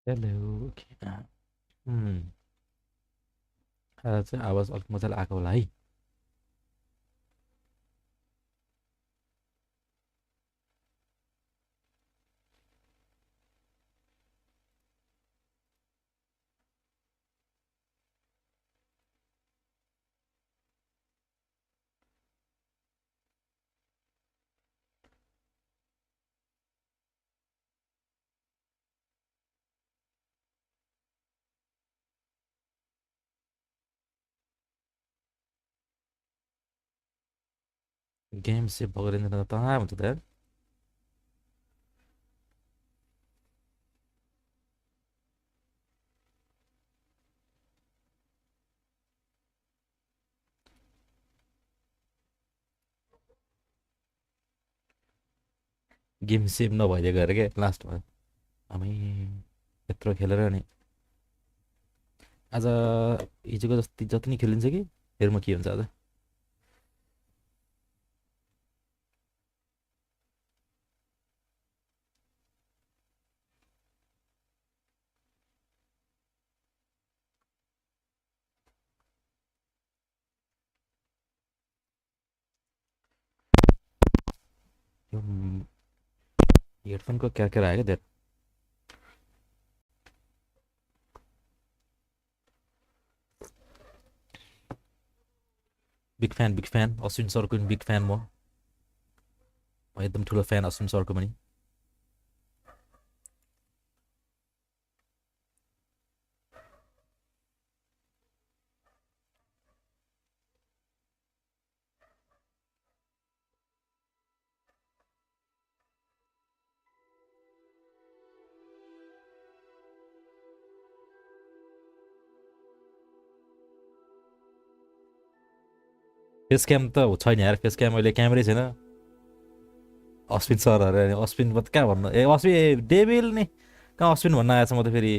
Hello आज चाहिँ आवाज अलिक मजाले आएको होला है। गेम सेभ भएको रहेछ त कहाँ हुन्छ त यार। गेम सेभ नभइदिएको अरे के लास्टमा। आमै यत्रो खेलेर नि आज हिजोको जति जति नि खेलिन्छ कि हेर्नु के हुन्छ आज। यो हेडफोनको क्या क्या आयो क्या बिग फ्यान अश्विन सरको पनि बिग फ्यान म एकदम ठुलो फ्यान अश्विन सरको पनि। फेस क्याम त छैन यार, फेस क्याम अहिले क्यामेरै छैन। अश्विन सर अरे अश्विन म त कहाँ भन्नु, ए अश्विन डेभिल नि कहाँ अश्विन भन्न आएछ म त फेरि।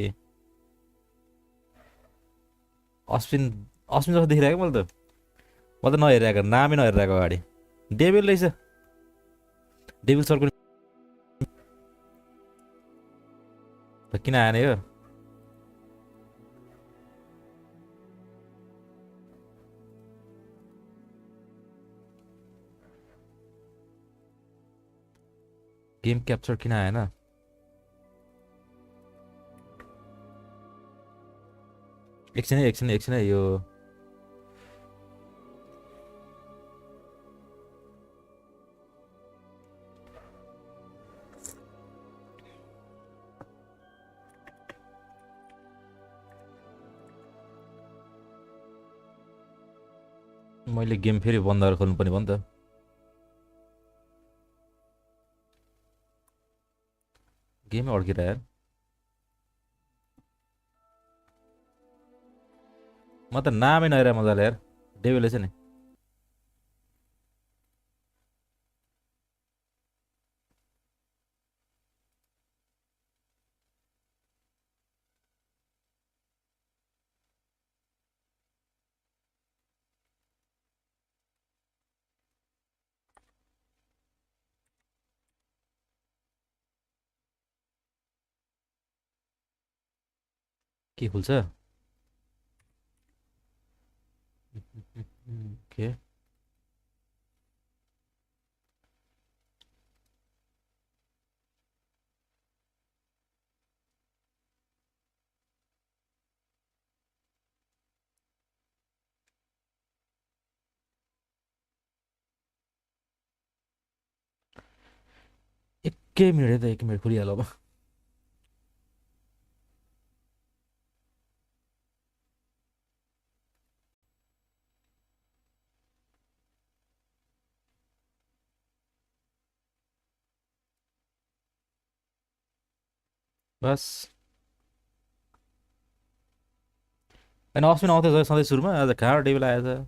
अश्विन अश्विन जस्तो देखिरहेको मैले त। म त नहेरिरहेको, नामै नहेरिरहेको अगाडि डेभिल रहेछ। डेभिल सरको त किन आएन यो। गेम क्याप्चर किन आएन। एकछिन है यो मैले गेम फेरि बन्द गरेर खोल्नु पर्ने भयो नि त। गेमै अड्किरह यार। म त नामै नहेर मजाले यार, डेभिल रहेछ नि। के खुल्छ के। एकै मिनट है त, एक मिनट खुलिहाल्यो अब। बस होइन अस्मिन आउँथ्यो सधैँ सुरुमा, आज कहाँ डेभिल आएछ।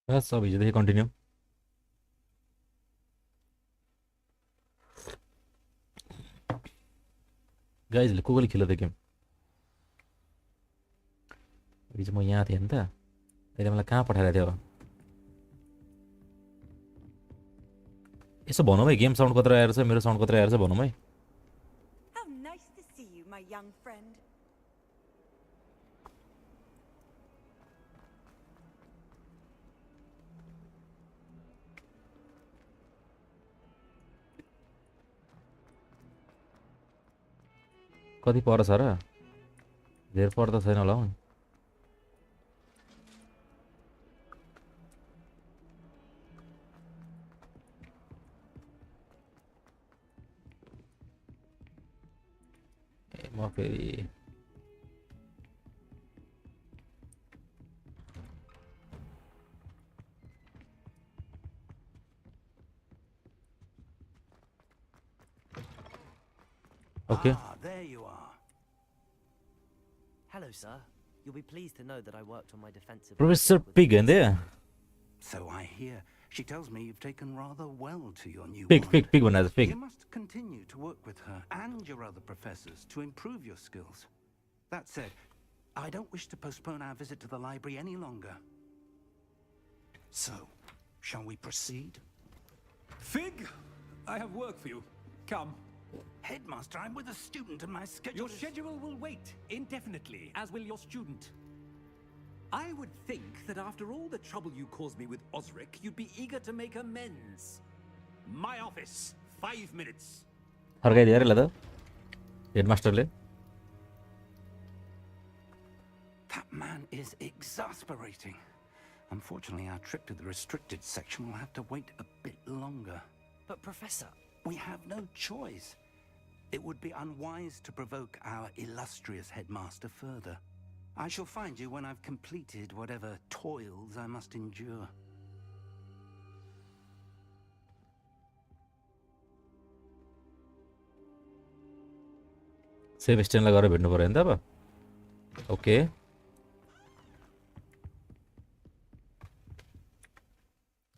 बस अब हिजोदेखि कन्टिन्यू। गाइजले को कोले खेल्दै गेम हिजो म यहाँ थिएँ नि त, त्यसले मलाई कहाँ पठाइरहेको थियो। यसो भनौँ है गेम साउन्ड कत्रो आएर छ, मेरो साउन्ड कत्रो आएर छ भनौँ है। How nice to see you, my young friend. कति पर्छ र? धेर पर्दा छैन होला हौ। ए म फेरि Okay. Ah, there you are. Hello, sir. You'll be pleased to know that I worked on my defensive... Professor Pig in there. So I hear. She tells me you've taken rather well to your new Pig, wand. pig one as a pig. You must continue to work with her and your other professors to improve your skills. That said, I don't wish to postpone our visit to the library any longer. So, shall we proceed? Fig, I have work for you. Come. Headmaster, I'm with a student and my schedule Your schedule will wait indefinitely, as will your student. I would think that after all the trouble you caused me with Osric, you'd be eager to make amends. My office, 5 minutes. हर्काइदियो रे ल त हेडमास्टरले। That man is exasperating. Unfortunately, our trip to the restricted section will have to wait a bit longer. But, Professor... We have no choice. It would be unwise to provoke our illustrious headmaster further. I shall find you when I've completed whatever toils I must endure. सेबेस्टियनलाई गएर भेट्नु पर्यो नि त अब। Okay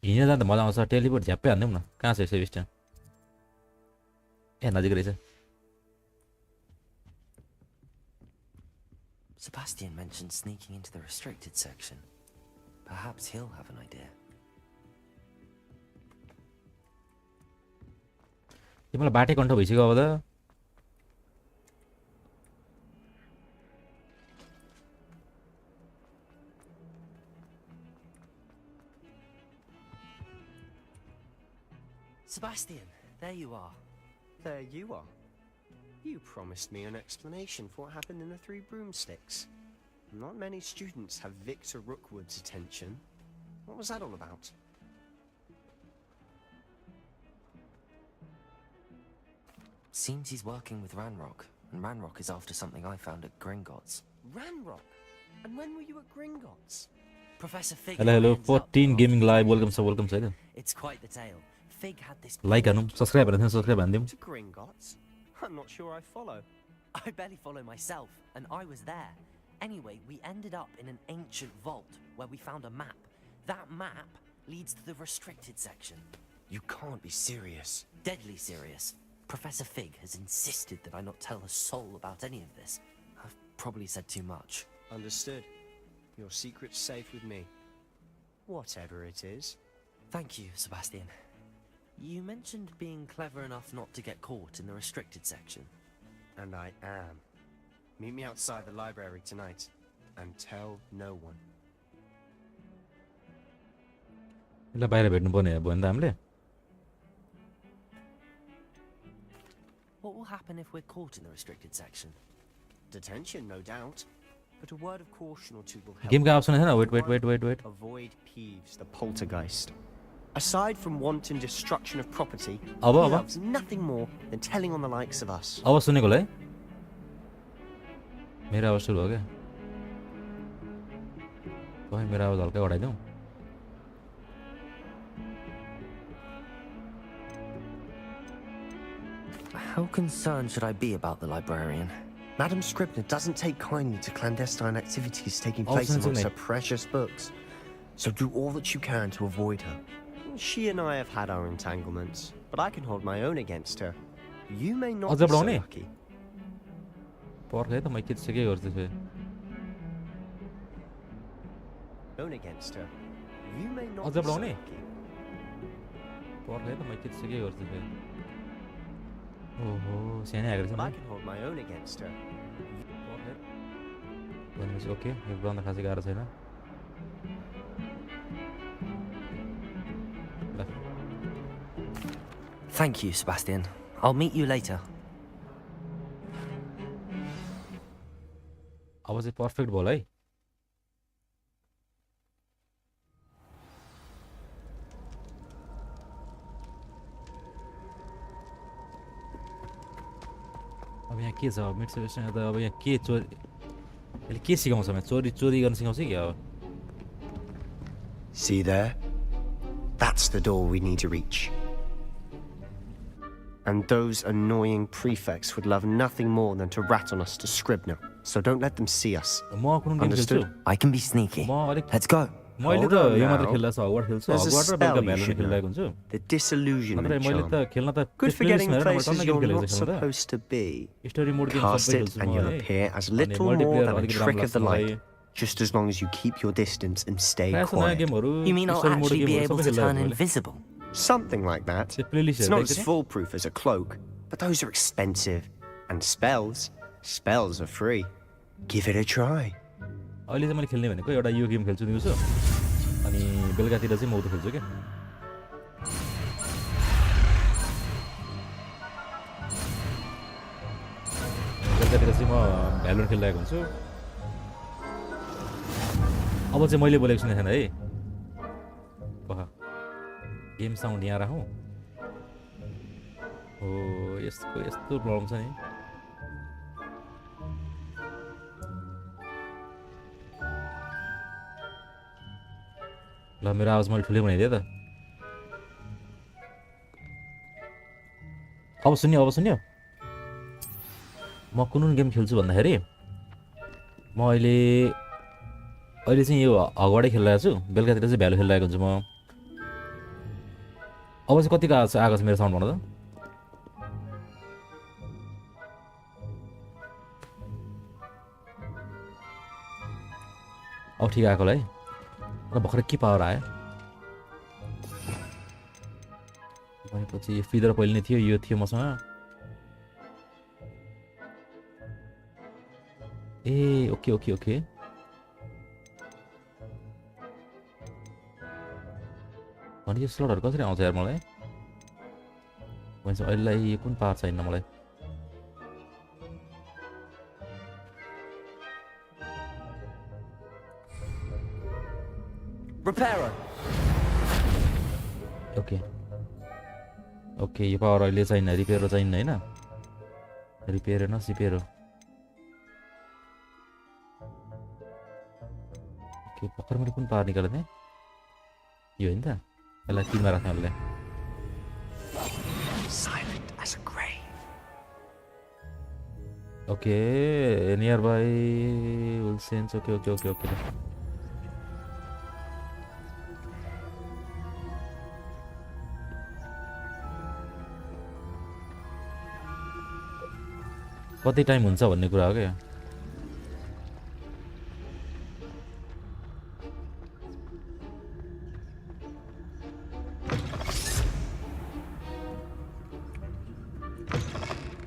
हिँडेर जाँदा मजा आउँछ। टेलिपोर्ट झ्याप्पै हान्दिउँ न। कहाँ छ सेबेस्टियन? ए नजिक रहेछ। Sebastian mentioned sneaking into the restricted section. Perhaps he'll have an idea. तिमीलाई बाटे कण्ठ भइसक्यो अब त। Sebastian, there you are. There you are. You promised me an explanation for what happened in the Three Broomsticks. Not many students have Victor Rookwood's attention. What was that all about? Seems he's working with Ranrock, and Ranrock is after something I found at Gringotts. Ranrock? And when were you at Gringotts? Professor Fig... Hello 14 gaming live welcome छैन। It's quite the tale. Fig had this... like हानौँ, subscribe हान्दिउँ, subscribe हान्दिउँ। To Gringotts? I'm not sure I follow. I barely follow myself, and I was there. Anyway, we ended up in an ancient vault where we found a map. That map leads to the restricted section. You can't be serious. Deadly serious. Professor Fig has insisted that I not tell a soul about any of this. I've probably said too much. Understood. Your secret's safe with me. Whatever it is. Thank you, Sebastian. You mentioned being clever enough not to get caught in the restricted section. And I am. Meet me outside the library tonight. And tell no one. यसलाई बाहिर भेट्नु पर्ने भयो नि त हामीले। What will happen if we're caught in the restricted section? Detention, no doubt. But a word of caution or two will help. गेमको option छैन। Wait. Avoid Peeves, the poltergeist. Aside from wanton destruction of property, he अब loves nothing more than telling on the likes of us. अब सुनेको ल है। मेरो आवाज सुरु हो क्या? ओए मेरो आवाज हल्का बढाइदिउँ। How concerned should I be about the librarian? Madam Scribner doesn't take kindly to clandestine activities taking place amongst her precious books. So do all that you can to avoid her. She and I have had our entanglements, but I can hold my own against her. You may not be so lucky. पर्खै त म के के गर्छु फेरि Own against her. You may not अझ be so बढाउने? lucky. पर्खै त म के के गर्छु फेरि ओहो सानै आएको But I रहेछ can hold my own against her. पर्खै भनेपछि ओके यो बढाउन खासै गाह्रो छैन ल Thank you, Sebastian. I'll meet you later. अब चाहिँ पर्फेक्ट भयो है अब यहाँ के छ अब मिड सेमेस्टर त अब यहाँ के चोरी यसले के सिकाउँछ भने चोरी गर्न सिकाउँछ कि अब See there? That's the door we need to reach. And those annoying prefects would love nothing more than to rat on us to Scribner. So don't let them see us. म कुन गेम खेल्छु Understood? I can be sneaky. म अलिक Let's go. मैले Hold त on यो मात्र now. खेल्दा छ हगवार्ड खेल्छु There's a हगवार्ड र spell बेलुका you भ्यालोरेन्ट should खेलिरहेको know. हुन्छु The नत्र disillusionment मैले charm. त खेल्न त Good for getting places टन्न you're game खेलेको not छ खेल्न supposed to be. त स्टोरी मोड गेम Cast सबै it खेल्छु and म you'll है appear as अनि little more multiplayer than a अलिकति trick राम्रो of the लाग्छ मलाई light. Just as long as you keep your distance and stay प्रायः जस्तो नयाँ quiet. गेमहरू You mean I'll story mode actually be गेमहरू able सबै to खेलिरहेको turn छु मैले invisible? Something like that. त्यो प्लेलिस्ट It's not हेर्दै as foolproof as a cloak, but those are expensive. And spells are free. Give it a try. अहिले चाहिँ मैले खेल्ने भनेको एउटा यो गेम खेल्छु दिउँसो अनि बेलुकातिर चाहिँ म उता खेल्छु क्या बेलुकातिर चाहिँ म भ्यालोरेन्ट खेलिरहेको हुन्छु अब चाहिँ मैले बोलेको सुनेको छैन है वाह गेम साउन्ड यहाँ राखौँ हो यस्तो प्रब्लम छ नि ल मेरो आवाज मैले ठुलै बनाइदिएँ त अब सुन्यो म कुन गेम खेल्छु भन्दाखेरि म अहिले चाहिँ यो हगवार्डै खेलिरहेको छु बेलुकातिर चाहिँ भ्यालु खेलिरहेको हुन्छु म अब चाहिँ कतिको आएको छ मेरो साउन्ड भन त अब ठिक आएको होला है र भर्खर के पावर आयो भनेपछि यो फिदर पहिले नै थियो यो थियो मसँग ए ओके भने यो स्लटहरू कसरी आउँछ यार मलाई भनेपछि अहिलेलाई कुन पावर चाहिन्न मलाई Reparo. ओके यो पावर अहिले चाहिन्न रिपेयर चाहिन्न हैन रिपेयर न सिपेयर ओके भर्खर मैले कुन पावर निकालेको थिएँ यो हैन त यसलाई 3 मा राख्ने होला Silent as a grave. Okay near by will sense okay कति टाइम हुन्छ भन्ने कुरा हो क्या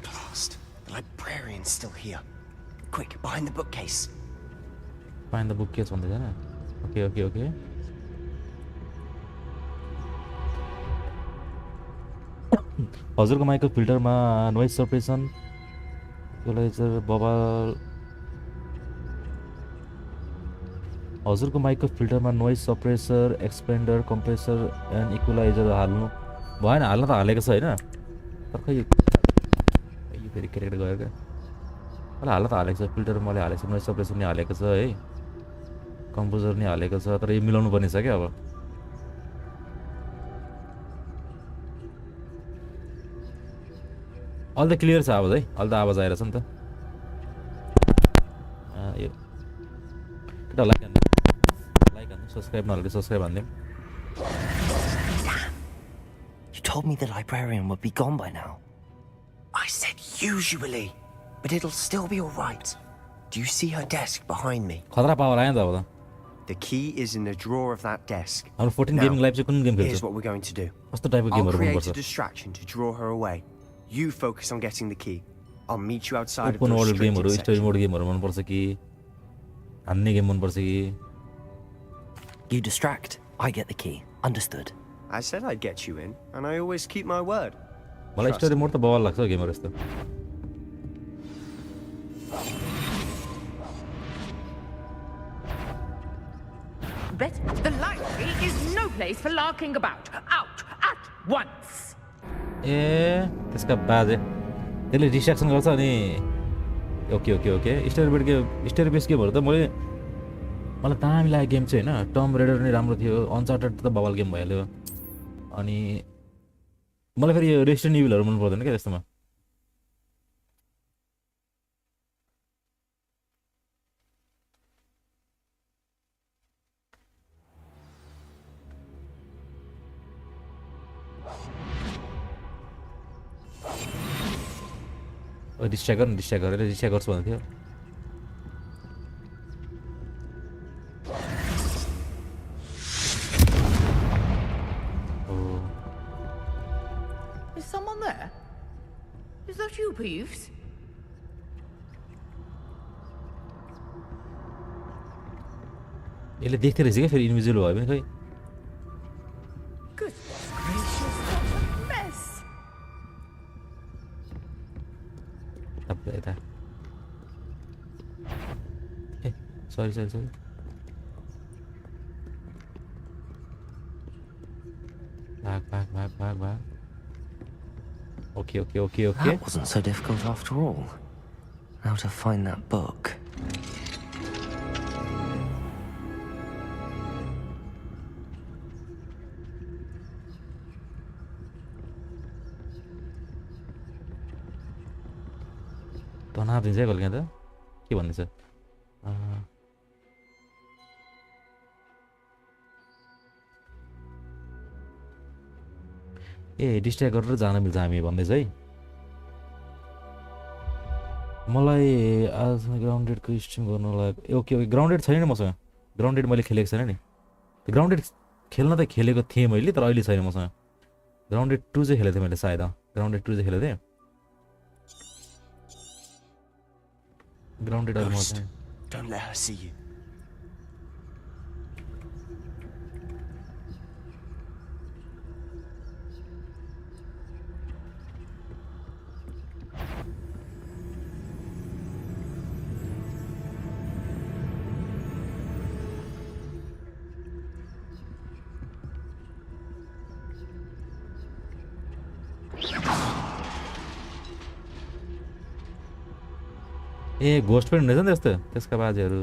Lost. The librarian's still here. Quick, behind the bookcase. Find the bookcase भन्दै छैन ओके हजुरको माइकको फिल्टरमा नोइज सप्रेसन इक्वलाइजर बबल हजुरको माइकको फिल्टरमा noise suppressor expander compressor and equaliser हाल्नु भएन हाल्न त हालेको छ हैन तर खै यो फेरि क्यारेक्टर गयो क्या मलाई हाल्न त हालेको छ फिल्टर मैले हालेको छु नोइज सप्रेसन नि हालेको छ है कम्पोजर नि हालेको छ तर यो मिलाउनु पर्ने छ क्या अब अहिले त क्लियर छ आवाज है अहिले त आवाज आइरहेछ नि त यो केटा लाइक हान्नुहोस् Subscribe नगरेको subscribe हान्दिउँ. You told me the librarian would be gone by now. I said usually, but it'll still be alright. Do you see her desk behind me? खतरा पावर आयो नि त अब त. The key is in the drawer of that desk. हाम्रो 14 Now, gaming live चाहिँ कुन game Here's खेल्छ? what we're going to do. कस्तो टाइपको I'll गेमहरु create a गर्नुपर्छ? distraction to draw her away. You focus on getting the key. I'll meet you outside of open the world restricted गेमहरु, story section. Mode गेमहरु मनपर्छ कि हान्ने game मनपर्छ कि? You distract, I get the key. Understood. I said I'd get you in, and I always keep my word. मलाई Trust story me. Mode त बवाल लाग्छ गेमहरु यस्तो. Bet the library is no place for larking about. Out at once. ए त्यसका बाजे त्यसले distraction गर्छ अनि okay okay okay story base गेमहरु त मलाई दामी लागेको गेम चाहिँ हैन टम रेडर नै राम्रो थियो अनचार्टेड त बवाल गेम भइहाल्यो अनि मलाई फेरि यो रेसिडेन्ट इभिलहरु मन पर्दैन के त्यस्तोमा डिस्ट्र्याक्ट गरेर डिस्ट्र्याक्ट गर्छु भन्दै थियो Is someone there? Is that you, Peeves? यसले देख्दै रहेछ क्या फेरि इन्भिजिबल भयो भने खै Goodness gracious, what a mess. तपाईँ यता ए सरी भाग okay That wasn't so difficult after all. Now to find that book. तनाव दिन्छ है कहिले त के भन्दैछ ए डिस्ट्र्याक्ट गरेर जान मिल्छ हामी भन्दैछ है मलाई आज ग्राउन्डेडको स्ट्रिम गर्नलाई ओके ग्राउन्डेड छैन नि मसँग ग्राउन्डेड मैले खेलेको छैन नि ग्राउन्डेड खेल्न त खेलेको थिएँ मैले तर अहिले छैन मसँग ग्राउन्डेड 2 चाहिँ खेलेको थिएँ मैले सायद ग्राउन्डेड 2 चाहिँ खेलेको थिएँ ग्राउन्डेड अहिले Ghost, मसँग don't let her see you. A ghost पनि हुनेछ नि त्यस्तो त्यसका बाजेहरू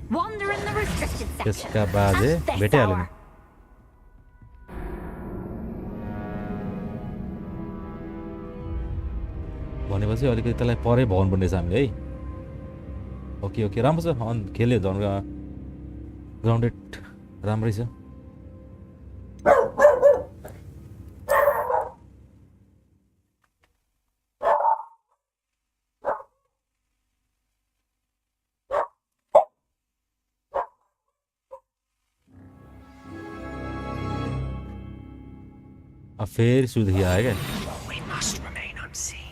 Wander in the restricted section. त्यसका बाजे At this भेटिहाल्यो नि hour. भनेपछि अलिकति त्यसलाई परै भवन पर्ने छ हामीले है ओके राम्रो छ खेल्यो झन् ग्राउन्डेड राम्रै छ फेरि सुदेखि आयो क्या We must remain unseen.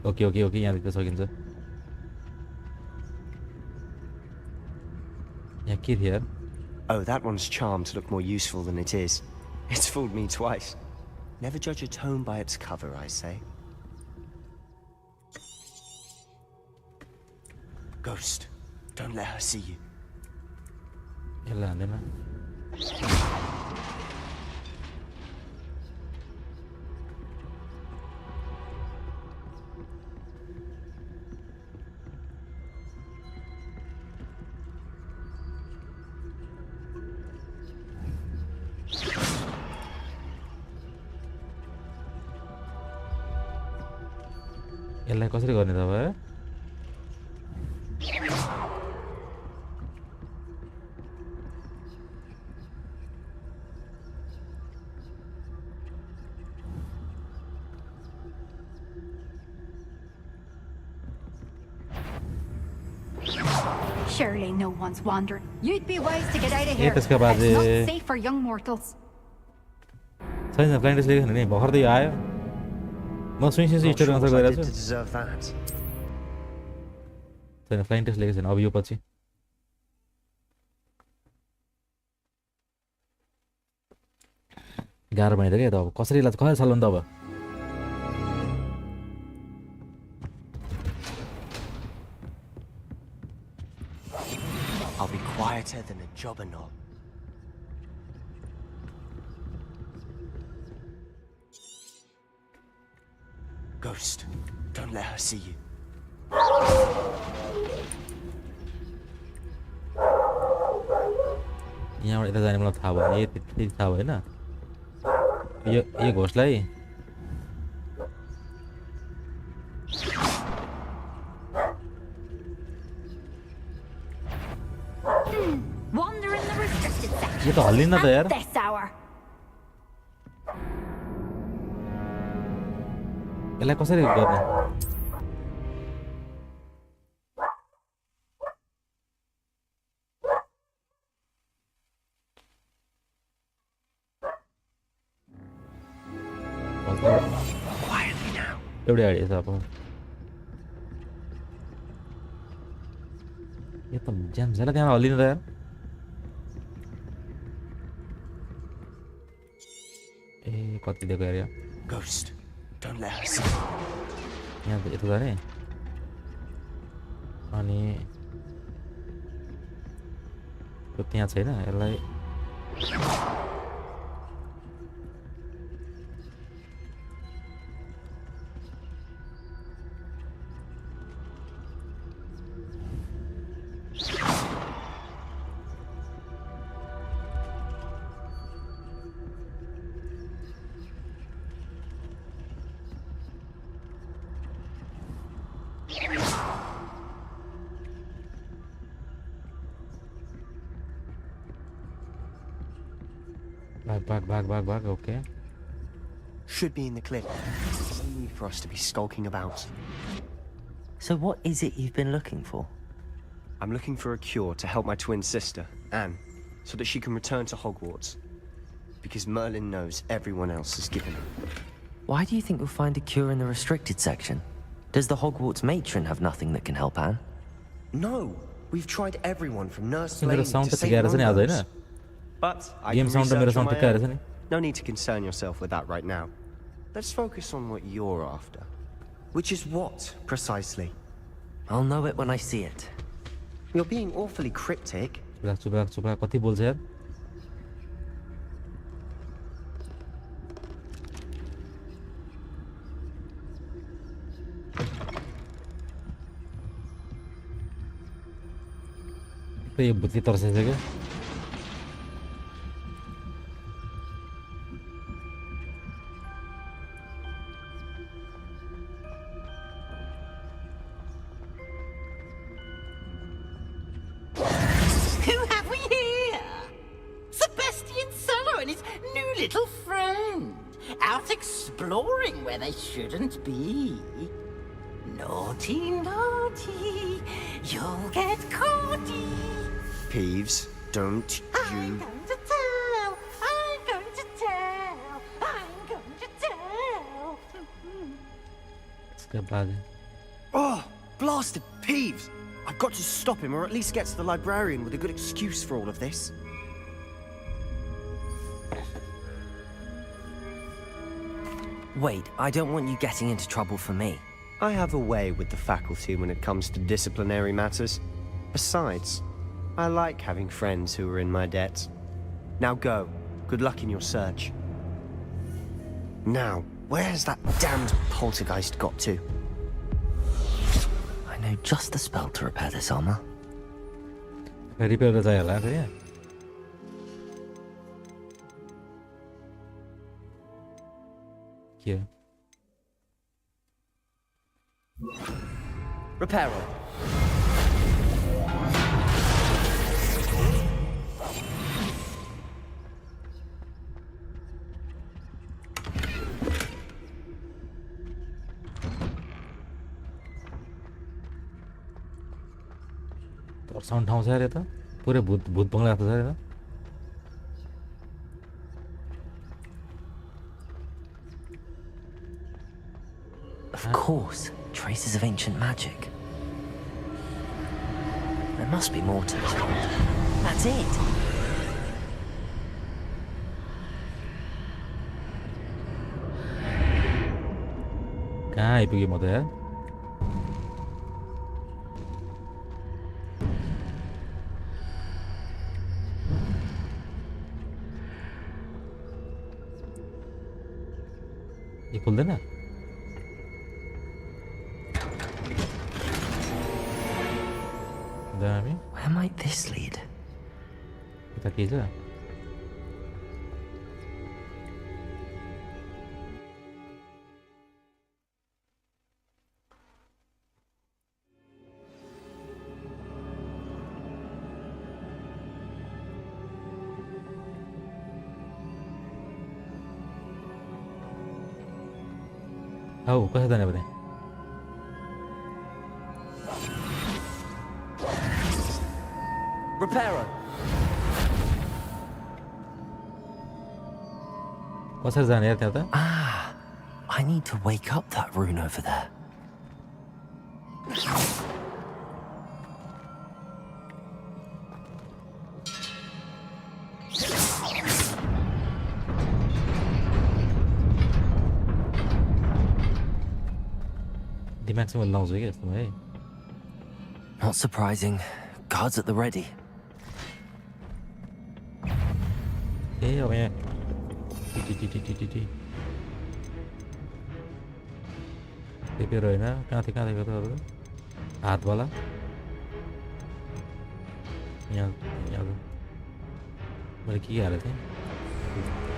Okay यहाँ देख्न सकिन्छ यहाँ के थियो यार Oh, that one's charmed to look more useful than it is. It's fooled me twice. Never judge a tome by its cover, I say. Ghost, don't let her see you. यसलाई हान्दैन यसलाई कसरी गर्ने त भयो Surely no one's wandering. You'd be wise to get out of A here. त्यसका बाद It's not safe for young mortals. छैन flying test लेखेको छैन नि भर्खरै आयो म सुइसिन Not story sure answer what I गरिरहेको did to छु deserve that. छैन फ्लाइङ टेस्ट लेखेको छैन अब यो पछि गाह्रो भइदियो क्या त अब कसरी चलाउनु त अब I'll be quieter than a jobberknoll. Ghost, don't let her see you. यहाँबाट यता जाने मलाई थाहा भयो त्यति थाहा भएन यो घोषलाई Wander in the restricted section. यो त हल्लिन्न त यार At this hour. यसलाई कसरी गर्ने Quietly now. एउटै आइडिया छ अब यो त ज्याम झ्याला त्यहाँ हल्लिनु त यार ए कति दिएको यार यो Ghost, don't let her see you. यहाँ यता जाने अनि त्यो त्यहाँ छैन यसलाई भाग okay Should be in the cliff. No need for us to be skulking about. So what is it you've been looking for? I'm looking for a cure to help my twin sister, Anne, so that she can return to Hogwarts. Because Merlin knows everyone else is given her. Why do you think you'll find a cure in the restricted section? Does the Hogwarts matron have nothing that can help Anne? No! We've tried everyone from Nurse मेरो Lane sound to त St. ठिकै रहेछ नि आज होइन Mungo's. But I game can sound त मेरो research on sound my ठिकै रहेछ own. नि No need to concern yourself with that right now. Let's focus on what you're after. Which is what, precisely? I'll know it when I see it. You're being awfully cryptic. चुप राख कति बोल्छ यार यो भुत्ती तर्सेछ क्या Who have we here? Sebastian Sallow and his new little friend. Out exploring where they shouldn't be. Naughty, naughty. You'll get caughty. Peeves, don't I'm you... going to tell. I'm going to tell. I'm going to tell. इसके बाद Oh, blasted Peeves! I've got to stop him, or at least get to the librarian with a good excuse for all of this. Wait, I don't want you getting into trouble for me. I have a way with the faculty when it comes to disciplinary matters. Besides, I like having friends who are in my debt. Now go. Good luck in your search. Now, where's that damned poltergeist got to? I know just the spell to repair this armor. Repair त चाहियो होला फेरि के Reparo. तर्साउने ठाउँ छ अरे त पुरै भूत भूत बङ्गला जस्तो छ अरे त Of course, traces of ancient magic. There must be more to this vault. That's it! कहाँ आइपुगेँ म त यार यो खुल्दैन दामी Where might this lead? यता के छ औ कसो जाने भने Reparo. कसरी जाने यार त्यहाँ त Ah, I need to wake up that rune over there. दिमाग चाहिँ मैले लाउँछु कि यस्तोमा है Not surprising. Guards at the ready. ए अब यहाँ टिपेर होइन कहाँ थियो त अरू हातवाला यहाँ यहाँ मैले के हालेको थिएँ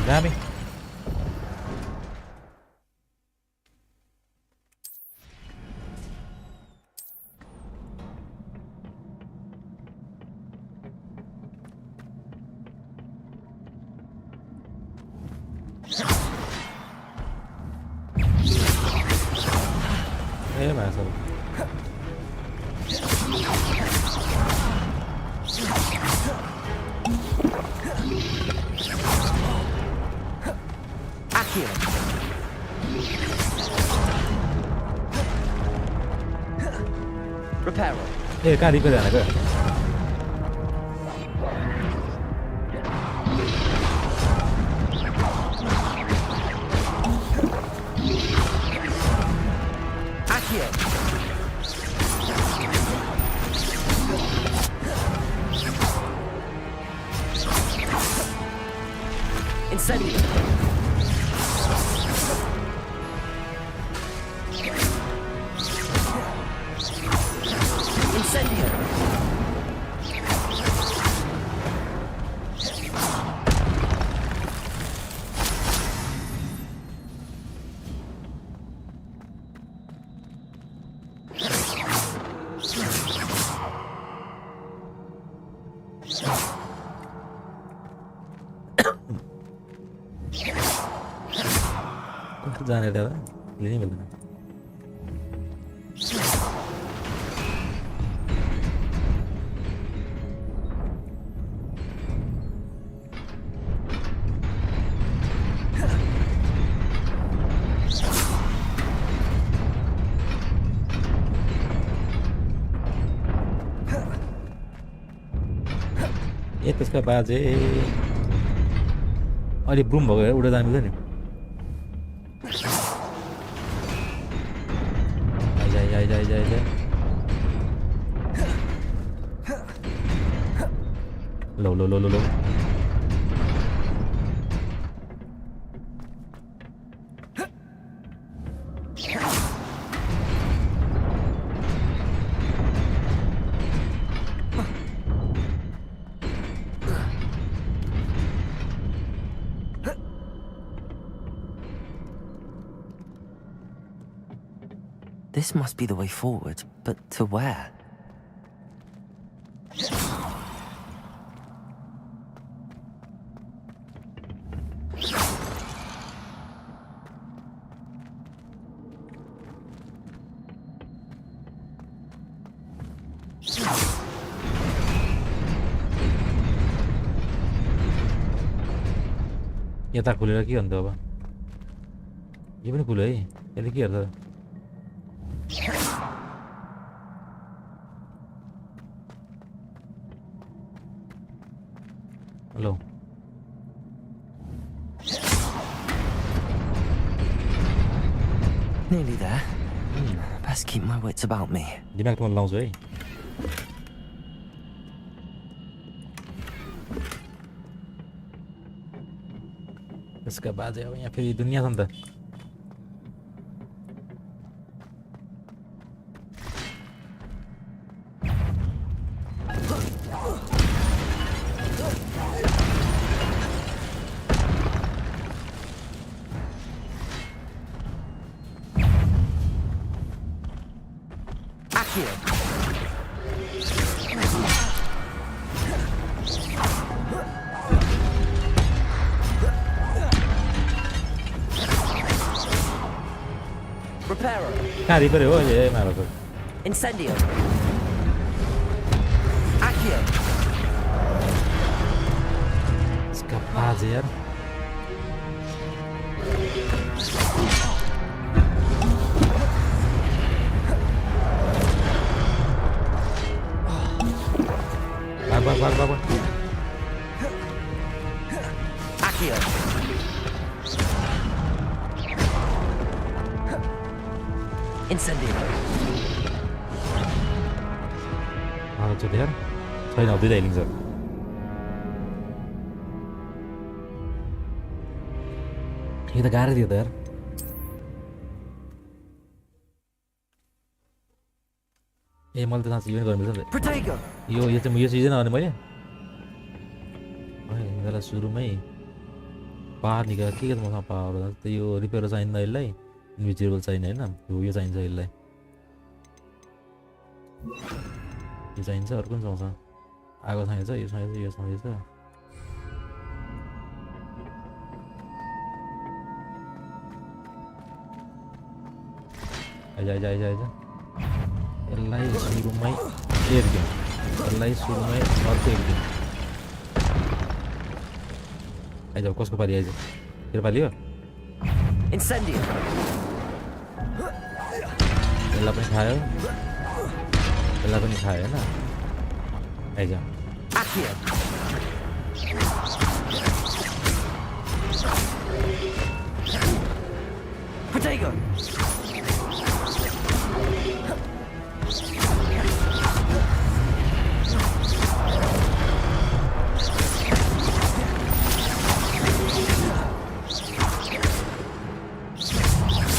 दामी ए मासु Accio. Reparo. ए कहाँ रिपेयर हानेको Accio. Incendio. Incendio. कस्तो जाने दादा लिनै मिल्दैन ए त्यसका बाजे अहिले ब्रुम भएको उडे जानु मिल्दैन नि eyes low This must be the way forward, but to where? यता खुलेर के भन्दा अब यो पनि खुल्यो है यसले के हेर्छ hello Nearly there. Best keep my wits about me. दिमाग त म लाउँछु है यसका बाजे अब यहाँ फेरि दुनियाँ छ नि त Accio. Reparo. कहाँ रिपेयर हो ए मारो त Incendio. Accio. यसका बाजे यार भाग Accio. Incendio. मारो छ यार छैन दुईटा हिलिङ छ यो त गाह्रो थियो त यार ए मैले त साँच्चै यो पनि गर्नुपर्छ नि Protego. यो चाहिँ यो सिजन आउने मैले यिनीहरूलाई सुरुमै पावर निकालेर के मसँग पावर त यो रिपेयर चाहिँदैन यसलाई इन्भिजिबल चाहिने होइन यो चाहिन्छ यसलाई यो चाहिन्छ अर्को पनि चाहिन्छ आगो चाहिन्छ यो चाहिन्छ यो चाहिन्छ आइज आइज आइज आइज यसलाई सुरुमै एकदिन यसलाई सुरुमै अर्को एकदिन आइज कसको पालि आइज तेरो पालि हो Incendio. यसलाई पनि खायो यसलाई पनि खायो होइन eyes Accio. Protego.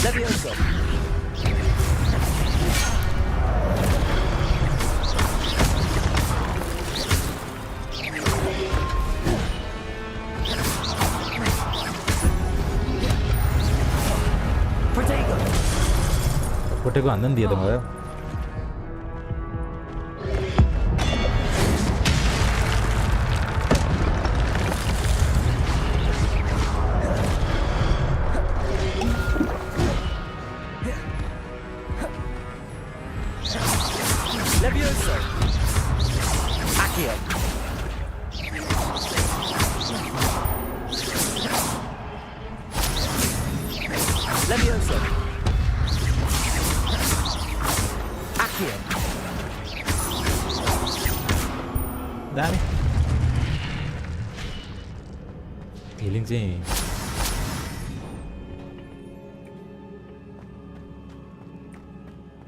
Levioso. Protego. कोटेको हान्दा नि दियो त मलाई Levioso. Accio. Levioso. Accio. दामी हिलिङ चाहिँ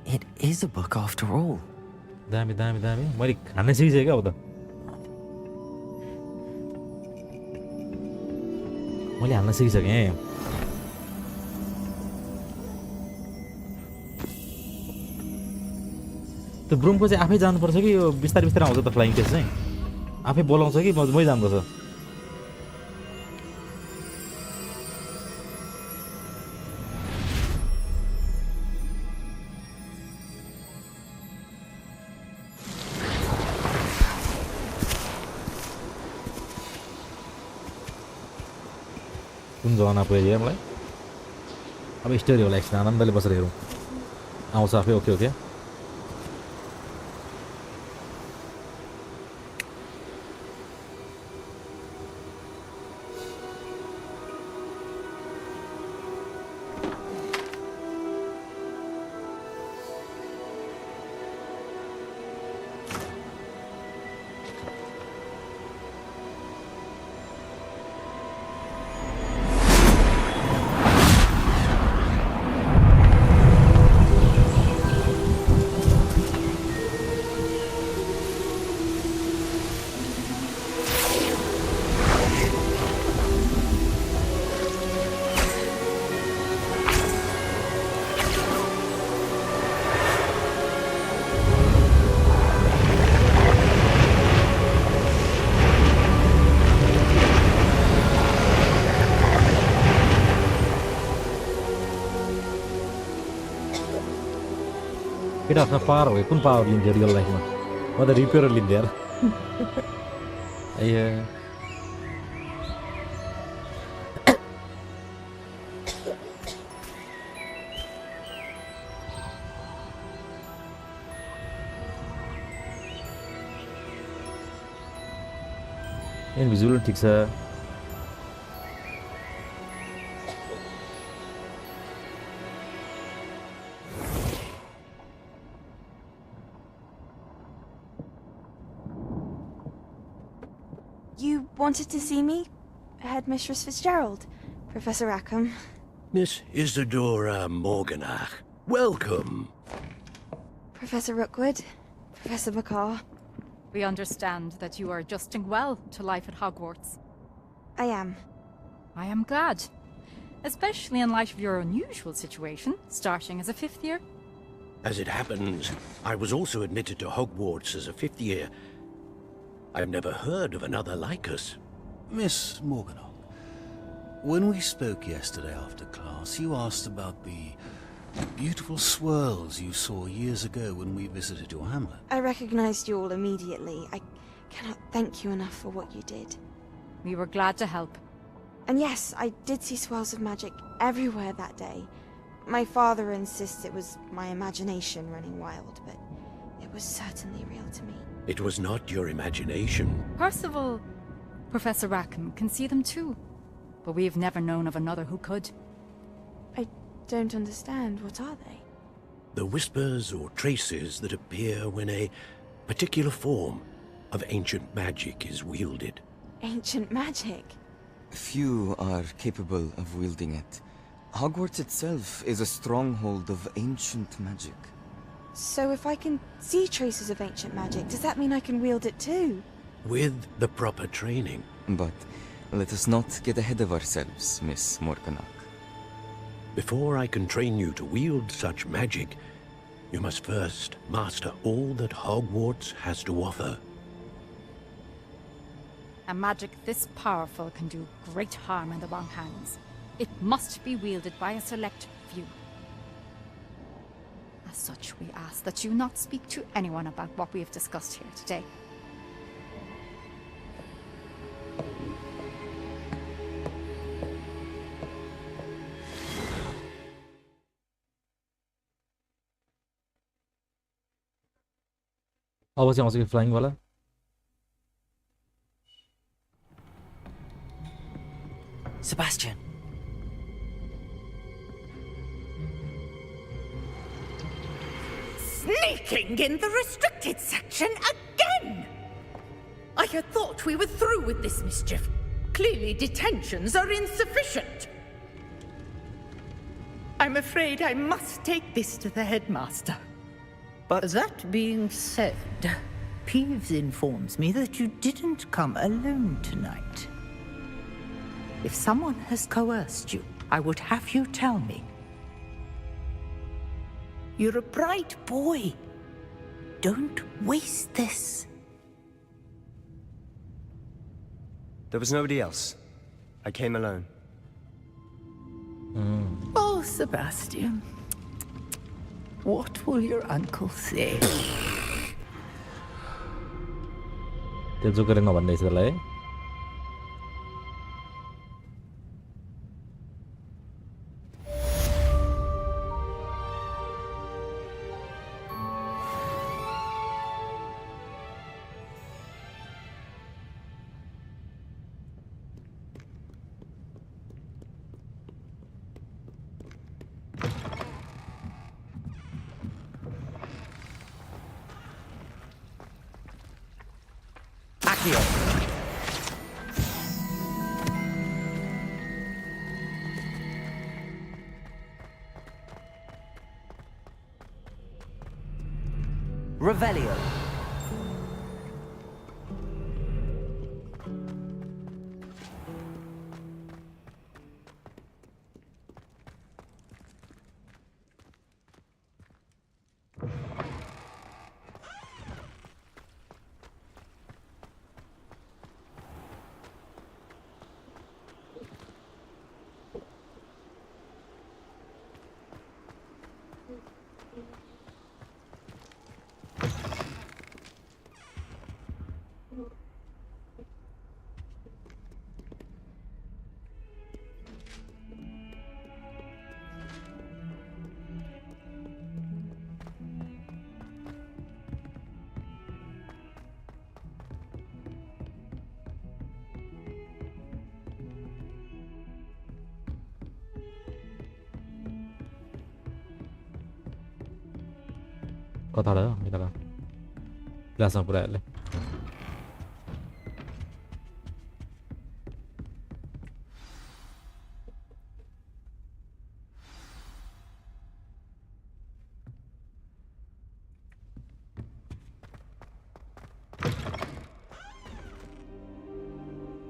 It is a book after all. दामी दामी दामी मैले खान सिकिसकेँ क्या अब त मैले हाल्न सिकिसकेँ त्यो ब्रुमको चाहिँ आफै जानुपर्छ कि यो बिस्तारै बिस्तारै आउँछ त फ्लाइङ टेस्ट चाहिँ आफै बोलाउँछ कि मै जानुपर्छ कुन जमाना पुग्यो मलाई अब स्टोरी होला एकछिन आनन्दले बसेर हेरौँ आउँछ आफै ओके ओके केटाहरूसँग पावर भयो कुन पावर लिन्छ रियल लाइफमा म त रिपेयर लिन्थेँ यार ए इनभिजिबल ठिक छ You wanted to see me? Headmistress Fitzgerald? Professor Rackham? Miss Isadora Morganach, welcome. Professor Rookwood? Professor McCaw? We understand that you are adjusting well to life at Hogwarts. I am. I am glad. Especially in light of your unusual situation, starting as a 5th year. As it happens, I was also admitted to Hogwarts as a 5th year. I've never heard of another like us. Miss Morganock, when we spoke yesterday after class, you asked about the beautiful swirls you saw years ago when we visited your hamlet. I recognized you all immediately. I cannot thank you enough for what you did. We were glad to help. And yes, I did see swirls of magic everywhere that day. My father insists it was my imagination running wild, but it was certainly real to me. It was not your imagination. Percival, Professor Rackham can see them too. But we've never known of another who could. I don't understand. What are they? The whispers or traces that appear when a particular form of ancient magic is wielded. Ancient magic? Few are capable of wielding it. Hogwarts itself is a stronghold of ancient magic. So if I can see traces of ancient magic, does that mean I can wield it too? With the proper training. But let us not get ahead of ourselves, Miss Morganock. Before I can train you to wield such magic, you must first master all that Hogwarts has to offer. A magic this powerful can do great harm in the wrong hands. It must be wielded by a select few. As such, we ask that you not speak to anyone about what we have discussed here today. अब चाहिँ आउँछ कि flying वाला Sebastian. Sneaking in the restricted section again! I had thought we were through with this mischief. Clearly detentions are insufficient. I'm afraid I must take this to the headmaster. But that being said, Peeves informs me that you didn't come alone tonight. If someone has coerced you, I would have you tell me. You're a bright boy. Don't waste this. There was nobody else. I came alone. Oh, Sebastian. What will your uncle say? त्यो जोकरले नभन्दैछ त्यसलाई Revelio. Có tao đấy không? Kita kan. Langsung pula le.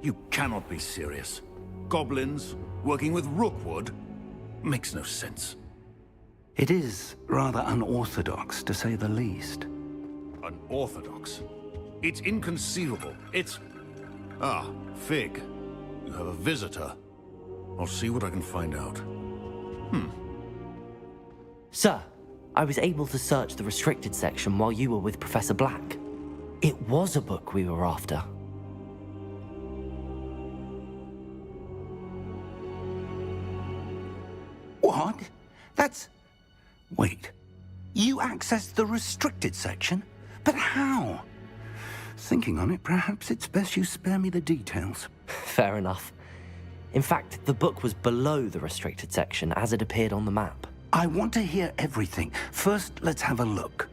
You cannot be serious. Goblins working with Rookwood? Makes no sense. It is rather unorthodox, to say the least. Unorthodox? It's inconceivable. It's... Ah, Fig. You have a visitor. I'll see what I can find out. Sir, I was able to search the restricted section while you were with Professor Black. It was a book we were after. What? That's... Wait. You accessed the restricted section? But how? Thinking on it, perhaps it's best you spare me the details. Fair enough. In fact, the book was below the restricted section as it appeared on the map. I want to hear everything. First, let's have a look.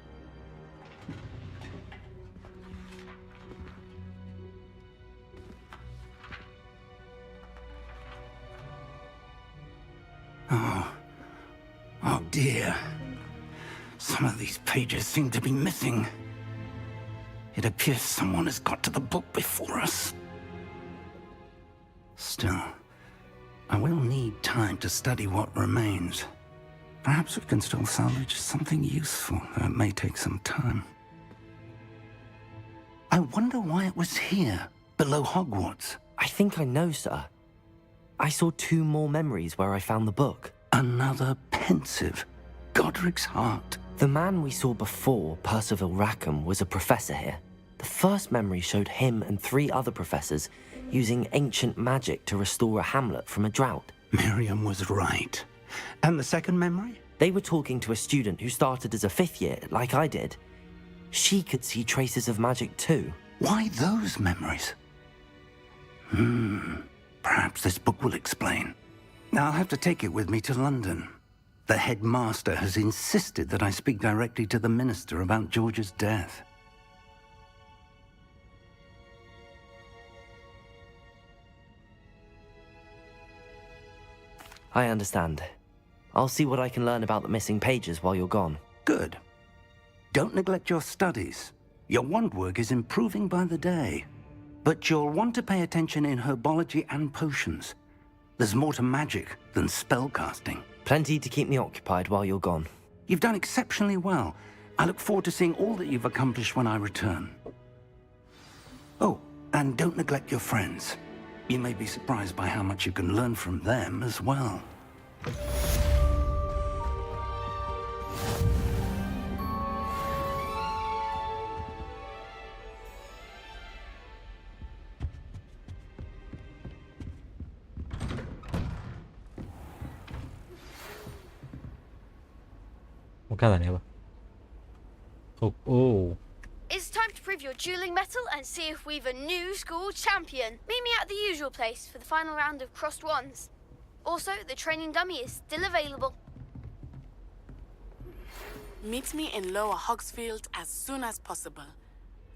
Oh dear. Some of these pages seem to be missing. It appears someone has got to the book before us. Still, I will need time to study what remains. Perhaps we can still salvage something useful, though it may take some time. I wonder why it was here, below Hogwarts. I think I know, sir. I saw 2 more memories where I found the book. Another pensive. Godric's heart. The man we saw before, Percival Rackham, was a professor here. The first memory showed him and 3 other professors using ancient magic to restore a hamlet from a drought. Miriam was right. And the second memory? They were talking to a student who started as a 5th year, like I did. She could see traces of magic too. Why those memories? Perhaps this book will explain. Now I'll have to take it with me to London. The headmaster has insisted that I speak directly to the minister about George's death. I understand. I'll see what I can learn about the missing pages while you're gone. Good. Don't neglect your studies. Your wand work is improving by the day. But you'll want to pay attention in herbology and potions. There's more to magic than spellcasting. Plenty to keep me occupied while you're gone. You've done exceptionally well. I look forward to seeing all that you've accomplished when I return. Oh, and don't neglect your friends. You may be surprised by how much you can learn from them as well. Một cái này apa? Oh. It's time to prove your dueling mettle and see if we've a new school champion. Meet me at the usual place for the final round of crossed wands. Also, the training dummy is still available. Meet me in Lower Hogsfield as soon as possible.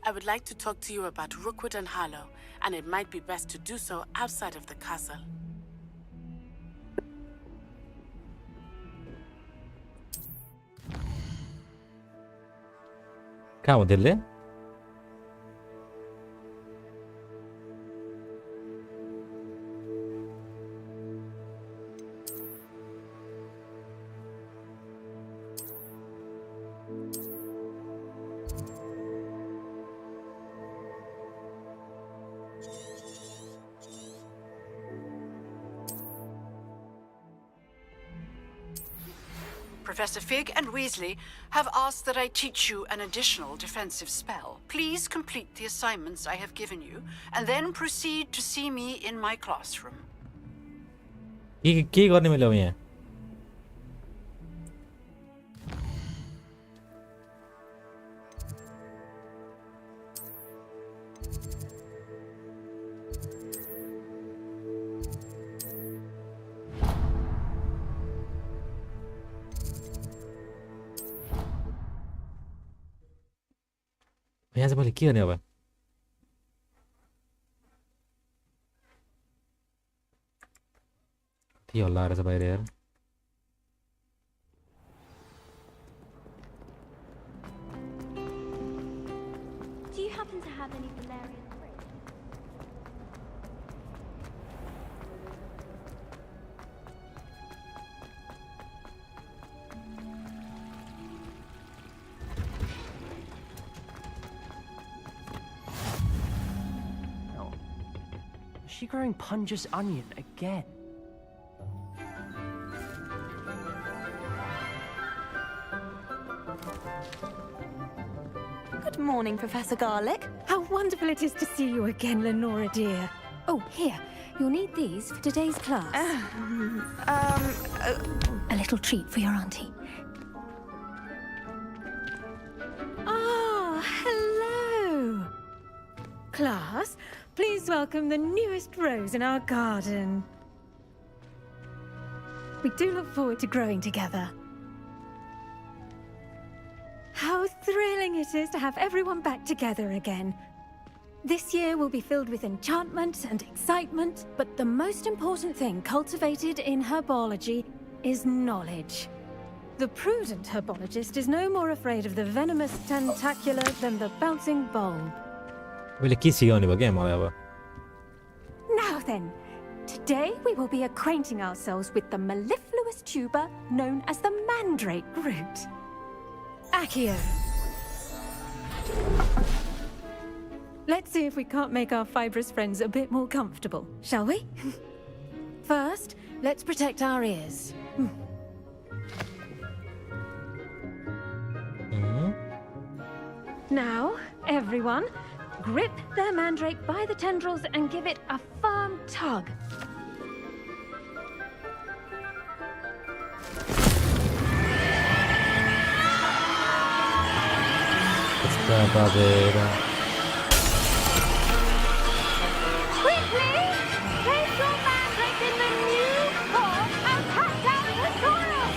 I would like to talk to you about Rookwood and Harlow, and it might be best to do so outside of the castle. कहाँ हो त्यसले? Professor Fig and Weasley have asked that I teach you an additional defensive spell. Please complete the assignments I have given you, and then proceed to see me in my classroom. के गर्ने मैले अब यहाँ? यहाँ चाहिँ मैले के गर्ने अब? के हल्ला आएर छ बाहिर यार? Do you happen to have any Valerian fruit? Oh. Is she growing Punja's onion again? Good morning, Professor Garlick. How wonderful it is to see you again, Lenora dear. Oh, here. You'll need these for today's class. A little treat for your auntie. Ah, hello. Class, please welcome the newest rose in our garden. We do look forward to growing together. How thrilling it is to have everyone back together again. This year will be filled with enchantment and excitement, but the most important thing cultivated in herbology is knowledge. The prudent herbologist is no more afraid of the venomous tentacula than the bouncing bulb. मैले के सिकाउने भयो के मलाई अब? Now then, today we will be acquainting ourselves with the mellifluous tuber known as the mandrake root. Accio. Let's see if we can't make our fibrous friends a bit more comfortable, shall we? First, let's protect our ears. Now, everyone, grip their mandrake by the tendrils and give it a firm tug. Quickly! Place your mandrake in the new pot and cut down the soil!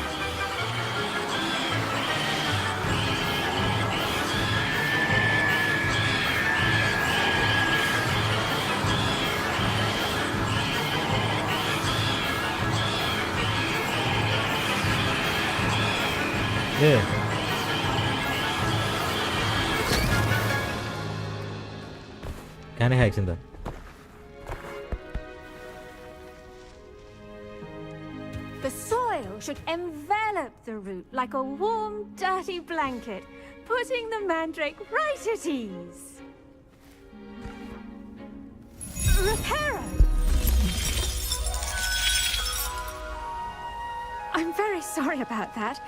Yeah. Can I hack in that? The soil should envelop the root like a warm, dirty blanket, putting the mandrake right at ease. Reparo! I'm very sorry about that.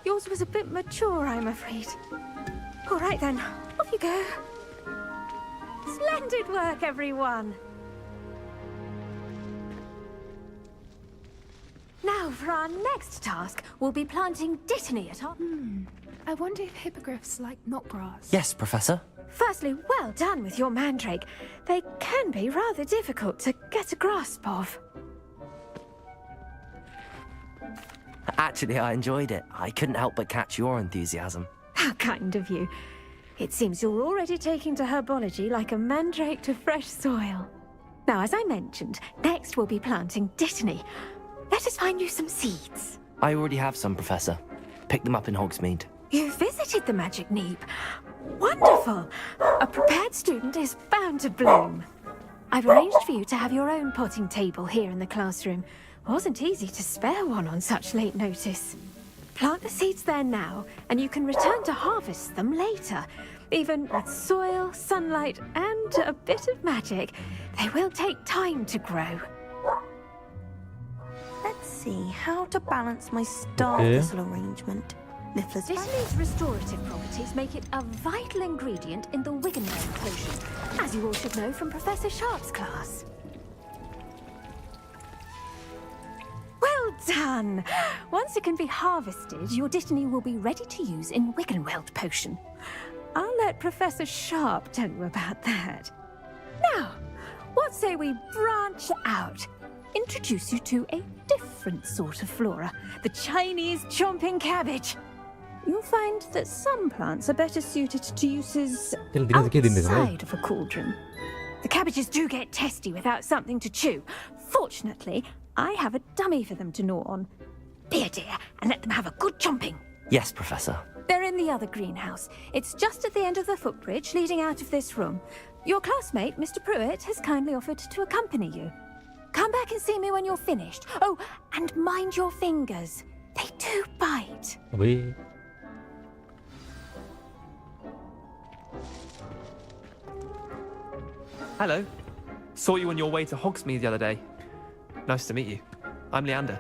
Yours was a bit mature, I'm afraid. All right then, off you go. Splendid work, everyone! Now, for our next task, we'll be planting dittany at our... I wonder if hippogriffs like knotgrass. Yes, Professor. Firstly, well done with your mandrake. They can be rather difficult to get a grasp of. Actually, I enjoyed it. I couldn't help but catch your enthusiasm. How kind of you. It seems you're already taking to herbology like a mandrake to fresh soil. Now, as I mentioned, next we'll be planting dittany. Let us find you some seeds. I already have some, Professor. Pick them up in Hogsmeade. You visited the Magic Neep. Wonderful! A prepared student is bound to bloom. I've arranged for you to have your own potting table here in the classroom. Wasn't easy to spare one on such late notice. Plant the seeds there now, and you can return to harvest them later. Even with soil, sunlight, and a bit of magic, they will take time to grow. Let's see how to balance my star Okay. thistle arrangement. Niffler's Disney's restorative properties make it a vital ingredient in the Wiggenweld potion, as you all should know from Professor Sharp's class. Well done! Once it can be harvested, your Dittany will be ready to use in Wiggenweld potion. I'll let Professor Sharp tell you about that. Now, what say we branch out? Introduce you to a different sort of flora, the Chinese chomping cabbage. You'll find that some plants are better suited to uses outside of a cauldron. The cabbages do get testy without something to chew. Fortunately, I have a dummy for them to gnaw on. Be a dear and let them have a good chomping. Yes, Professor. They're in the other greenhouse. It's just at the end of the footbridge leading out of this room. Your classmate, Mr. Pruitt, has kindly offered to accompany you. Come back and see me when you're finished. Oh, and mind your fingers. They do bite. Oui. Hello. Saw you on your way to Hogsmeade the other day. Nice to meet you. I'm Leander.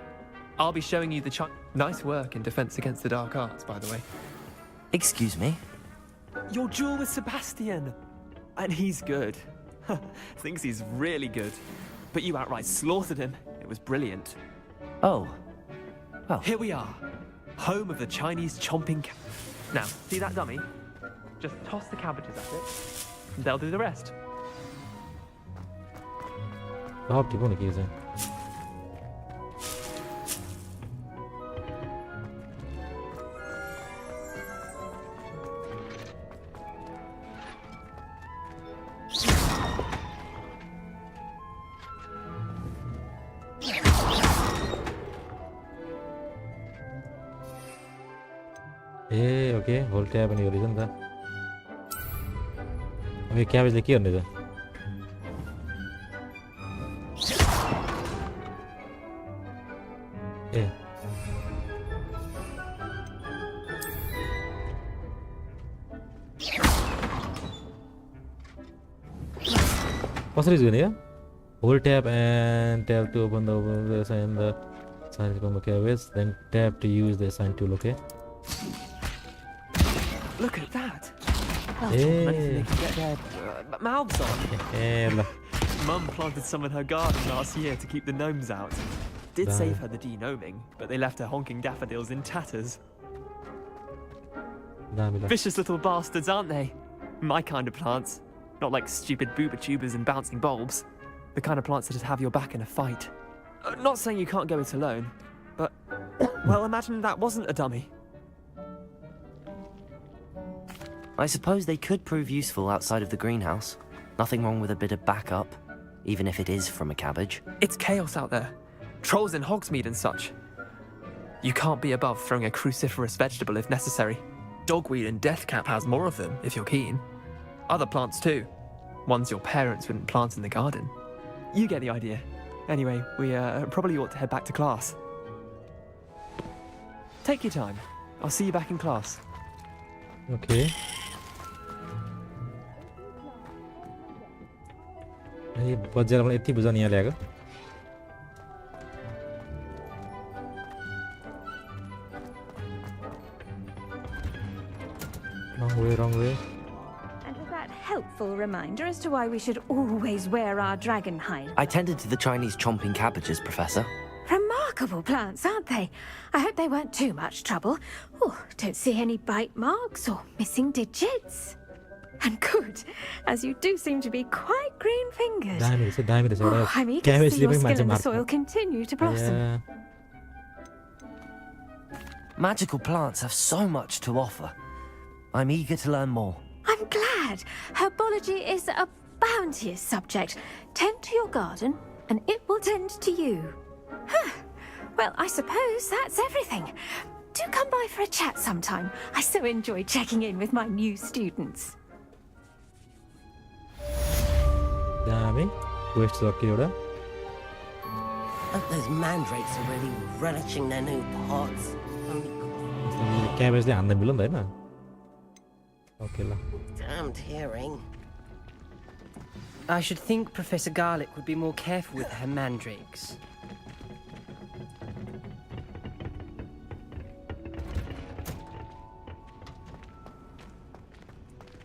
I'll be showing you the Nice work in Defense Against the Dark Arts, by the way. Excuse me? Your duel with Sebastian. And he's good. Thinks he's really good. But you outright slaughtered him. It was brilliant. Oh. Well. Here we are. Home of the Chinese chomping Now, see that dummy? Just toss the cabbages at it, and they'll do the rest. Überhaupt die Käse. Okay, hold tab and you listen that. Okay, cabbage the key on it. Yeah. What's the reason here? Hold tab and tab to open the sign the sign from the cabbage, then tab to use the sign tool, okay? Look at that! Well, Hey. anything they can get their mouths on. Yeah. Mum planted some in her garden last year to keep the gnomes out. Did Damn. save her the de-gnoming, but they left her honking daffodils in tatters. Vicious little bastards, aren't they? My kind of plants. Not like stupid booba tubers and bouncing bulbs. The kind of plants that'd have your back in a fight. Not saying you can't go it alone, but... well, imagine that wasn't a dummy. I suppose they could prove useful outside of the greenhouse. Nothing wrong with a bit of backup, even if it is from a cabbage. It's chaos out there. Trolls in Hogsmeade and such. You can't be above throwing a cruciferous vegetable if necessary. Dogweed and deathcap has more of them, if you're keen. Other plants too. Ones your parents wouldn't plant in the garden. You get the idea. Anyway, we probably ought to head back to class. Take your time. I'll see you back in class. Okay. ये बजार वाला इतनी बुझा नहीं आ लेगा wrong way. And with that helpful reminder as to why we should always wear our dragon hide. I tended to the Chinese chomping cabbages, Professor. Remarkable plants, aren't they? I hope they weren't too much trouble. Oh, don't see any bite marks or missing digits. And good, as you do seem to be quite green-fingered. Oh, I'm eager to see your skill in the soil continue to blossom. Yeah. Magical plants have so much to offer. I'm eager to learn more. I'm glad. Herbology is a bounteous subject. Tend to your garden, and it will tend to you. Huh. Well, I suppose that's everything. Do come by for a chat sometime. I so enjoy checking in with my new students. दामी quest सक्यो एउटा Those mandrakes are really relishing their new pots. क्याबेजले हान्दा मिल्यो नि त हैन okay ल Damned hearing. I should think Professor Garlick would be more careful with her mandrakes.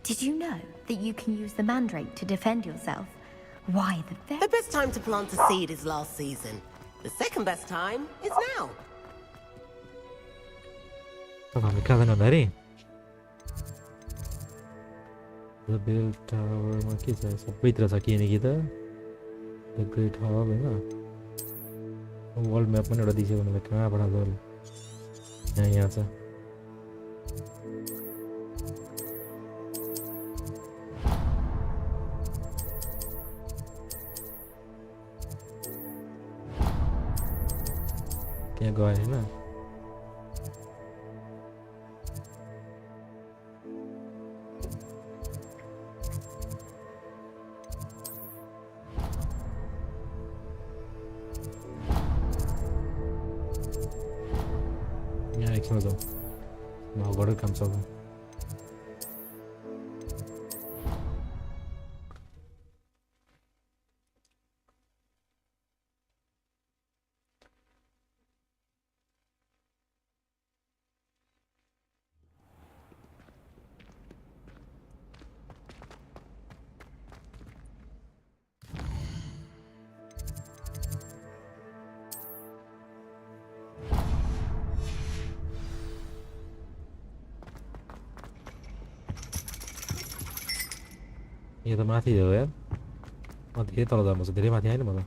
Did you know that you can use the mandrake to defend yourself? Why, The best time to plant a seed is last season. The second best time is now. त हामी कहाँ जानु भन्दाखेरि the bell टावरमा के छ सबैतिर छ के नि के त द ग्रेट हब हैन वर्ल्ड म्याप पनि एउटा दिइसक्यो भने कहाँ पढा छ यहाँ छ त्यहाँ गयो हैन यहाँ एकछिन जाउँ नगरेर काम सक्छौँ यो त माथि हो यार म धेरै तल जानुपर्छ धेरै माथि आएन म त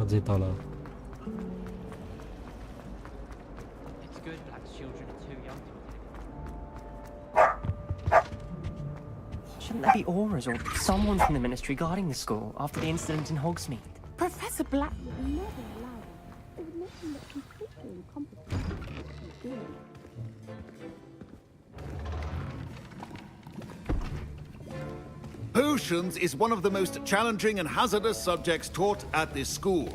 अझै तल It's good that children are too young to. Shouldn't there be auras or someone from the ministry guarding the school after the incident in Hogsmeade? Professor Black would never allow that. It would make him look completely incompetent. Potions is one of the most challenging and hazardous subjects taught at this school.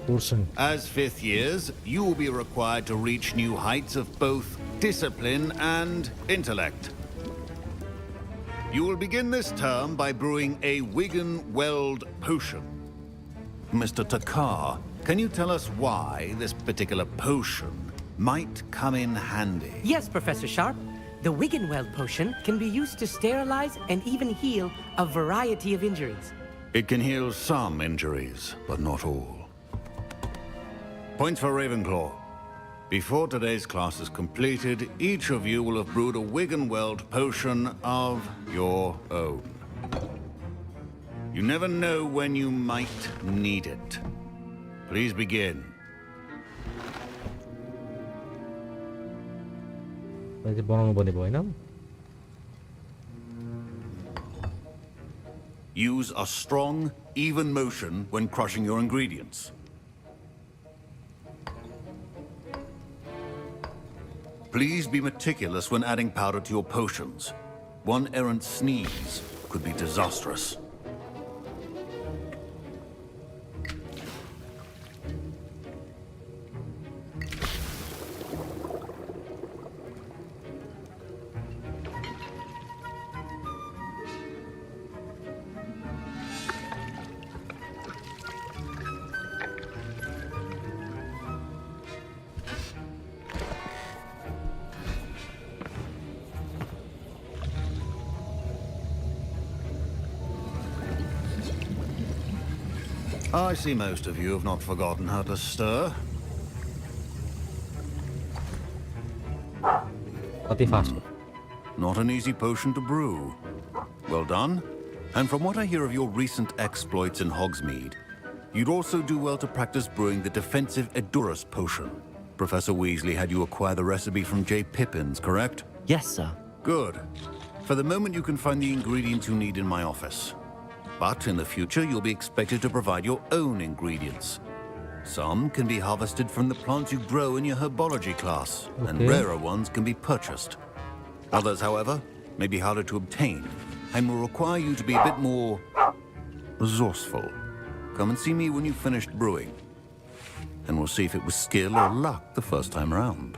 As fifth years, you will be required to reach new heights of both discipline and intellect. You will begin this term by brewing a Wigan-Weld potion. Mr. Takar, can you tell us why this particular potion might come in handy? Yes, Professor Sharp. The Wigan-Weld potion can be used to sterilize and even heal a variety of injuries. It can heal some injuries, but not all. Points for Ravenclaw. Before today's class is completed, each of you will have brewed a Wigan-Weld potion of your own. You never know when you might need it. Please begin. बनाउनु पर्ने भयो हैन Use a strong, even motion when crushing your ingredients. Please be meticulous when adding powder to your potions. One errant sneeze could be disastrous. I see most of you have not forgotten how to stir. Not an easy potion to brew. Well done. And from what I hear of your recent exploits in Hogsmeade, you'd also do well to practice brewing the defensive Edurus potion. Professor Weasley had you acquire the recipe from J. Pippin's, correct? Yes, sir. Good. For the moment, you can find the ingredients you need in my office. But in the future, you'll be expected to provide your own ingredients. Some can be harvested from the plants you grow in your herbology class, and rarer ones can be purchased. Others, however, may be harder to obtain, and will require you to be a bit more resourceful. Come and see me when you've finished brewing, and we'll see if it was skill or luck the first time around.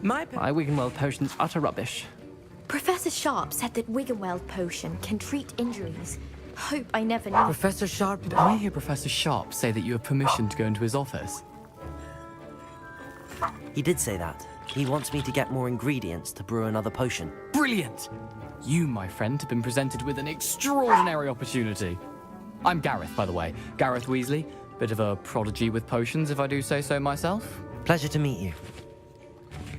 My Wiggenweld potion's utter rubbish. Professor Sharp said that Wiggenweld potion can treat injuries. Hope I never knew. Professor Sharp? Did I hear Professor Sharp say that you have permission to go into his office? He did say that. He wants me to get more ingredients to brew another potion. Brilliant! You, my friend, have been presented with an extraordinary opportunity. I'm Gareth, by the way. Gareth Weasley. Bit of a prodigy with potions, if I do say so myself. Pleasure to meet you.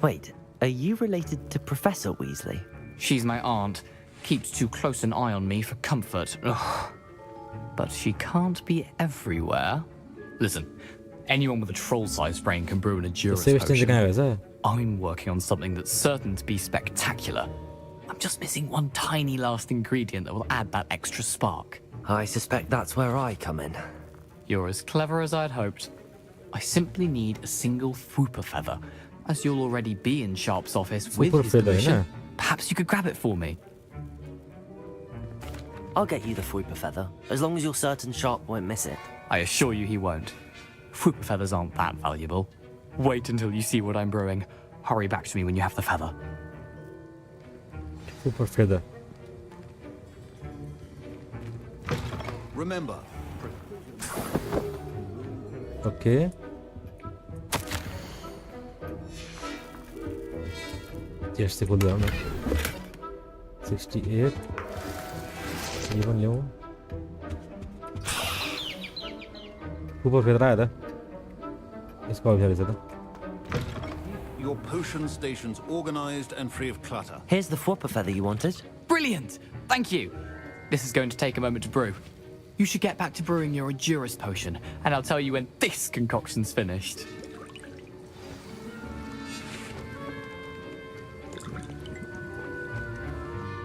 Wait, are you related to Professor Weasley? She's my aunt. Keeps too close an eye on me for comfort. Ugh. But she can't be everywhere. Listen, anyone with a troll-sized brain can brew an Adjuris potion. I'm working on something that's certain to be spectacular. I'm just missing one tiny last ingredient that will add that extra spark. I suspect that's where I come in. You're as clever as I'd hoped. I simply need a single Fwooper feather, as you'll already be in Sharp's office with his permission. Perhaps you could grab it for me. I'll get you the Fwooper feather, as long as you're certain Sharp won't miss it. I assure you he won't. Fwooper feathers aren't that valuable. Wait until you see what I'm brewing. Hurry back to me when you have the feather. Fwooper feather. Remember. Okay. Yes, they go down. 68. Even low. Fwooper feather आया था. इसको भी था. Your potion station's organized and free of clutter. Here's the Fwooper feather you wanted. Brilliant! Thank you. This is going to take a moment to brew. You should get back to brewing your Adjuris potion, and I'll tell you when this concoction's finished.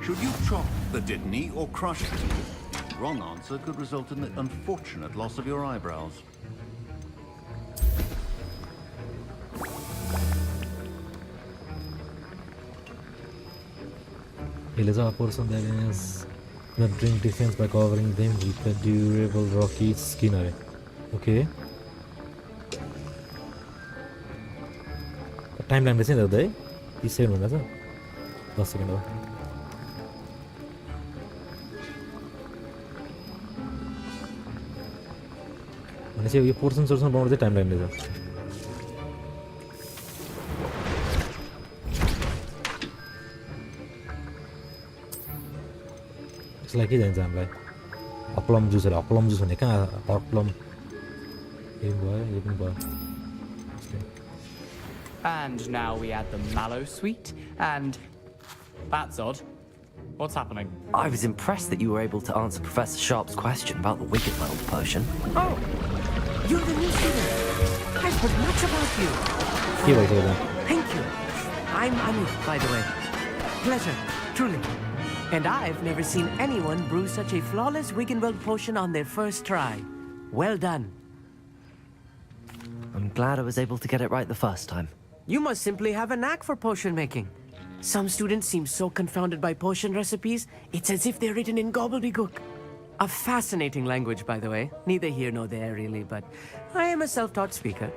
Should you chop the Dittany or crush it? Wrong answer could result in the unfortunate loss of your eyebrows. It is a person that is not doing defense by covering them with a durable rocky skin. Okay. Timeline is in there. He said one, doesn't it? 10 seconds. I say, this portion source about the timeline is. It's like it I'm like a plum juice and a kind of hot plum. Even boy. And now we add the mallow sweet, and that's odd. What's happening? I was impressed that you were able to answer Professor Sharp's question about the Wiggenweld potion. Oh, you're the new student. I've heard much about you. Thank you. I'm Anu, by the way. Pleasure, truly. And I've never seen anyone brew such a flawless Wiggenweld potion on their first try. Well done. I'm glad I was able to get it right the first time. You must simply have a knack for potion making. Some students seem so confounded by potion recipes, it's as if they're written in gobbledygook. A fascinating language, by the way. Neither here nor there, really, but I am a self-taught speaker.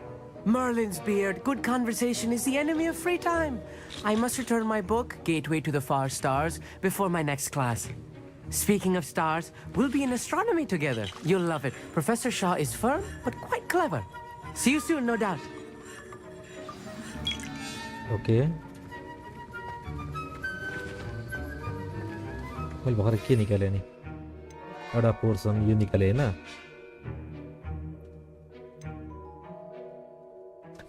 Merlin's beard, good conversation is the enemy of free time. I must return my book, Gateway to the Far Stars, before my next class. Speaking of stars, we'll be in astronomy together. You'll love it. Professor Shaw is firm, but quite clever. See you soon, no doubt. Okay. Well, बाहर क्या निकले नहीं? अड़ा portion ये निकले ना?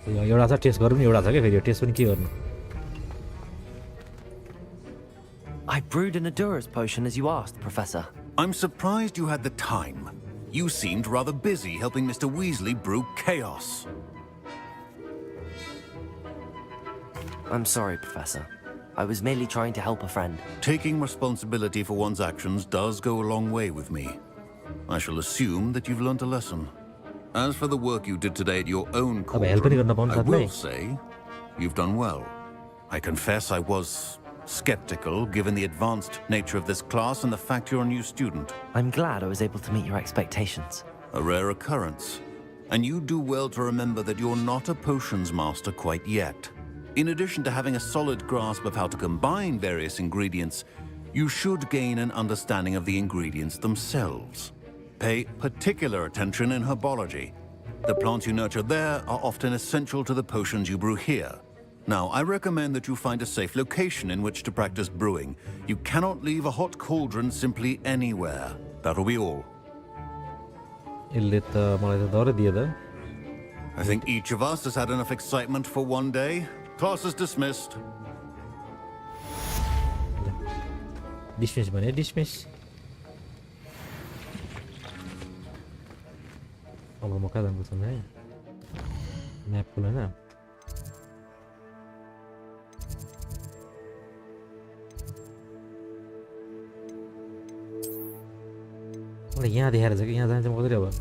एउटा छ टेस्ट गरौँ नि एउटा छ के फेरि टेस्ट पनि के गर्नु? I brewed an Adura's potion as you asked, Professor. I'm surprised you had the time. You seemed rather busy helping Mr. Weasley brew chaos. I'm sorry, Professor. I was merely trying to help a friend. Taking responsibility for one's actions does go a long way with me. I shall assume that you've learnt a lesson. As for the work you did today at your own cauldron, I will say you've done well. I confess I was skeptical, given the advanced nature of this class and the fact you're a new student. I'm glad I was able to meet your expectations. A rare occurrence. And you do well to remember that you're not a potions master quite yet. In addition to having a solid grasp of how to combine various ingredients, you should gain an understanding of the ingredients themselves. Pay particular attention in herbology. The plants you nurture there are often essential to the potions you brew here. Now, I recommend that you find a safe location in which to practice brewing. You cannot leave a hot cauldron simply anywhere. That'll be all. I think each of us has had enough excitement for one day. Class is dismissed. Dismiss mana? Dismiss. Oh, mau kalian sebenarnya. Map pula na. मलाई यहाँ देखाएर छ कि यहाँ जान्छ म कसरी अब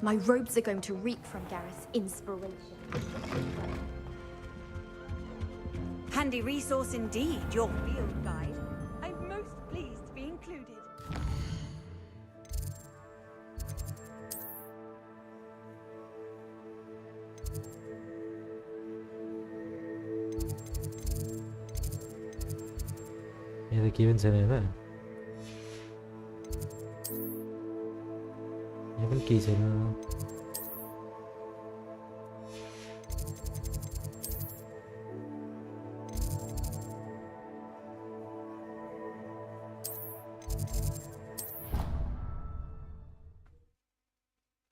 My robes are going to reek from Gareth's inspiration. Handy resource indeed, your field guide. I'm most pleased to be included. यहाँ त के पनि छैन हैन यहाँ पनि केही छैन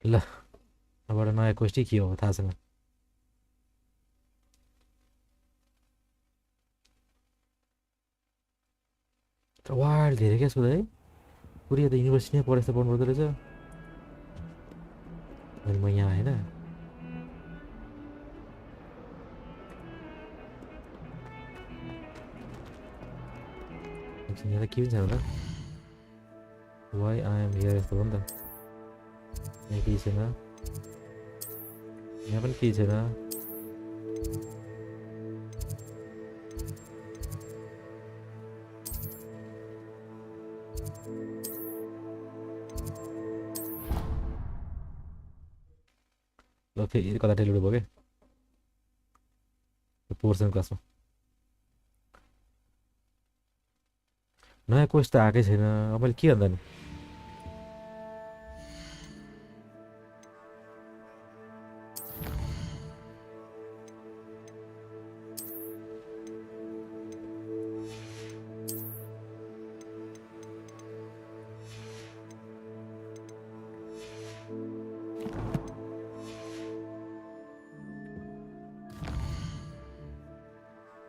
ल अबबाट नयाँ क्वेस्ट के हो थाहा छैन वाइल्ड धेरै क्या सुधा है पुरै त युनिभर्सिटी नै पढेर पढ्नु पर्दो रहेछ अनि म यहाँ आएन यहाँ त के पनि छैन होला वाइ आई एम हियर यस्तो हो नि त यहाँ केही छैन यहाँ पनि केही छैन ल फेरि कता टेलिडो भयो क्या पोर्सन क्लासमा नयाँ क्वेस्ट त आएकै छैन अब मैले के गर्दा नि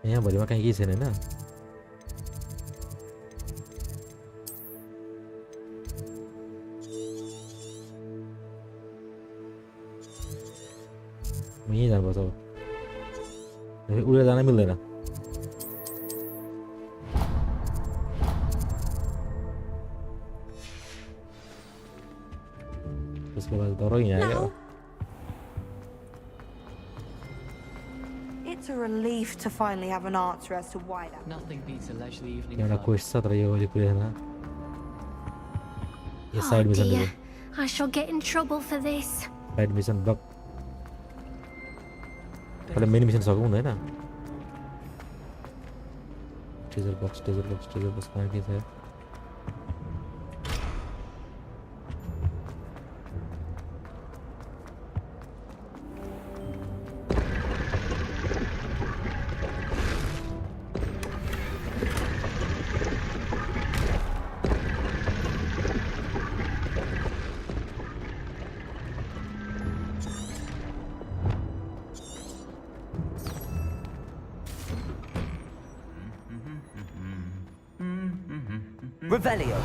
यहाँ भरिमा कहीँ केही छैन हैन म यहीँ जानुपर्छ अब उडेर जान मिल्दैन त्यसको बाद डर यहाँ आयो It's a relief to finally have an answer as to why that. Nothing beats a leisurely evening. एउटा क्वेस्ट छ तर यो अहिले पुरै छैन यो side mission Dear, I shall get in trouble for this. Side mission block पहिले main mission सकौँ हैन ट्रेजर बक्स कहाँ के छ Revelio.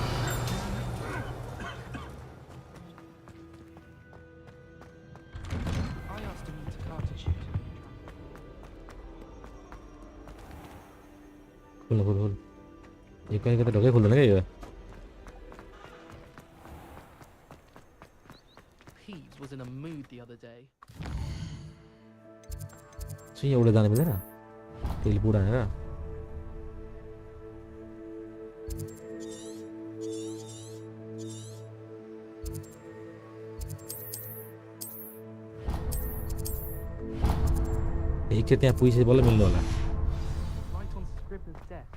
I asked him to car to shoot. खोल ये कहीं तो ढोके खोलने के ये Peeves was in a mood the other day. सही है उड़े दाने मिले ना तेल पूरा है ना एक कितने आप पूछे बोले मिलने वाला Right on Scribner's desk.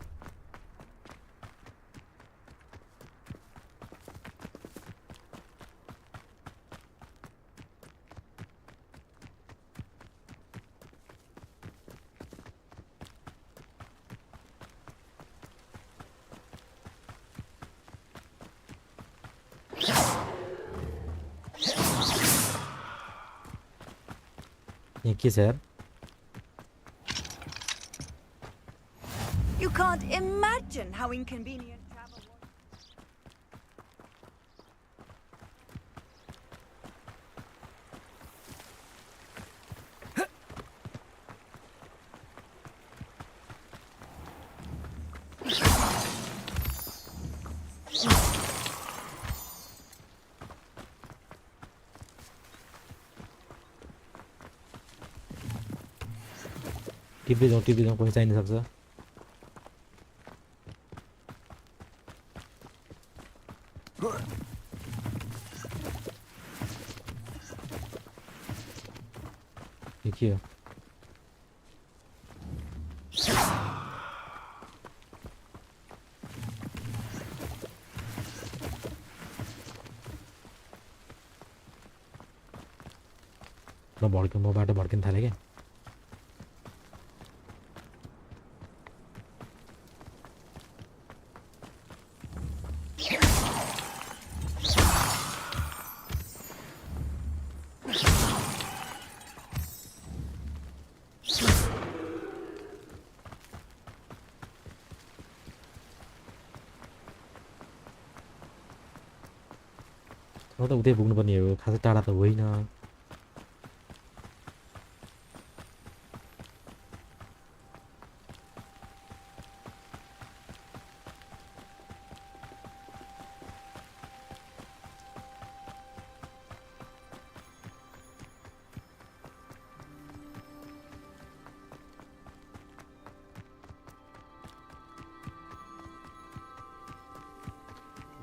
ये किस है यार You can't imagine how inconvenient travel was. TV दो कोई नहीं सकता देखिए मैं बॉडकिन था लेके nó त उतै पुग्नुपर्ने हो खासै टाढा त होइन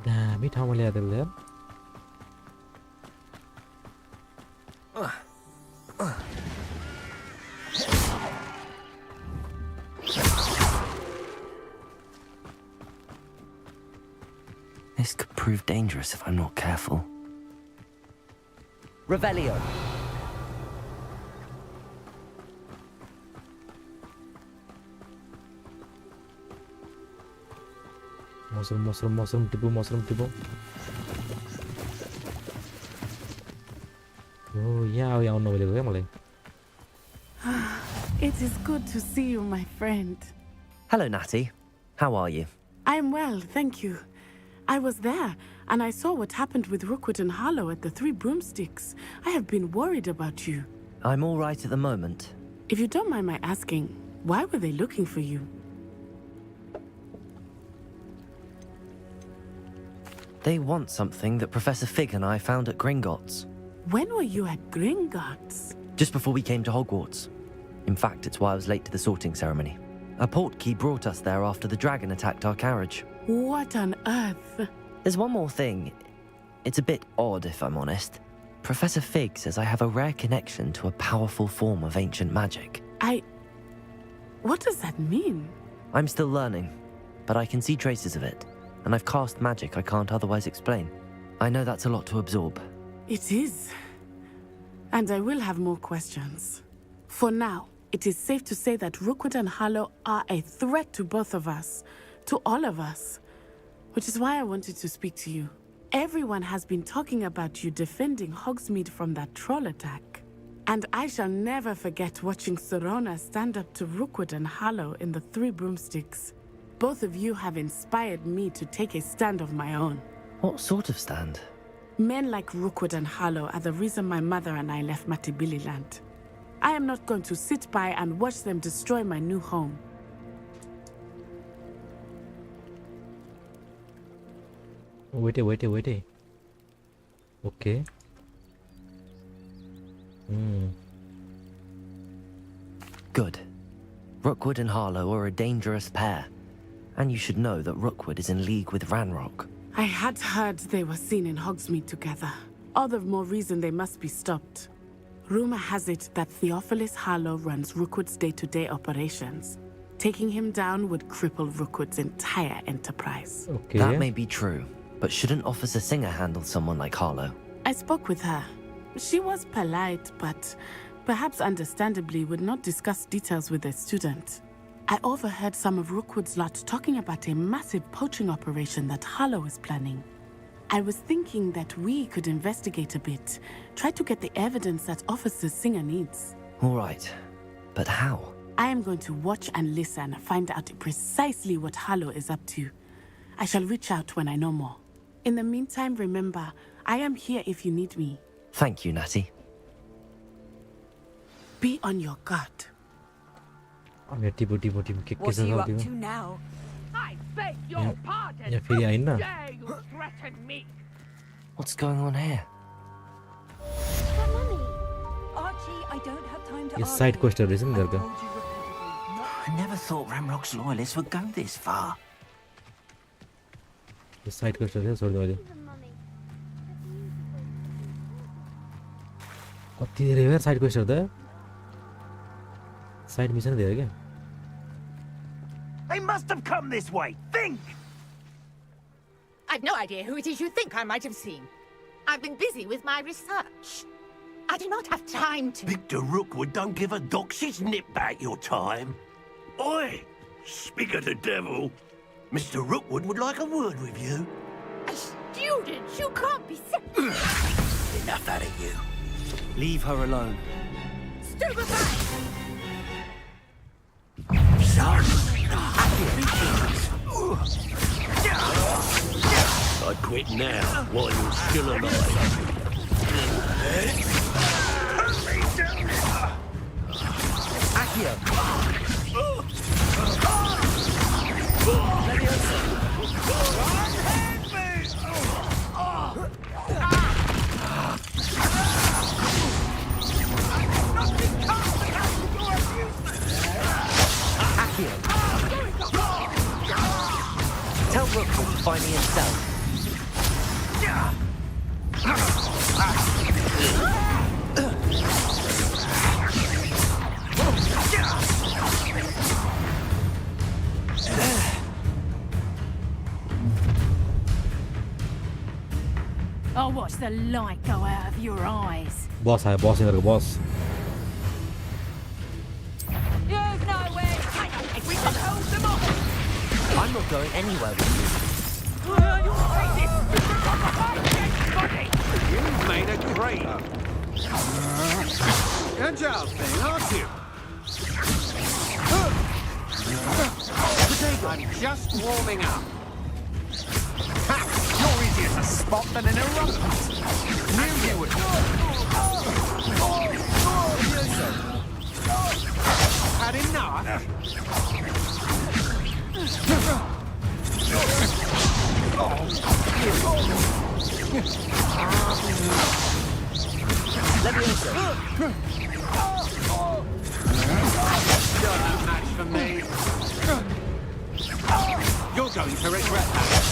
दामी ठाउँमा ल्याएर त्यसले This could prove dangerous if I'm not careful. Revelio. Mushroom टिपो ओ यहाँ आउनु नभएको क्या मलाई It is good to see you, my friend. Hello, Natty. How are you? I'm well, thank you. I was there, and I saw what happened with Rookwood and Harlow at the Three Broomsticks. I have been worried about you. I'm all right at the moment. If you don't mind my asking, why were they looking for you? They want something that Professor Fig and I found at Gringotts. When were you at Gringotts? Just before we came to Hogwarts. In fact, it's why I was late to the sorting ceremony. A portkey brought us there after the dragon attacked our carriage. What on earth? There's one more thing. It's a bit odd, if I'm honest. Professor Fig says I have a rare connection to a powerful form of ancient magic. What does that mean? I'm still learning, but I can see traces of it, and I've cast magic I can't otherwise explain. I know that's a lot to absorb. It is. And I will have more questions. For now, it is safe to say that Rookwood and Harlow are a threat to both of us, to all of us, which is why I wanted to speak to you. Everyone has been talking about you defending Hogsmeade from that troll attack. And I shall never forget watching Sorona stand up to Rookwood and Harlow in the Three Broomsticks. Both of you have inspired me to take a stand of my own. What sort of stand? Men like Rookwood and Harlow are the reason my mother and I left Matibili land. I am not going to sit by and watch them destroy my new home. Wait. Okay. Good. Rookwood and Harlow are a dangerous pair. And you should know that Rookwood is in league with Ranrock. I had heard they were seen in Hogsmeade together. All the more reason they must be stopped. Rumor has it that Theophilus Harlow runs Rookwood's day-to-day operations. Taking him down would cripple Rookwood's entire enterprise. Okay. That may be true, but shouldn't Officer Singer handle someone like Harlow? I spoke with her. She was polite, but perhaps understandably would not discuss details with a student. I overheard some of Rookwood's lot talking about a massive poaching operation that Harlow is planning. I was thinking that we could investigate a bit, try to get the evidence that Officer Singer needs. All right, but how? I am going to watch and listen, find out precisely what Harlow is up to. I shall reach out when I know more. In the meantime, remember, I am here if you need me. Thank you, Natty. Be on your guard. What are you up to now? I beg your pardon. Yeah, फेरि आइन न? Dare you threaten me? What's going on here? Archie, I don't have time to ये side quest रहेछ नि यिनीहरुको. I never thought Ramrock's loyalists would go this far. Yo side quest रहेछ छोड्दै मैले. कति धेरै यार साइड क्वेस्टहरु त. साइड मिसन धेरै के. They must have come this way. Think! I've no idea who it is you think I might have seen. I've been busy with my research. I do not have time to... Victor Rookwood don't give a doxy's nip back your time. Oi! Speak of the devil. Mr. Rookwood would like a word with you. A student? You can't be... Enough out of you. Leave her alone. Stupefy! Son! I'd quit now while you're still alive. Tell Rookwood to find me himself. I'll watch the light go out of your eyes. Boss आयो boss यिनीहरुको boss. You've nowhere. We can hold them off. I'm not going anywhere with you. You've made a great. Agile thing, aren't you? I'm just warming up. Ha! You're easier to spot than an irrelevant. Knew you would. Had enough. You're no match for me. You're going to regret that.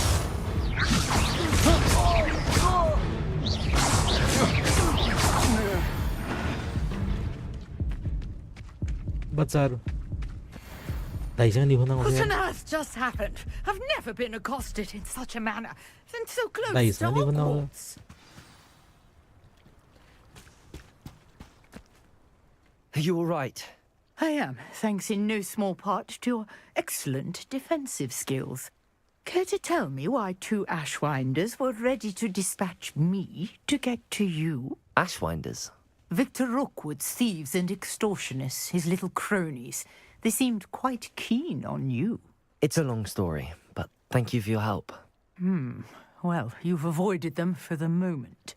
बच्चाहरु दाइसँग निभन्दा What on आउँछ. earth just happened? I've never been accosted in such a manner. And so close to दाइसँग निभन्दा आउँछ. Hogwarts. Are you all right? I am, thanks in no small part to your excellent defensive skills. Care to tell me why two Ashwinders were ready to dispatch me to get to you? Ashwinders? Victor Rookwood's thieves and extortionists, his little cronies. They seemed quite keen on you. It's a long story, but thank you for your help. Well, you've avoided them for the moment.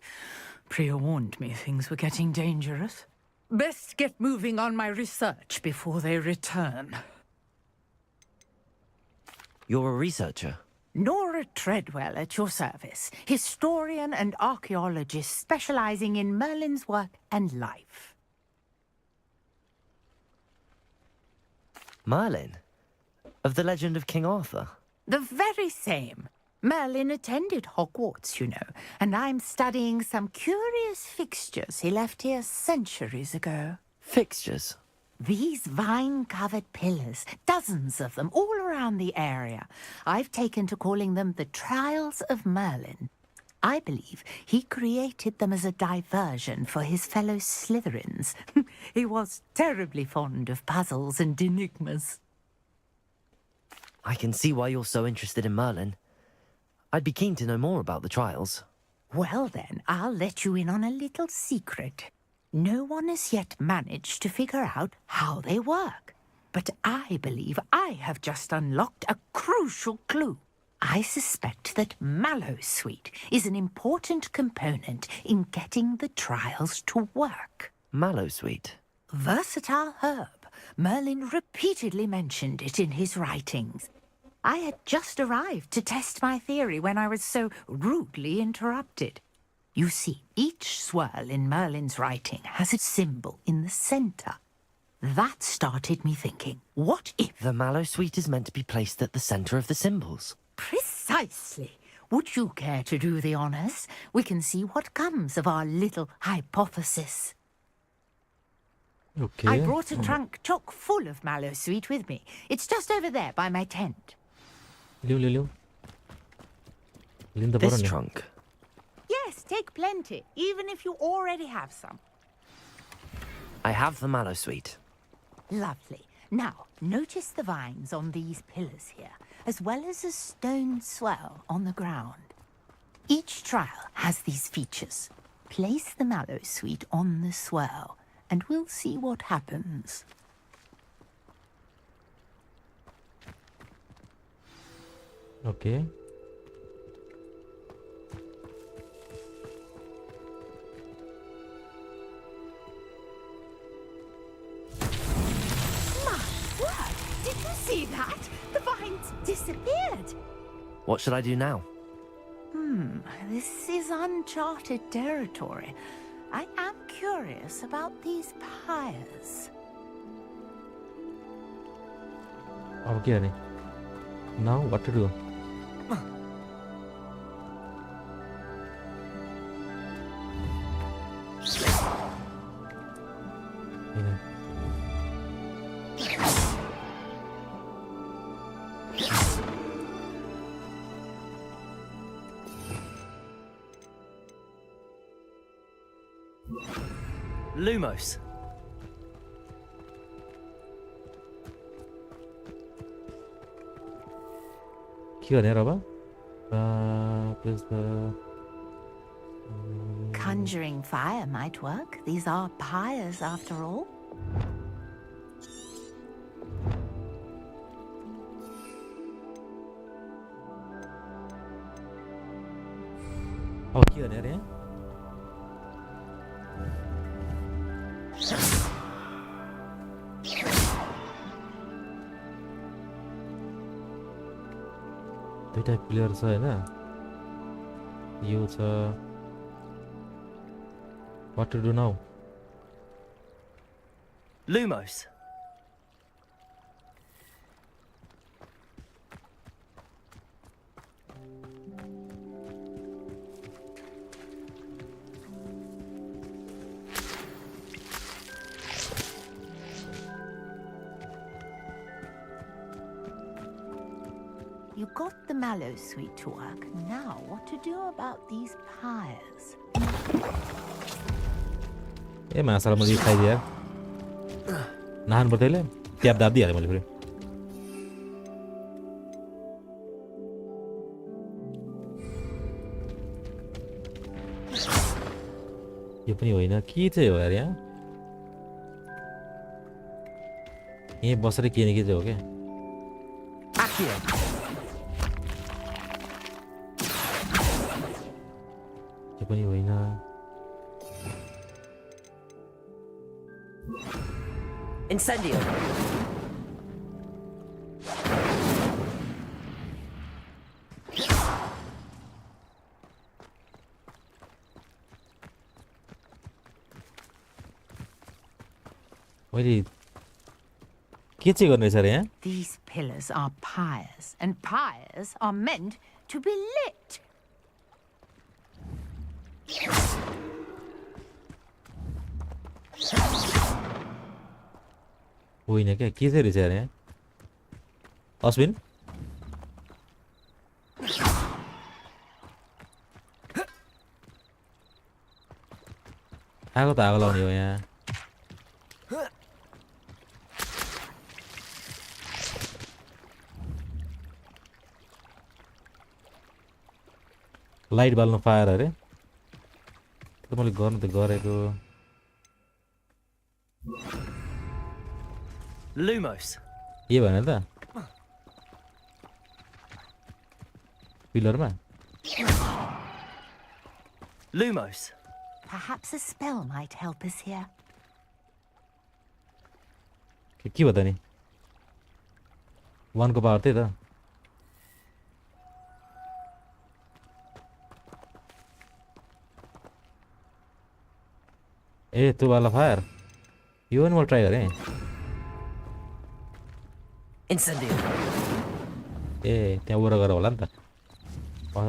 Priya warned me things were getting dangerous. Best get moving on my research before they return. You're a researcher? Nora Treadwell at your service, historian and archaeologist specializing in Merlin's work and life. Merlin? Of the legend of King Arthur? The very same. Merlin attended Hogwarts, you know, and I'm studying some curious fixtures he left here centuries ago. Fixtures? These vine-covered pillars, dozens of them, all around the area. I've taken to calling them the Trials of Merlin. I believe he created them as a diversion for his fellow Slytherins. He was terribly fond of puzzles and enigmas. I can see why you're so interested in Merlin. I'd be keen to know more about the trials. Well then, I'll let you in on a little secret. No one has yet managed to figure out how they work. But I believe I have just unlocked a crucial clue. I suspect that Mallowsweet is an important component in getting the trials to work. Mallowsweet? Versatile herb. Merlin repeatedly mentioned it in his writings. I had just arrived to test my theory when I was so rudely interrupted. You see, each swirl in Merlin's writing has a symbol in the center. That started me thinking, what if... The Mallowsweet is meant to be placed at the center of the symbols. Precisely. Would you care to do the honors? We can see what comes of our little hypothesis. Okay. I brought a trunk chock full of Mallowsweet with me. It's just over there by my tent. Liu. This trunk? Yes, take plenty, even if you already have some. I have the Mallowsweet. Lovely. Now, notice the vines on these pillars here, as well as a stone swell on the ground. Each trial has these features. Place the Mallowsweet on the swell, and we'll see what happens. Okay. My word! Did you see that? The vines disappeared. What should I do now? This is uncharted territory. I am curious about these pyres. Okay. Now what to do? Lumos. Conjuring fire might work. These are pyres after all. दुईटा player छ हैन यो छ what to do now Lumos. You got the Mallowsweet to work. Now, what to do about these pyres? ए माछालाई मैले खाइदिए यार नहानु पर्दैले tap दाबिदिहालेँ मैले फेरि यो पनि होइन के चाहिँ हो यार यहाँ यहीँ बसेर के न के चाहिँ हो क्या Accio. त्यो पनि होइन Incendio. मैले के चाहिँ गर्ने छ रे यहाँ These pillars are pyres, and pyres are meant to be lit. होइन क्या के चाहिँ रहेछ यहाँ अश्विन आगो त आगो लाउने हो यहाँ लाइट बाल्नु फायर अरे त्यो त मैले गर्नु त गरेको Lumos. के भने त पिलरमा Lumos. Perhaps a spell might help us here. के भयो त नि 1 को पावर त्यही त ए त्यो वाला फायर यो पनि म ट्राई गरेँ Incendio. ए त्यहाँ उरा गएर होला नि त म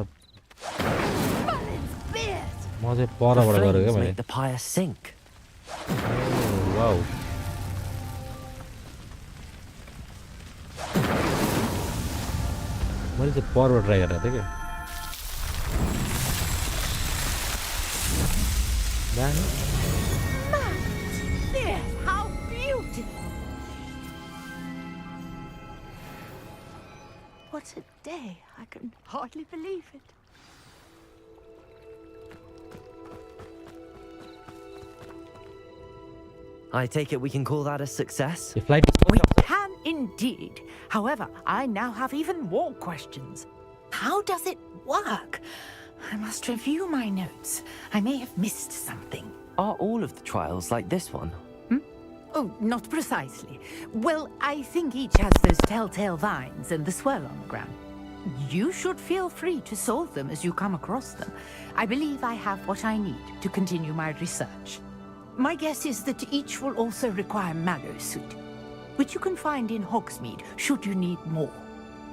चाहिँ परबाट गरेको क्या मैले Make the pyre sink. Wow मैले चाहिँ परबाट ट्राई गरेको थिएँ क्या दामी There, how beautiful! What a day! I can hardly believe it. I take it we can call that a success? The flight We can indeed. However, I now have even more questions. How does it work? I must review my notes. I may have missed something. Are all of the trials like this one? Oh, not precisely. Well, I think each has those telltale vines and the swirl on the ground. You should feel free to solve them as you come across them. I believe I have what I need to continue my research. My guess is that each will also require mallow suit, which you can find in Hogsmeade should you need more.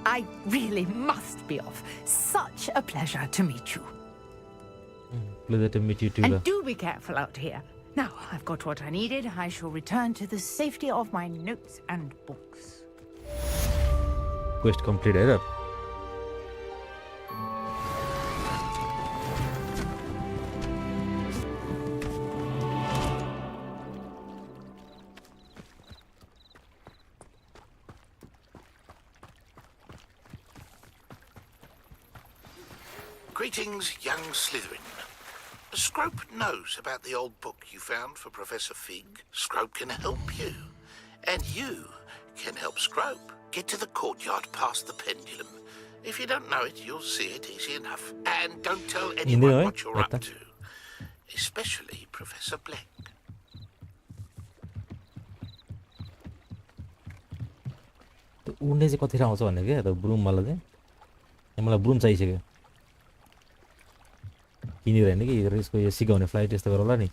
I really must be off. Such a pleasure to meet you. Pleasure to meet you too. And do be careful out here. Now, I've got what I needed. I shall return to the safety of my notes and books. Quest completed. Greetings, young Slytherin. Scrope knows about the old book you found for Professor Fig. Scrope can help you. And you can help Scrope get to the courtyard past the pendulum. If you don't know it, you'll see it easy enough. And don't tell anyone what you're up to. Especially Professor Black. उड्ने चाहिँ कति आउँछ भन्ने क्या त ब्रुमवाला चाहिँ मलाई ब्रुम चाहिसक्यो किनेर हैन कि यसको यो सिकाउने फ्लाइट यस्तो गरौँला नि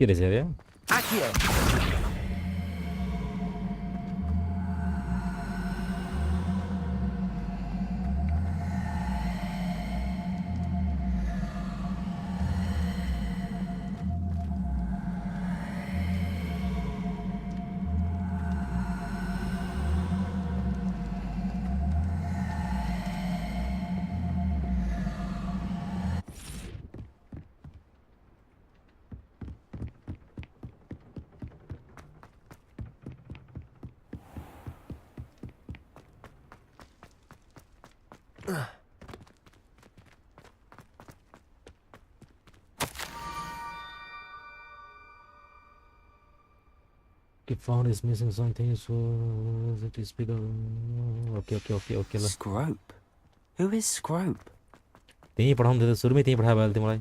के रहेछ अरे Accio. He found is missing something, so it is bigger. Okay. Scrope? Who is Scrope? त्यही पढाउँदै त सुरुमै त्यही पढायो अहिले मलाई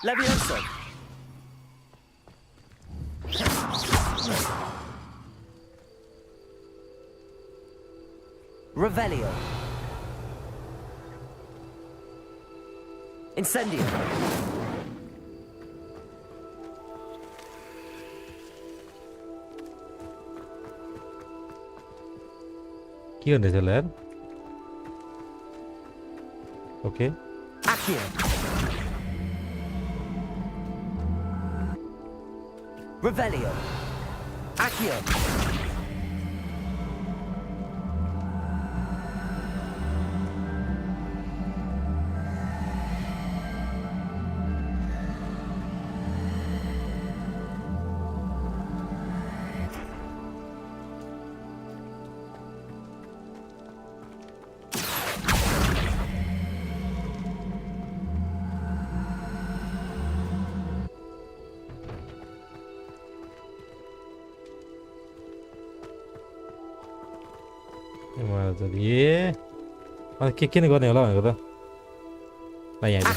Levioso! Revelio! Incendio! के गर्ने छ यार ओके Accio! Revelio! Accio! ए अनि के किन गर्ने होला भनेको त ल यहाँ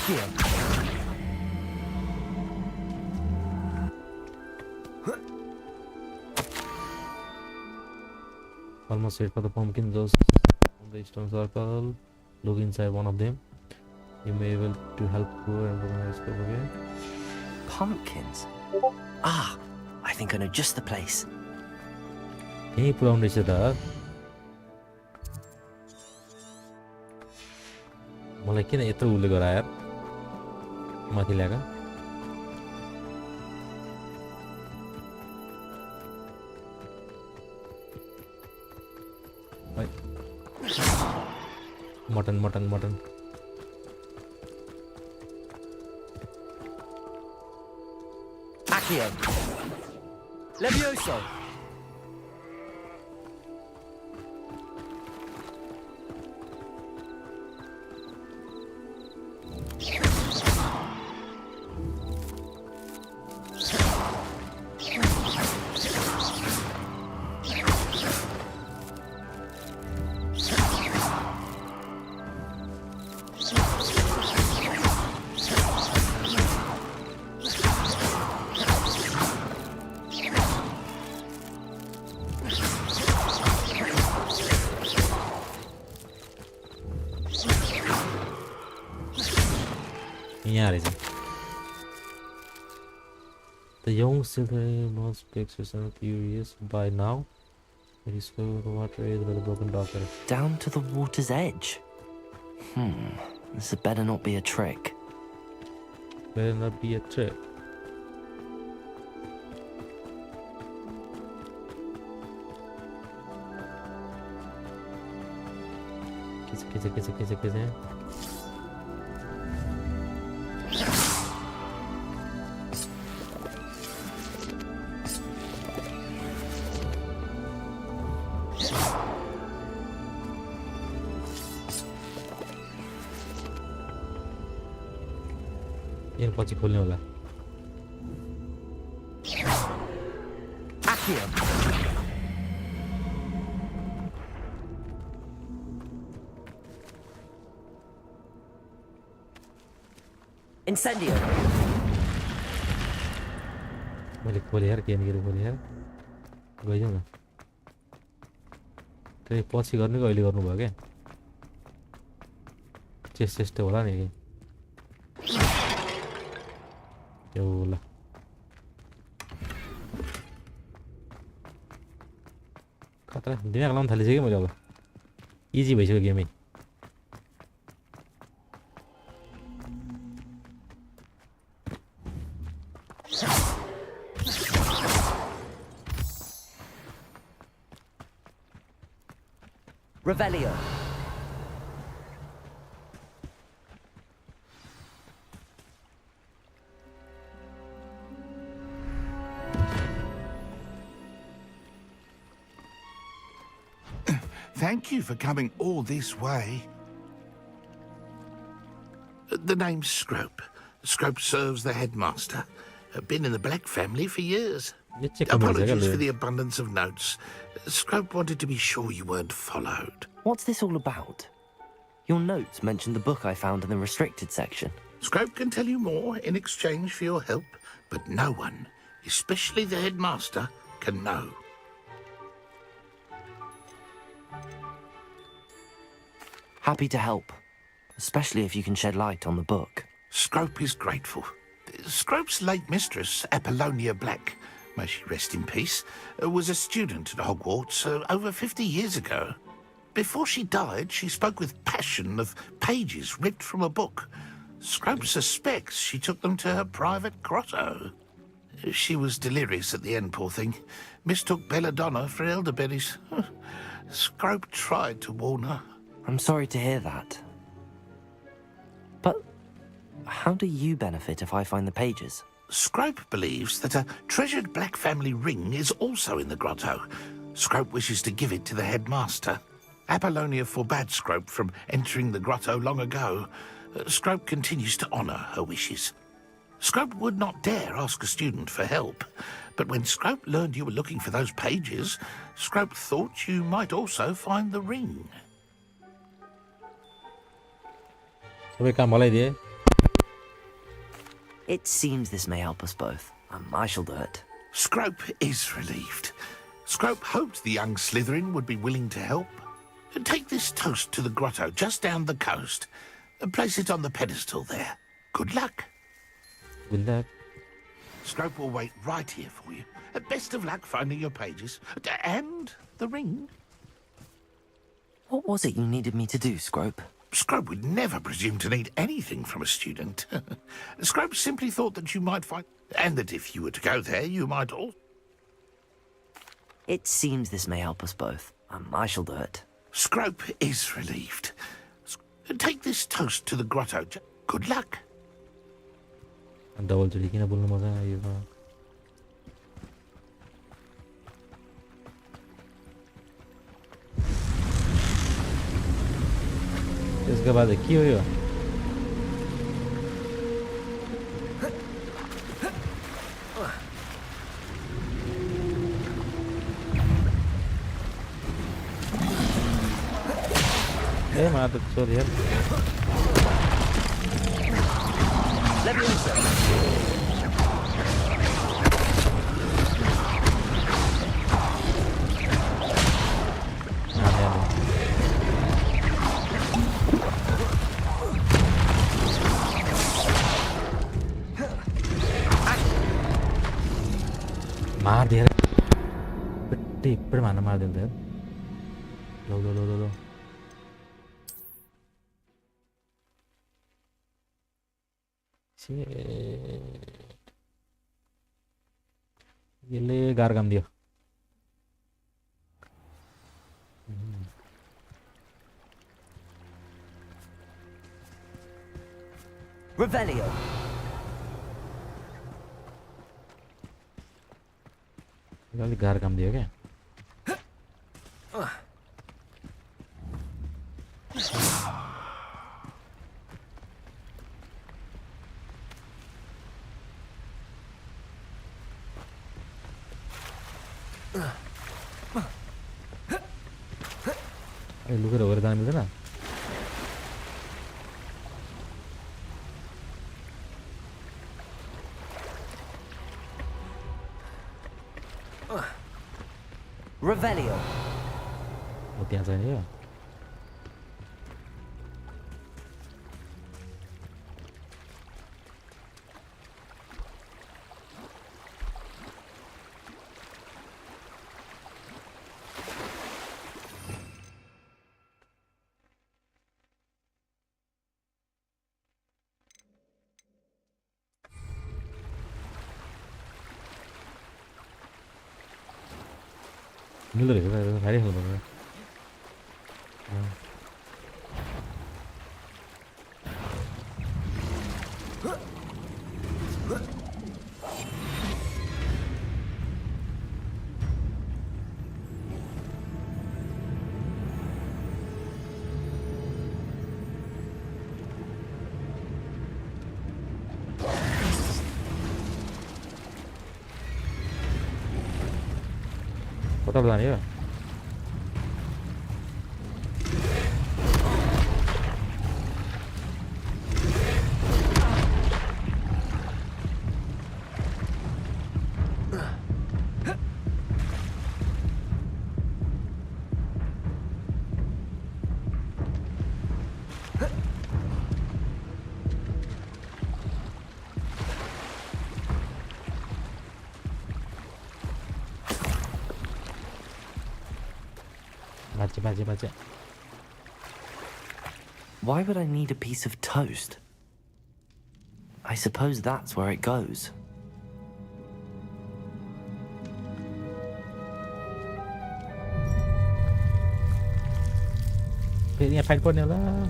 almost wait for the pumpkin just on the stone circle look inside one of them you may be able to help grow and organize the again Pumpkins? Ah, I think I know just the place. यही पुराउनु रहेछ त मलाई किन यत्रो उले गरायो यार माथि ल्याएको mutton Accio! Levioso! The young children must be exercised curious by now. It is filled with water with a broken doctor. Down to the water's edge. This had better not be a trick. Better not be a trick. Kiss it. यहाँ पछि खोल्ने होला Accio! Incendio! मैले खोले यार के निकेर खोले यार गइजाऊ न त्यही पछि गर्ने कि अहिले गर्नुभयो क्या चेस्ट होला नि एउटा खतरा दिमाग लाउन थालिसक्यो मैले अब इजी भइसक्यो गेमै Revelio. Thank you for coming all this way. The name's Scrope. Scrope serves the headmaster. Been in the Black family for years. Apologies for the abundance of notes. Scrope wanted to be sure you weren't followed. What's this all about? Your notes mentioned the book I found in the restricted section. Scrope can tell you more in exchange for your help, but no one, especially the headmaster, can know. Happy to help, especially if you can shed light on the book. Scrope is grateful. Scrope's late mistress, Apollonia Black, may she rest in peace, was a student at Hogwarts over 50 years ago. Before she died, she spoke with passion of pages ripped from a book. Scrope suspects she took them to her private grotto. She was delirious at the end, poor thing. Mistook belladonna for elderberries. Scrope tried to warn her. I'm sorry to hear that. But how do you benefit if I find the pages? Scrope believes that a treasured Black family ring is also in the grotto. Scrope wishes to give it to the headmaster. Apollonia forbade Scrope from entering the grotto long ago. Scrope continues to honour her wishes. Scrope would not dare ask a student for help, but when Scrope learned you were looking for those pages, Scrope thought you might also find the ring. It seems this may help us both. I shall do it. Scrope is relieved. Scrope hoped the young Slytherin would be willing to help. Take this toast to the grotto just down the coast and place it on the pedestal there. Good luck. Good luck. Scrope will wait right here for you. Best of luck finding your pages. And the ring. What was it you needed me to do, Scrope? Scrope would never presume to need anything from a student. Scrope simply thought that you might find... And that if you were to go there, you might all... It seems this may help us both. I shall do it. Scrope is relieved. Take this toast to the grotto. Good luck. Double चली किन बोल्नु मजा आयो त्यसको बाद के हो यो ए मार त छोरी यार मार दिया पिट्टी इपड़े मारना मार देते हैं लो लो लो लो लो ये ले गार काम दियो Revelio. ये गार काम दियो क्या लुकेर भएर जान मिल्दैन Revelio. हो त्यहाँ छैन यो Nilur ya, very helpful. Kota Belanda ya. Baca. Why would I need a piece of toast? I suppose that's where it goes. Kayaknya fight code-nya lah.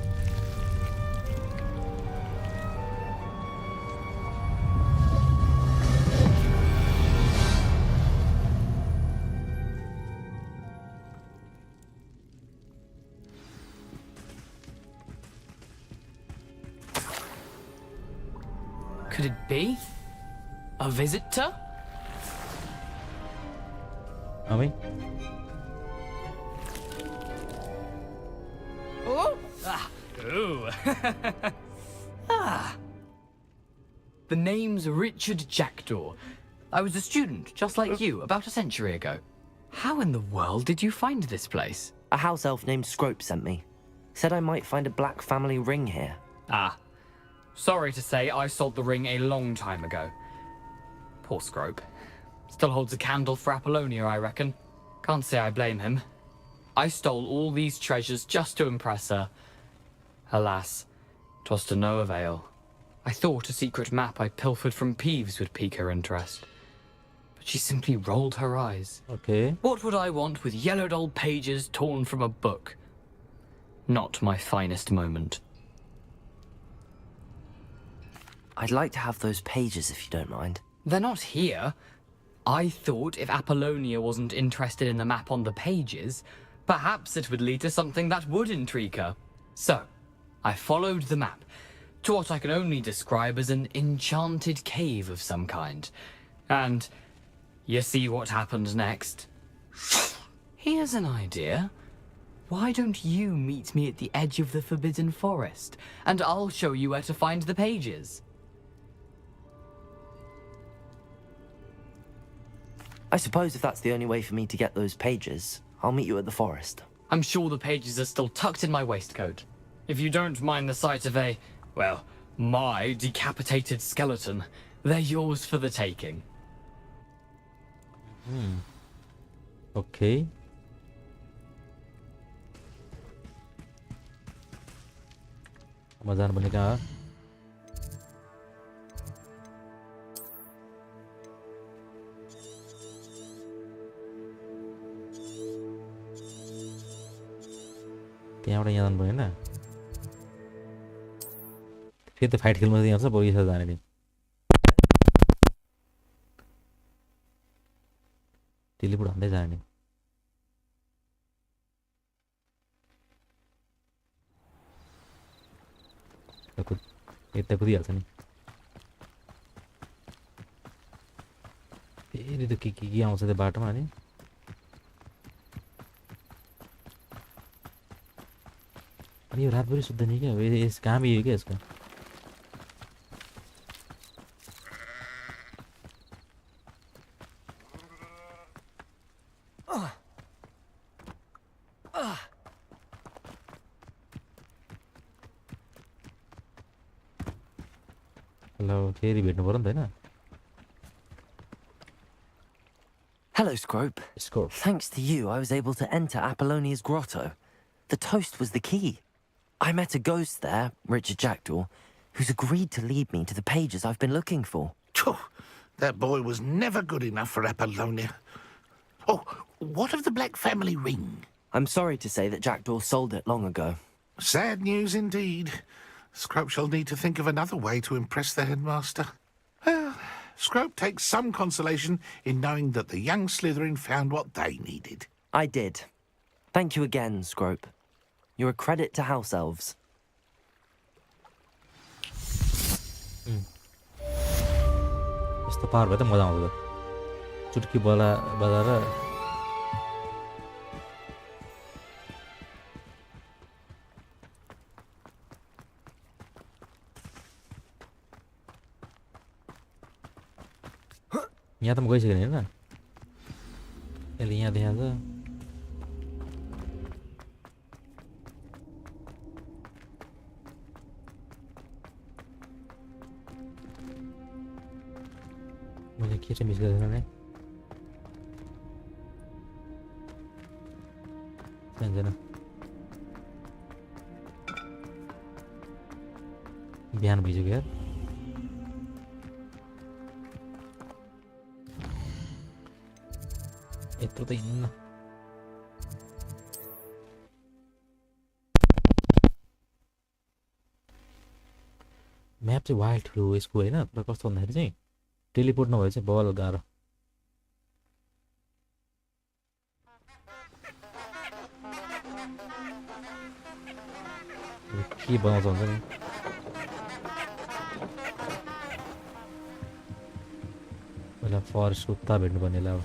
Could it be? A visitor? Ami? Oh! Ooh. The name's Richard Jackdaw. I was a student, just like you, about a century ago. How in the world did you find this place? A house elf named Scrope sent me. Said I might find a black family ring here. Ah. Sorry to say, I sold the ring a long time ago. Poor Scrope. Still holds a candle for Apollonia, I reckon. Can't say I blame him. I stole all these treasures just to impress her. Alas, 'twas to no avail. I thought a secret map I pilfered from Peeves would pique her interest. But she simply rolled her eyes. Okay. What would I want with yellowed old pages torn from a book? Not my finest moment. I'd like to have those pages if you don't mind. They're not here. I thought if Apollonia wasn't interested in the map on the pages, perhaps it would lead to something that would intrigue her. So, I followed the map to what I can only describe as an enchanted cave of some kind. And you see what happened next? Here's an idea. Why don't you meet me at the edge of the Forbidden Forest, and I'll show you where to find the pages. I suppose if that's the only way for me to get those pages, I'll meet you at the forest. I'm sure the pages are still tucked in my waistcoat. If you don't mind the sight of well, my decapitated skeleton, they're yours for the taking. Okay. Kemasan boneka. त्यहाँबाट यहाँ जानु भएन फेरि त fight खेलमा यहाँ छ बगी छ जाने नि टेलिपोर्ट हान्दै जाने यता कुदिहाल्छ नि फेरि त के आउँछ त्यो बाटोमा अनि अनि यो रातभरि सुत्दैन क्या यस काम यो क्या यसको ल फेरि भेट्नु पर्यो नि त हैन Hello, Scrope. Scrope. Thanks to you, I was able to enter Apollonia's grotto. The toast was the key. I met a ghost there, Richard Jackdaw, who's agreed to lead me to the pages I've been looking for. That boy was never good enough for Apollonia. Oh, what of the Black family ring? I'm sorry to say that Jackdaw sold it long ago. Sad news indeed. Scrope shall need to think of another way to impress the headmaster. Well, Scrope takes some consolation in knowing that the young Slytherin found what they needed. I did. Thank you again, Scrope. You're a credit to House Elves. यस्तो पार भए त मजा आउँछ चुटकी बजाएर यहाँ त म गइसकेँ नि हैन यसले यहाँ देखाउँछ मैले के चाहिँ मिस गरेको छैन नि जान्दैन बिहान भइसक्यो यार यत्रो त हिँड्न म्याप चाहिँ वाइल्ड ठुलो यसको होइन तर कस्तो भन्दाखेरि चाहिँ टेलिपोर्ट नभए चाहिँ बल गाह्रो के बनाउँछ हुन्छ नि पहिला फरेस्ट कुत्ता भेट्नुपर्ने अब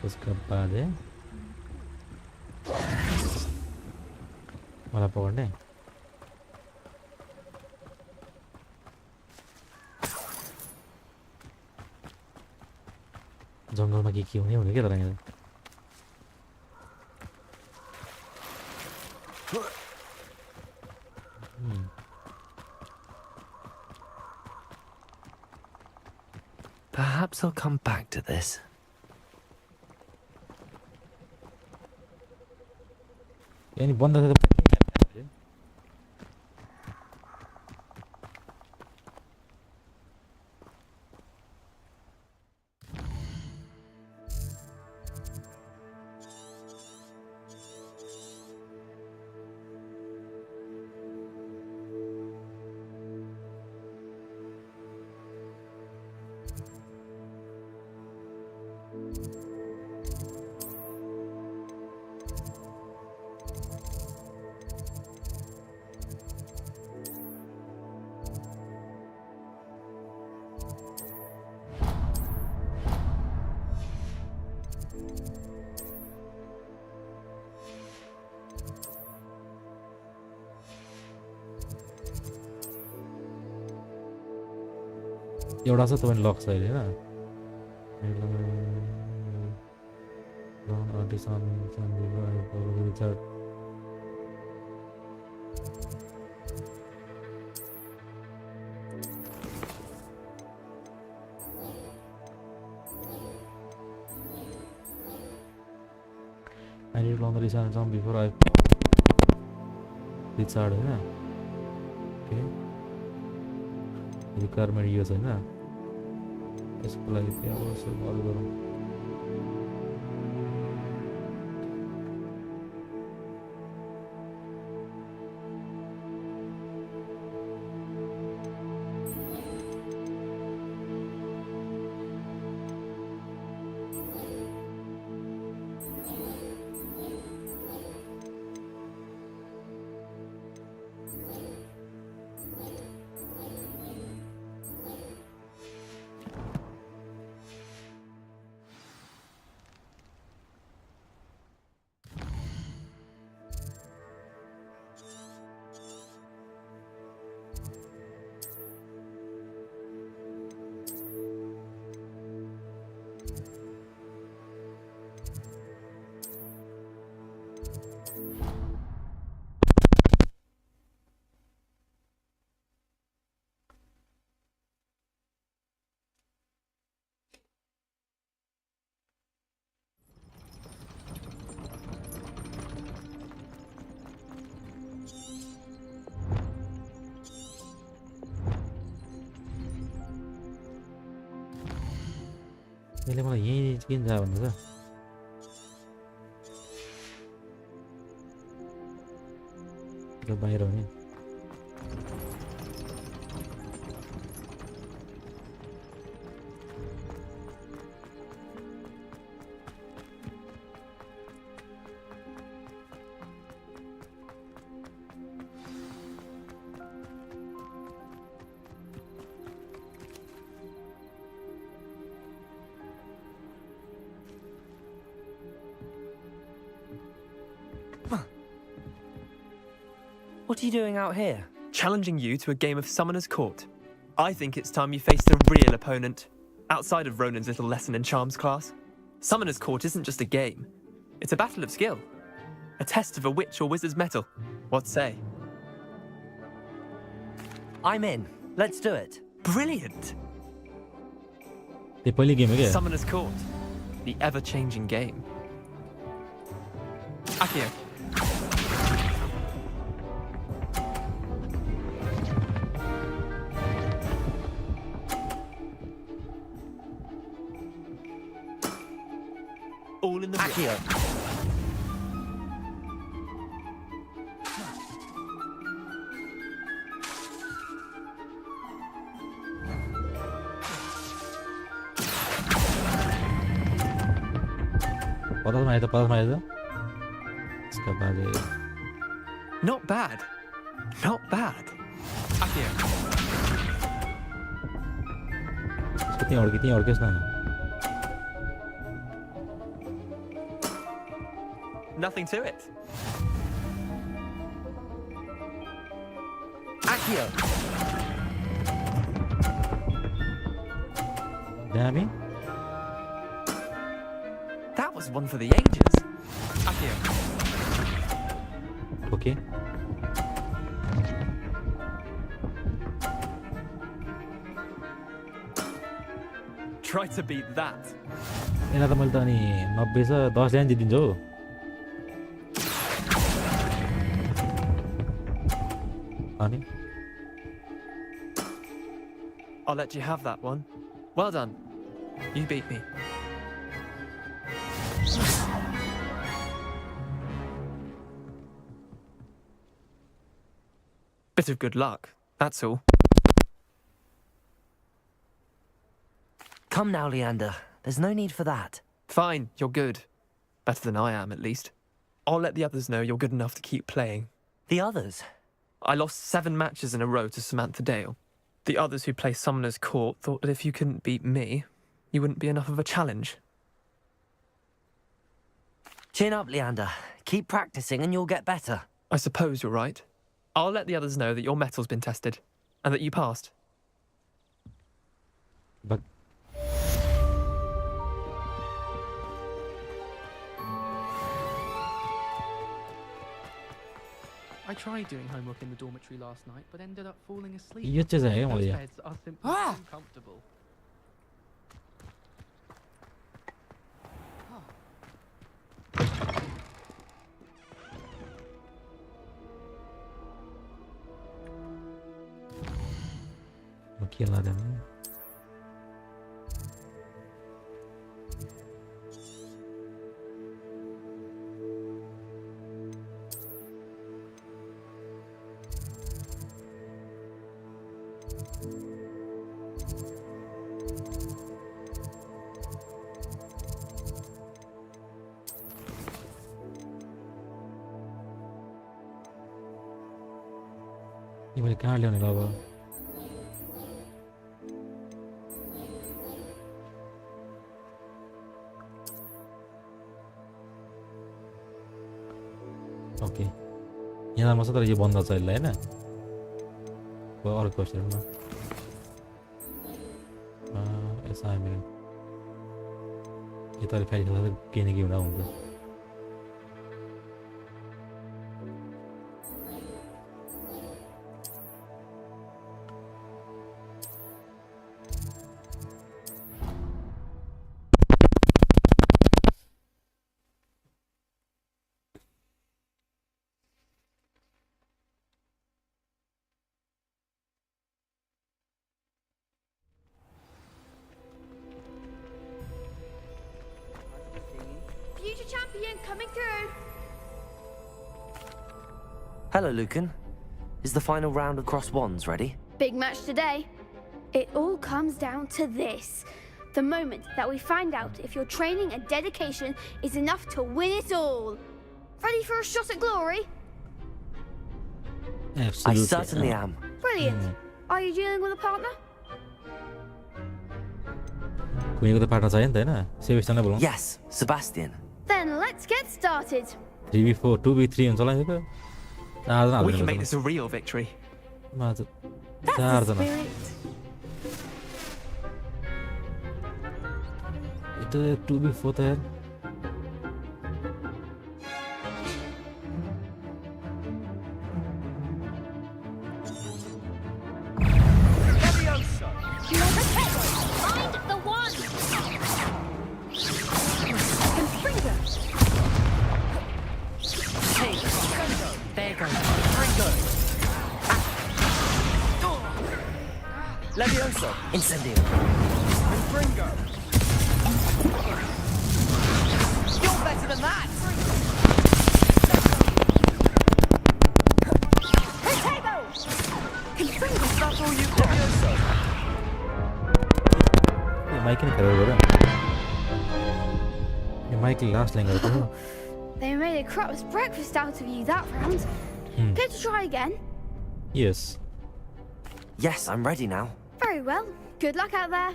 उसका बाद है मलाई पकड्ने जङ्गलमा के हुने के तर यहाँ Perhaps I'll come back to this. यानी बन्द छ त एउटा छ तपाईले लक छ अहिले हैन I need to learn the Richard song before I Richard है ना okay requirement ये है ना इसको लाइक क्या वो सब कॉल करूँ यसले मलाई यहीँ किन जा भन्दैछ र बाहिर हो नि What are you doing out here? Challenging you to a game of Summoner's Court. I think it's time you faced a real opponent, outside of Ronan's little lesson in charms class. Summoner's Court isn't just a game. It's a battle of skill. A test of a witch or wizard's mettle. What say? I'm in. Let's do it. Brilliant! त्यो पहिलो game हो क्या Summoner's Court. The ever-changing game. Akio. All in the Akio. पचासमा आयो त इसका बाद Not bad. Not bad. Akio. इसको त्यहीँ अड्कियोस् न Nothing to it. Akio. Dammy? That was one for the ages. Akio. Okay. Try to beat that. यसलाई त मैले त अनि 90 छ 10 ल्यान जितिन्छ हो अनि I'll let you have that one. Well done. You beat me. Bit of good luck, that's all. Come now, Leander. There's no need for that. Fine, you're good. Better than I am, at least. I'll let the others know you're good enough to keep playing. The others? I lost 7 matches in a row to Samantha Dale. The others who play Summoner's Court thought that if you couldn't beat me, you wouldn't be enough of a challenge. Chin up, Leander. Keep practicing and you'll get better. I suppose you're right. I'll let the others know that your metal's been tested, and that you passed. But I tried doing homework in the dormitory last night, but ended up falling asleep. यो चाहिँ है Those मलाई beds are simply too comfortable. के लाग्दैन ये मैले कहाँ ल्याउने ल अब ओके यहाँ मात्र तर यो बन्द छ यसलाई हैन अर्को क्वेसन न असाइनमेन्ट यो त फाइल खेल्दा केही न केही हुँदा हुन्छ champion coming through. Hello, Lucan. Is the final round of Cross Wands ready? Big match today. It all comes down to this. The moment that we find out if your training and dedication is enough to win it all. Ready for a shot at glory? I Absolutely. certainly am. Brilliant. Are you dealing with a partner? कुनै को त partner चाहियो नि त हैन सेबेस्टियनलाई बोलाउँ Yes, Sebastian. Then let's get started. 3v4 2v3 हुन्छ होला नि त चारजना We can हाल्दिनु make पर्छ this a real victory. म चारजना यो त 2v4 त यार Find the one. Confringo. Hey, there goes. Ringo. Levioso. Incendio. Confringo. You're better than that. Protego. Confringo. That's all you got. Levioso. यो माइक नि खराब गरे यो माइक लास्ट लाइन गरेको हो They made a crap's breakfast out of you that round. Care to try again? Yes. Yes, I'm ready now. Very well. Good luck out there.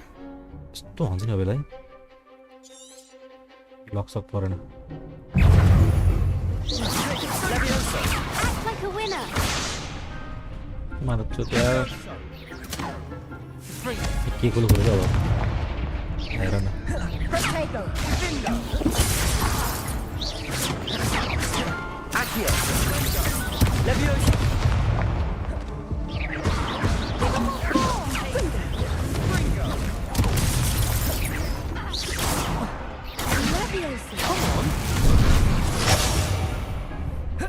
यस्तो हुन्छ नि अबेलाई luck सक परेन Levioso. Act like a winner. मात्र त्यो के कुलो कुलो अब हेर न Protego. Accio. Levioso.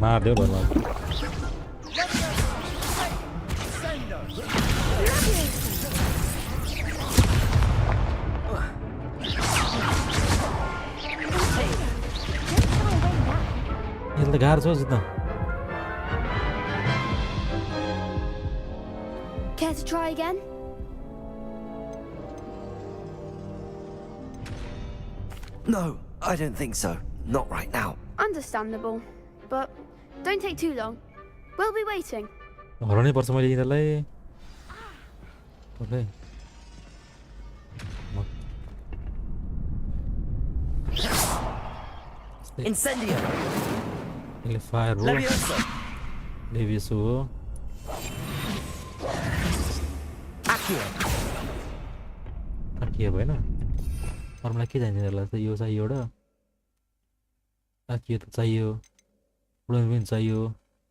मार दियो भरमा यसले त गाह्रो छ जित्न Care to try again? No, I don't think so. Not right now. Understandable. But don't take too long. We'll be waiting. हराउनै पर्छ मैले यिनीहरूलाई ओके Incendio. यसले फायर हो Levioso. लेभियसो हो Accio. के भएन अरू मलाई के चाहिन्छ यिनीहरूलाई त यो चाहियो एउटा के त चाहियो उडन पनि चाहियो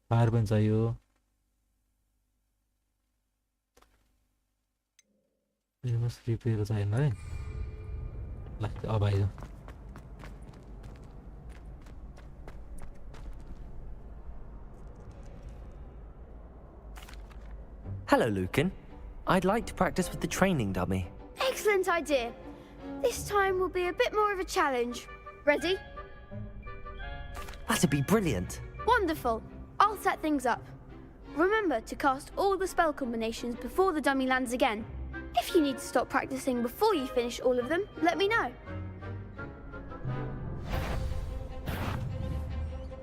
फायर पनि चाहियो रिपेयर चाहिएन है ल अब eyes Hello, Lucan. I'd like to practice with the training dummy. Excellent idea. This time will be a bit more of a challenge. Ready? That'd be brilliant. Wonderful. I'll set things up. Remember to cast all the spell combinations before the dummy lands again. If you need to stop practicing before you finish all of them, let me know.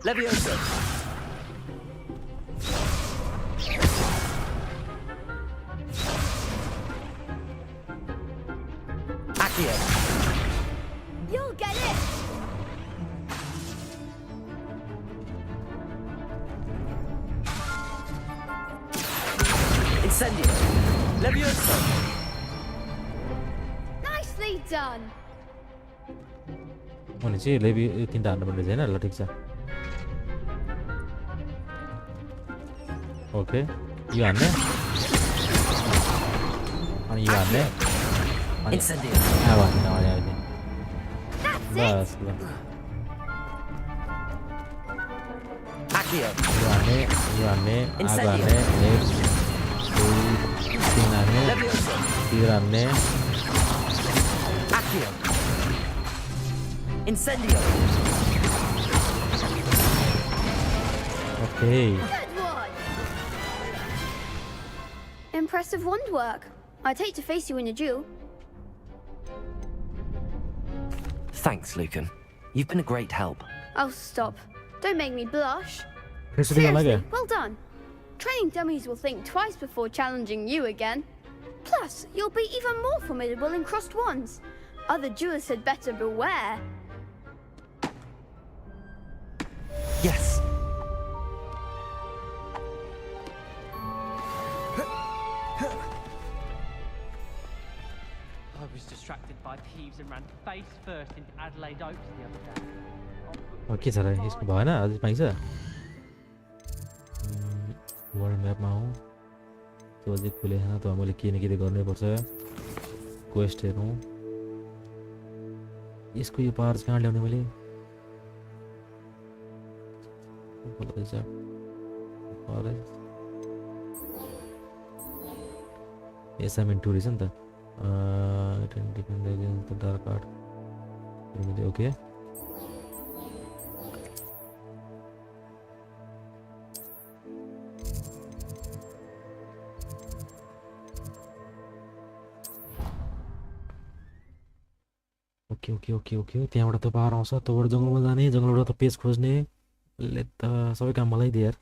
Levioso. Accio. You'll get it! Incendio. Levioso. Nicely done! भनेपछि लेबी तिनवटा हान्नुपर्ने रहेछ होइन ल ठिक छ okay यो हान्ने अनि यो हान्ने अनि Incendio. अब हान्ने बस ल Accio. यो हान्ने अब हान्ने नेक्स्ट 2 3 हान्ने Levioso. 4 हान्ने Accio. Incendio. Hey. Good one! Impressive wand work. I'd hate to face you in a duel. Thanks, Lucan. You've been a great help. Oh, stop. Don't make me blush. Seriously, Seriously, well done. Training dummies will think twice before challenging you again. Plus, you'll be even more formidable in crossed wands. Other duelists had better beware. Yes. I was distracted by Peeves and ran face first into Adelaide Oaks the other day. के छ र यसको भएन अझै पाइन्छ world म्यापमा हो त्यो अझै खुलेन त मैले के न के गर्नै पर्छ क्वेस्ट हेरौँ यसको यो पावर कहाँ ल्याउने मैले एसाइनमेन्ट 2 रहेछ नि त defend against the dark art okay okay त्यहाँबाट त पावर आउँछ तँबाट जङ्गलमा जाने जङ्गलबाट त पेज खोज्ने ले त सबै काम मलाई दिए यार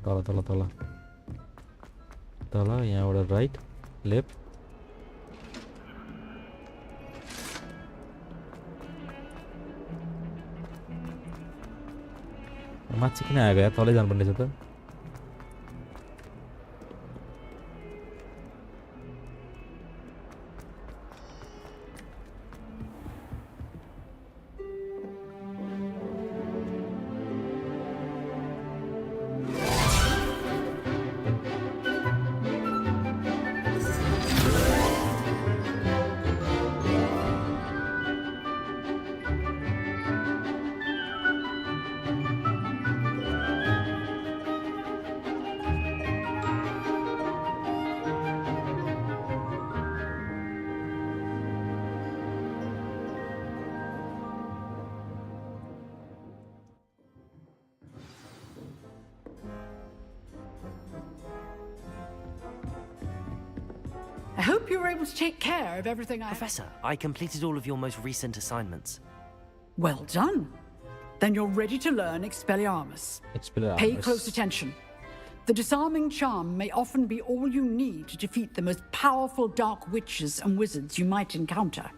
तल तल तल तल यहाँबाट राइट लेफ्ट माथि किन आएको यार तलै जानुपर्ने छ त I hope you were able to take care of everything Professor, I completed all of your most recent assignments. Well done. Then you're ready to learn Expelliarmus. Pay close attention. The disarming charm may often be all you need to defeat the most powerful dark witches and wizards you might encounter.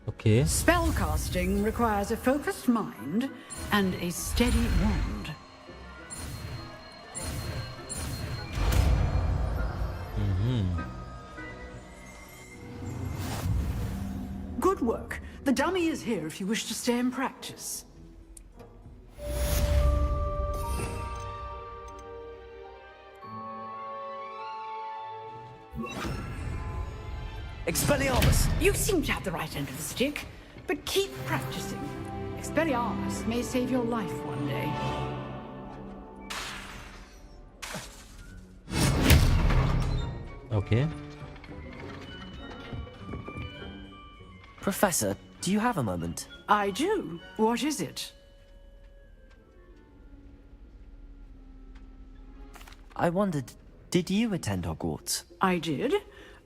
Okay. Spellcasting requires a focused mind and a steady wand. Good work. The dummy is here if you wish to stay and practice. Expelliarmus! You seem to have the right end of the stick, but keep practicing. Expelliarmus may save your life one day. Okay. Professor, do you have a moment? I do. What is it? I wondered, did you attend Hogwarts? I did.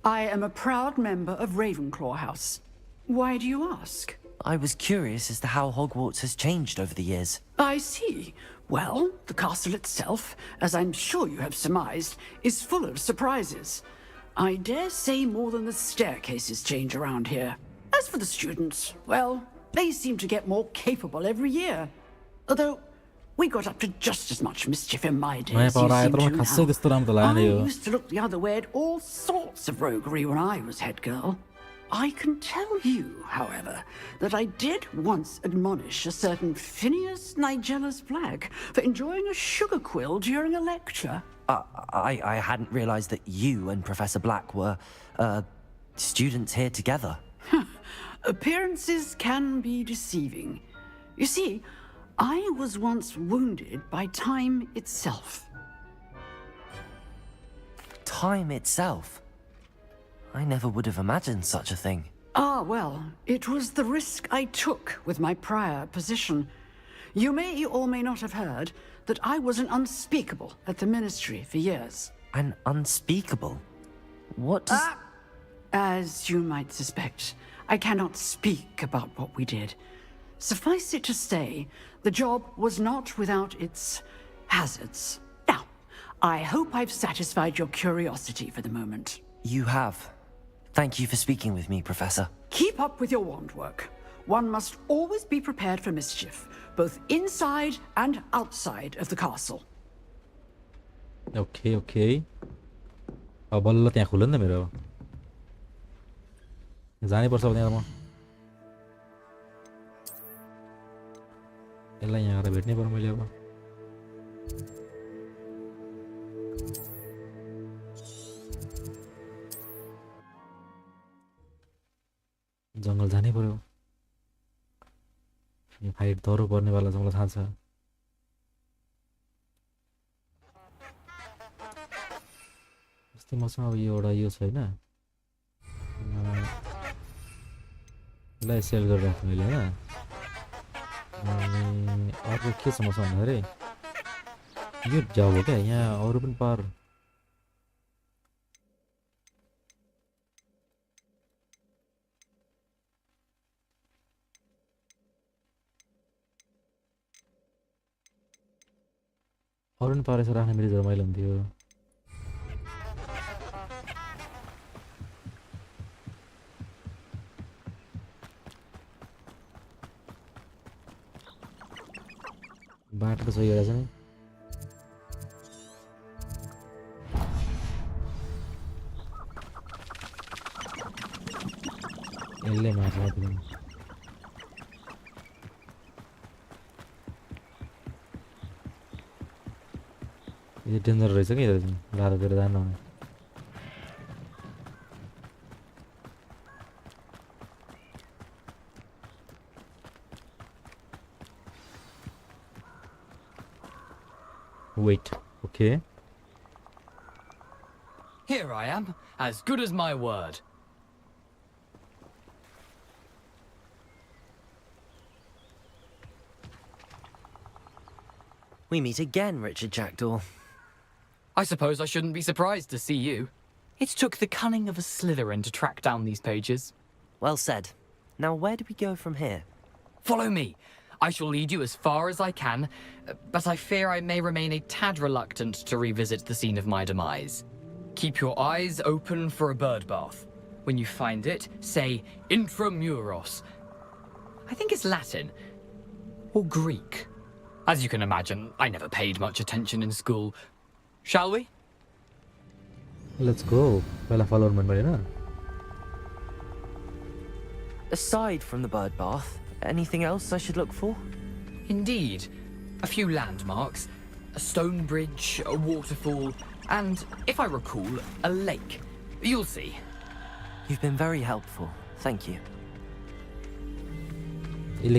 I am a proud member of Ravenclaw House. Why do you ask? I was curious as to how Hogwarts has changed over the years. I see. Well, the castle itself, as I'm sure you have surmised, is full of surprises. I dare say more than the staircases change around here. As for the students, well, they seem to get more capable every year. Although, we got up to just as much mischief in my day as you seem to now. I used to look the other way at all sorts of roguery when I was head girl. I can tell you, however, that I did once admonish a certain Phineas Nigellus Black for enjoying a sugar quill during a lecture. I hadn't realized that you and Professor Black were, students here together. Appearances can be deceiving. You see, I was once wounded by time itself. time itself. I never would have imagined such a thing. Ah, well, it was the risk I took with my prior position. You may or may not have heard that I was an unspeakable at the Ministry for years. An unspeakable? What does... As you might suspect, I cannot speak about what we did. Suffice it to say, the job was not without its hazards. Now, I hope I've satisfied your curiosity for the moment. You have. Thank you for speaking with me, Professor. Keep up with your wand work. One must always be prepared for mischief, both inside and outside of the castle. Okay. अब बल्ल त्यहाँ खुल्यो नि त मेरो जानै पर्छ अब त्यहाँ म यसलाई यहाँ गएर भेट्नै पर्यो मैले अब जङ्गल जानै पर्यो यो फाइट दह्रो पर्नेवाला छ मलाई थाहा छ जस्तै मसँग अब यो एउटा यो छैन यसलाई सेल गरेर राख्छु मैले होइन अनि अर्को के छ मसँग भन्दाखेरि यो जाऊ हो क्या यहाँ अरू पनि पार अरू पनि पारेर राख्ने मेरो रमाइलो हुन्थ्यो बाटो त सही रहेछ नि यसले मार्छ यो डेन्जर रहेछ कि बाटोतिर जानु Wait, okay. Here I am, as good as my word. We meet again, Richard Jackdaw. I suppose I shouldn't be surprised to see you. It took the cunning of a Slytherin to track down these pages. Well said. Now where do we go from here? Follow me. I shall lead you as far as I can, but I fear I may remain a tad reluctant to revisit the scene of my demise. Keep your eyes open for a bird bath. When you find it, say intramuros. I think it's Latin. Or Greek. As you can imagine, I never paid much attention in school. Shall we? Let's go. Aside from the bird bath, anything else I should look for? Indeed. A few landmarks, a stone bridge, a waterfall, and, if I recall, a lake. You'll see. You've been very helpful. Thank you.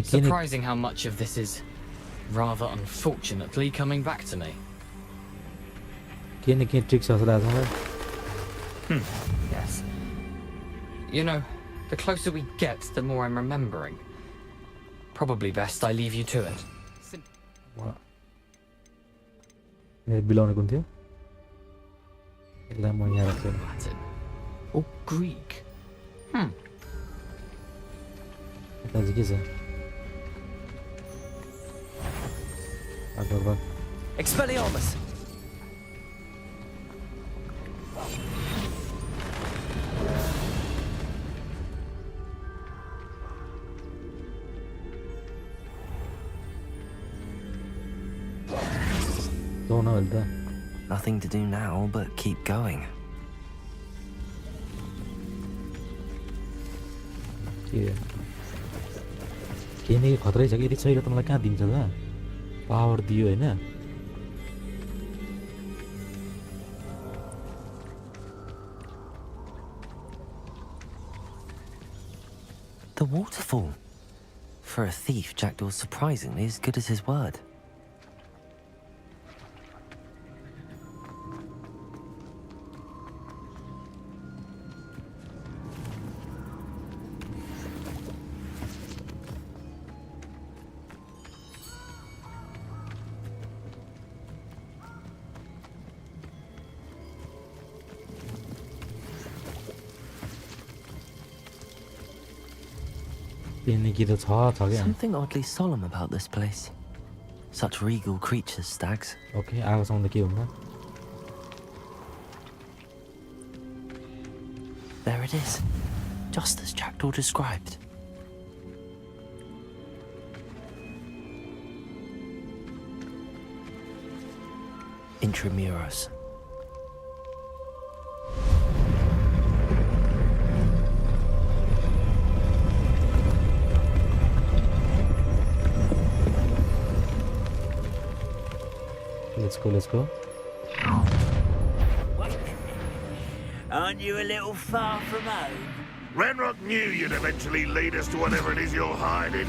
Surprising how much of this is, rather unfortunately, coming back to me. Yes. You know, the closer we get, the more I'm remembering. Probably best I leave you to it. Latin. Or Greek. Expelliarmus! Nothing to do now but keep going. केही खतरै छ कि यति छैन त मलाई कहाँ दिन्छ त power दियो हैन The waterfall. For a thief, Jackdaw's surprisingly as good as his word. Something oddly solemn about this place. Such regal creatures, stags. Okay, आगोसँग के हुन्न? There it is, just as Jackdaw described. Intramuros. Let's go. Aren't you a little far from home? Renrock knew you'd eventually lead us to whatever it is you're hiding.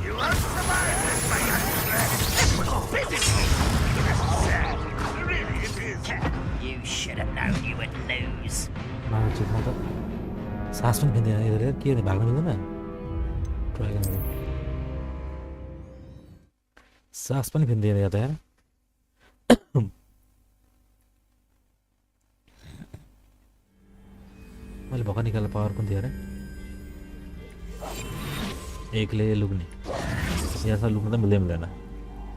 You won't survive this, my young friend. It was pitiful. Sad. Really, it is. You should have known you would lose. सास पनि फेर्दैन यता के भने भाग्न मिल्दैन dragon सास पनि फेर्दैन यता यार मैले भर्खर निकाल्दा पावर पनि थियो अरे एकले लुक्ने यहाँ लुक्न त मिल्दैन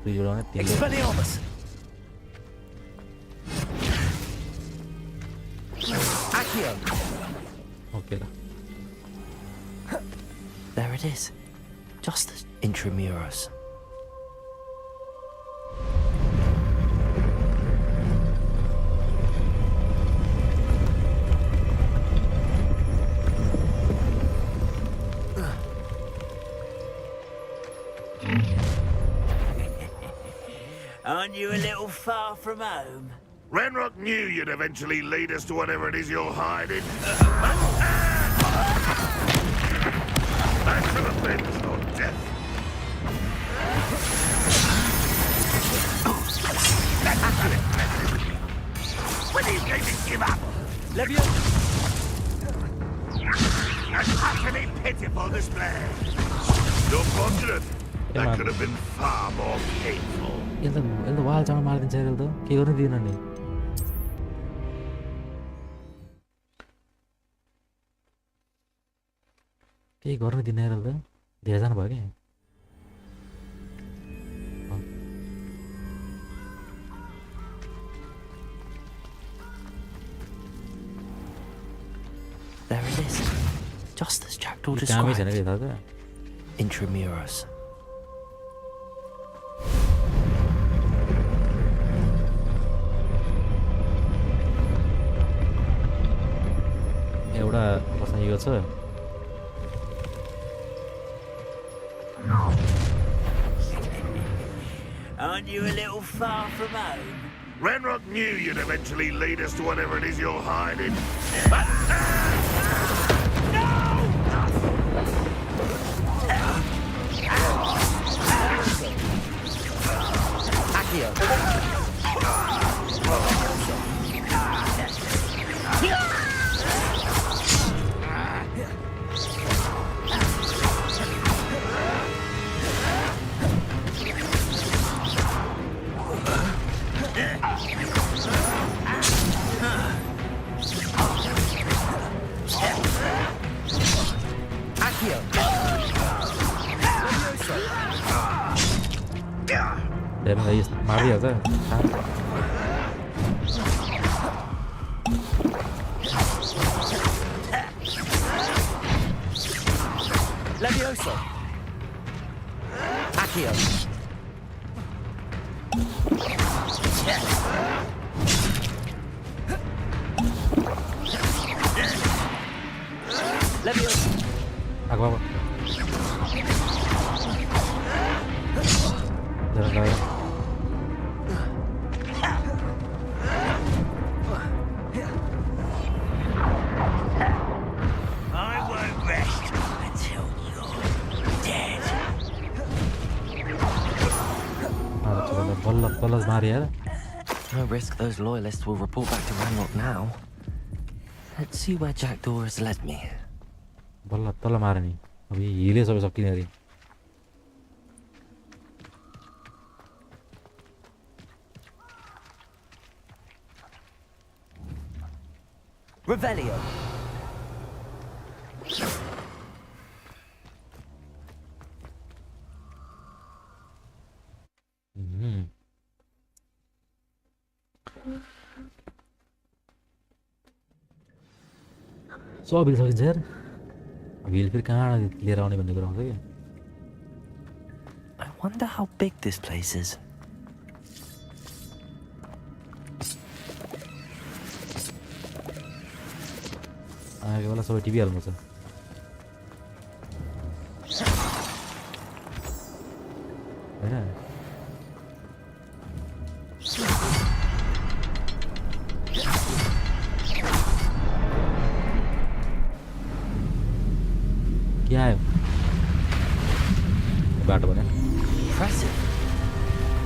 दुई जोडा भने तीनले Okay. There it is, just as Intramuros. Aren't you a little far from home? Renrock knew you'd eventually lead us to whatever it is you're hiding. That should have been your death. When are you going to give up? An utterly pitiful display. You're fortunate. That could have been far more painful. यसले वाल चाँडो मारिदिन्छ यसले त के गर्नु दिएन नि केही गर्नु दिएन यसले त धेरै जानु भयो के There it is, just as Jackdaw described. Intramuros. एउटा बस्न यो छ Aren't you a little far from home? Renrock knew you'd eventually lead us to whatever it is you're hiding. để mà thấy máu nhiều cơ Levioso. Accio. Levioso. Agua. Jangan. No risk those loyalists will report back to Ranrock now. Let's see where Jackdaw has led me. Tala marani. अभी हिले सबै सकिने अरे Revelio. सो अभी सकिन्छ यार wheel फिर कहाँ लिएर आउने भन्ने कुरा हुन्छ कि I wonder how big this place is. आएको बेला सबै टिभी हाल्नु छ हैन के आयो बाटो भने Impressive.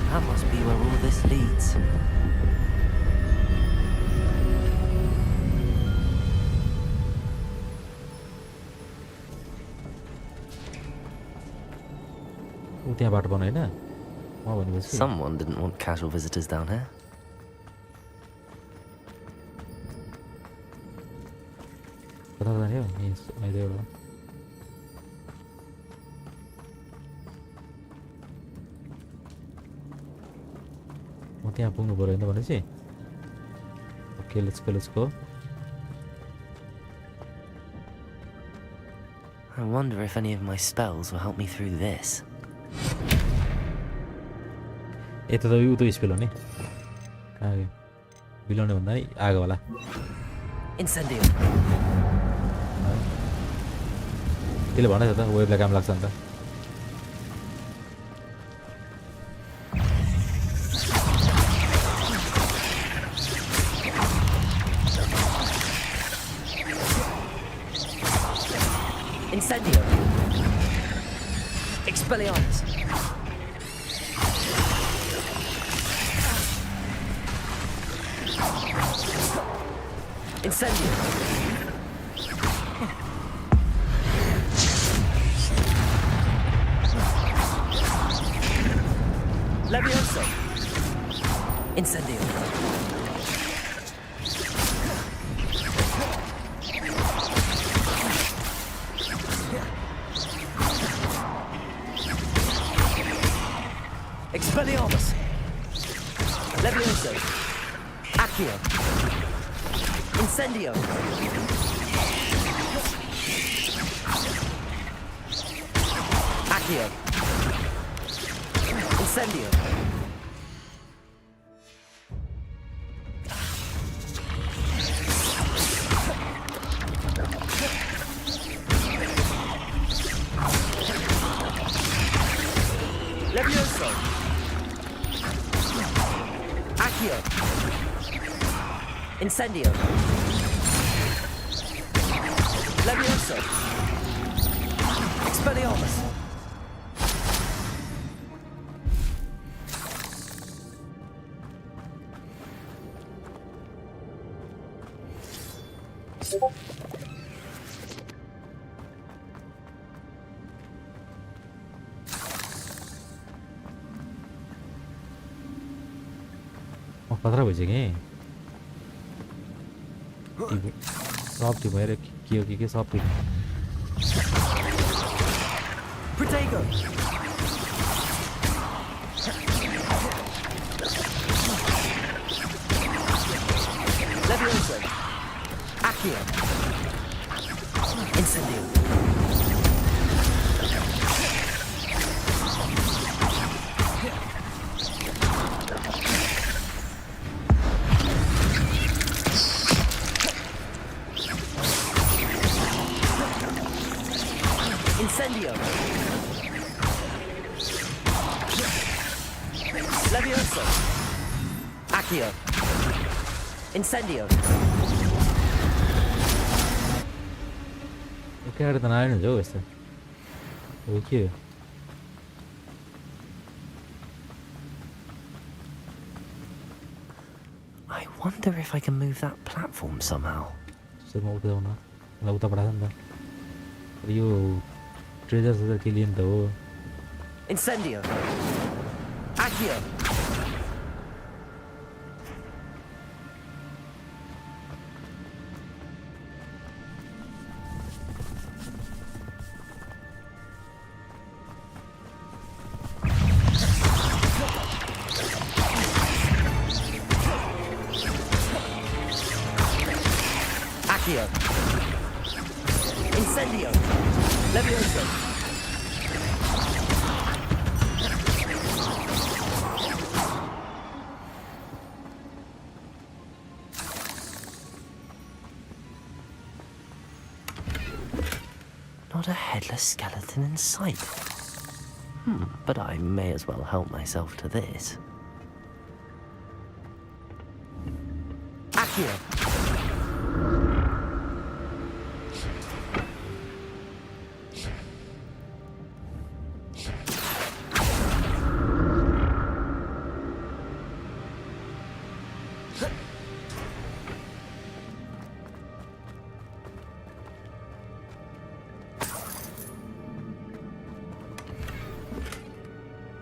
That must be where all this leads. उ त्यहाँ बाटो बनायो हैन म भनेपछि Someone didn't want casual visitors down here. कता जाने हो यही एउटा म त्यहाँ पुग्नु पर्यो हैन भनेपछि okay let's go I wonder if any of my spells will help me through this. यता त उतो स्पेल हो नि कहाँ बिलाउने भन्दा नि आगो होला Incendio. त्यसले भनेछ त वेबलाई काम लाग्छ नि त Incendio. Expelliarmus. Incendio. Levioso. Incendio. Expelliarmus. Levioso. Accio. Incendio. Accio. Incendio. Levioso. Accio. Incendio. Levioso. Expelliarmus. खतरा भइसक्यो कि सब त्यो भएर के हो के सब त्यो Protego. Levioso. Accio. Incendio. Incendio. Levioso. Accio. Incendio. Okay आएर त नआएन नि हौ यस्तो हो के हो I wonder if I can move that platform somehow. सो म उता जाउँ न मलाई उता पठाएको नि त यो ट्रेजर के लिए त हो Incendio. Accio. Accio. Incendio. Levioso. Not a headless skeleton in sight. But I may as well help myself to this. Accio.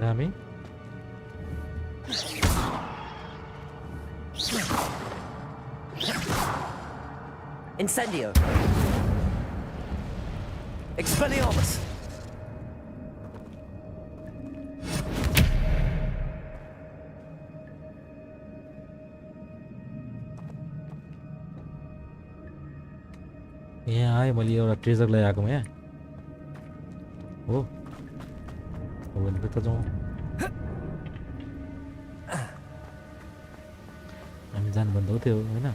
दामी Incendio. Expelliarmus. यहाँ आएँ मैले एउटा ट्रेजर ल्याएर आएको यहाँ हो भने त जाउँ हामी जानुभन्दा हो त्यो होइन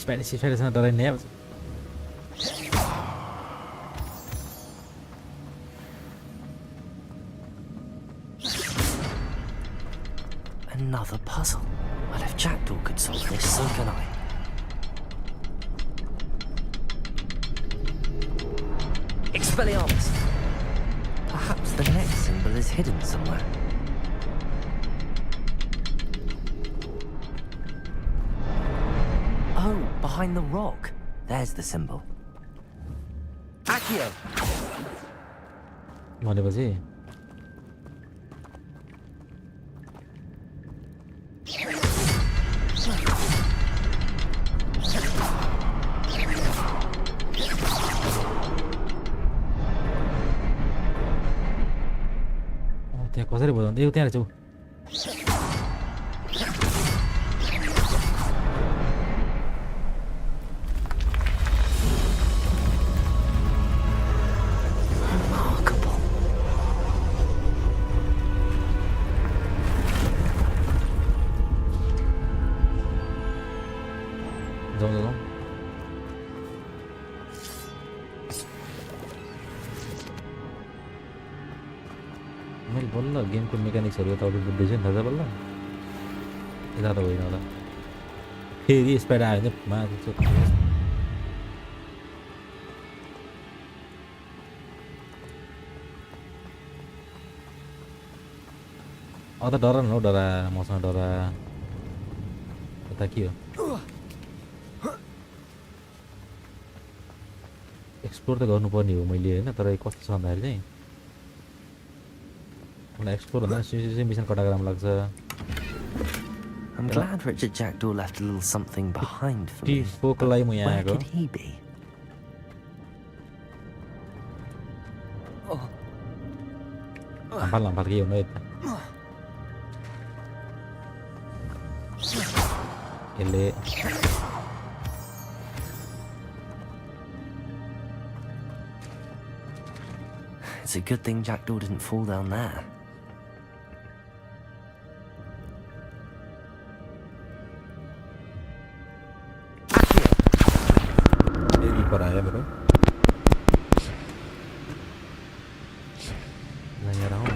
स्प्यानिससँग डराइ नै अब Another puzzle. Well, if Jackdaw could solve this, so can I. Expelliarmus. Perhaps the next symbol is hidden somewhere. Oh, behind the rock. There's the symbol. Accio. भनेपछि त्यहाँ कसरी बजाउँदा यो त्यहाँ रहेछ ऊ जाउँ मैले बल्ल गेमको मेकानिक्सहरू यताउति बुझ्दैछु नि थाहा छ बल्ल यता त होइन होला फेरि स्पाइड आयो भने माथि त डरा न हौ डरा मसँग डरा यता के हो एक्सप्लोर त गर्नुपर्ने हो मैले होइन तर कस्तो छ भन्दाखेरि चाहिँ मलाई एक्सप्लोर भन्दा मिसन कटाएको राम्रो लाग्छ I'm glad Richard Jackdaw left a little something behind for me. Where could he be? Lampat ke yun ito. Ele. It's a good thing Jackdaw didn't fall down there. Por ahí, bro. Nanya raho.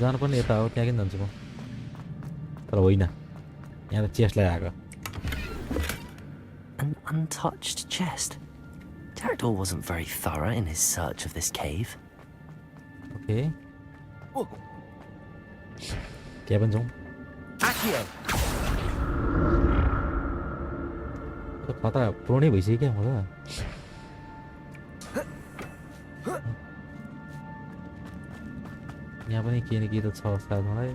जानु पनि यता हो त्यहाँ किन जान्छु म तर होइन यहाँ त चेस्ट ल्याएको An untouched chest. Jackdaw wasn't very thorough in his search of this cave. Okay. Kéo bên xuống. Khó ta pro नै भइसक्यो क्या मलाई यहाँ पनि के न के त छ साथ मलाई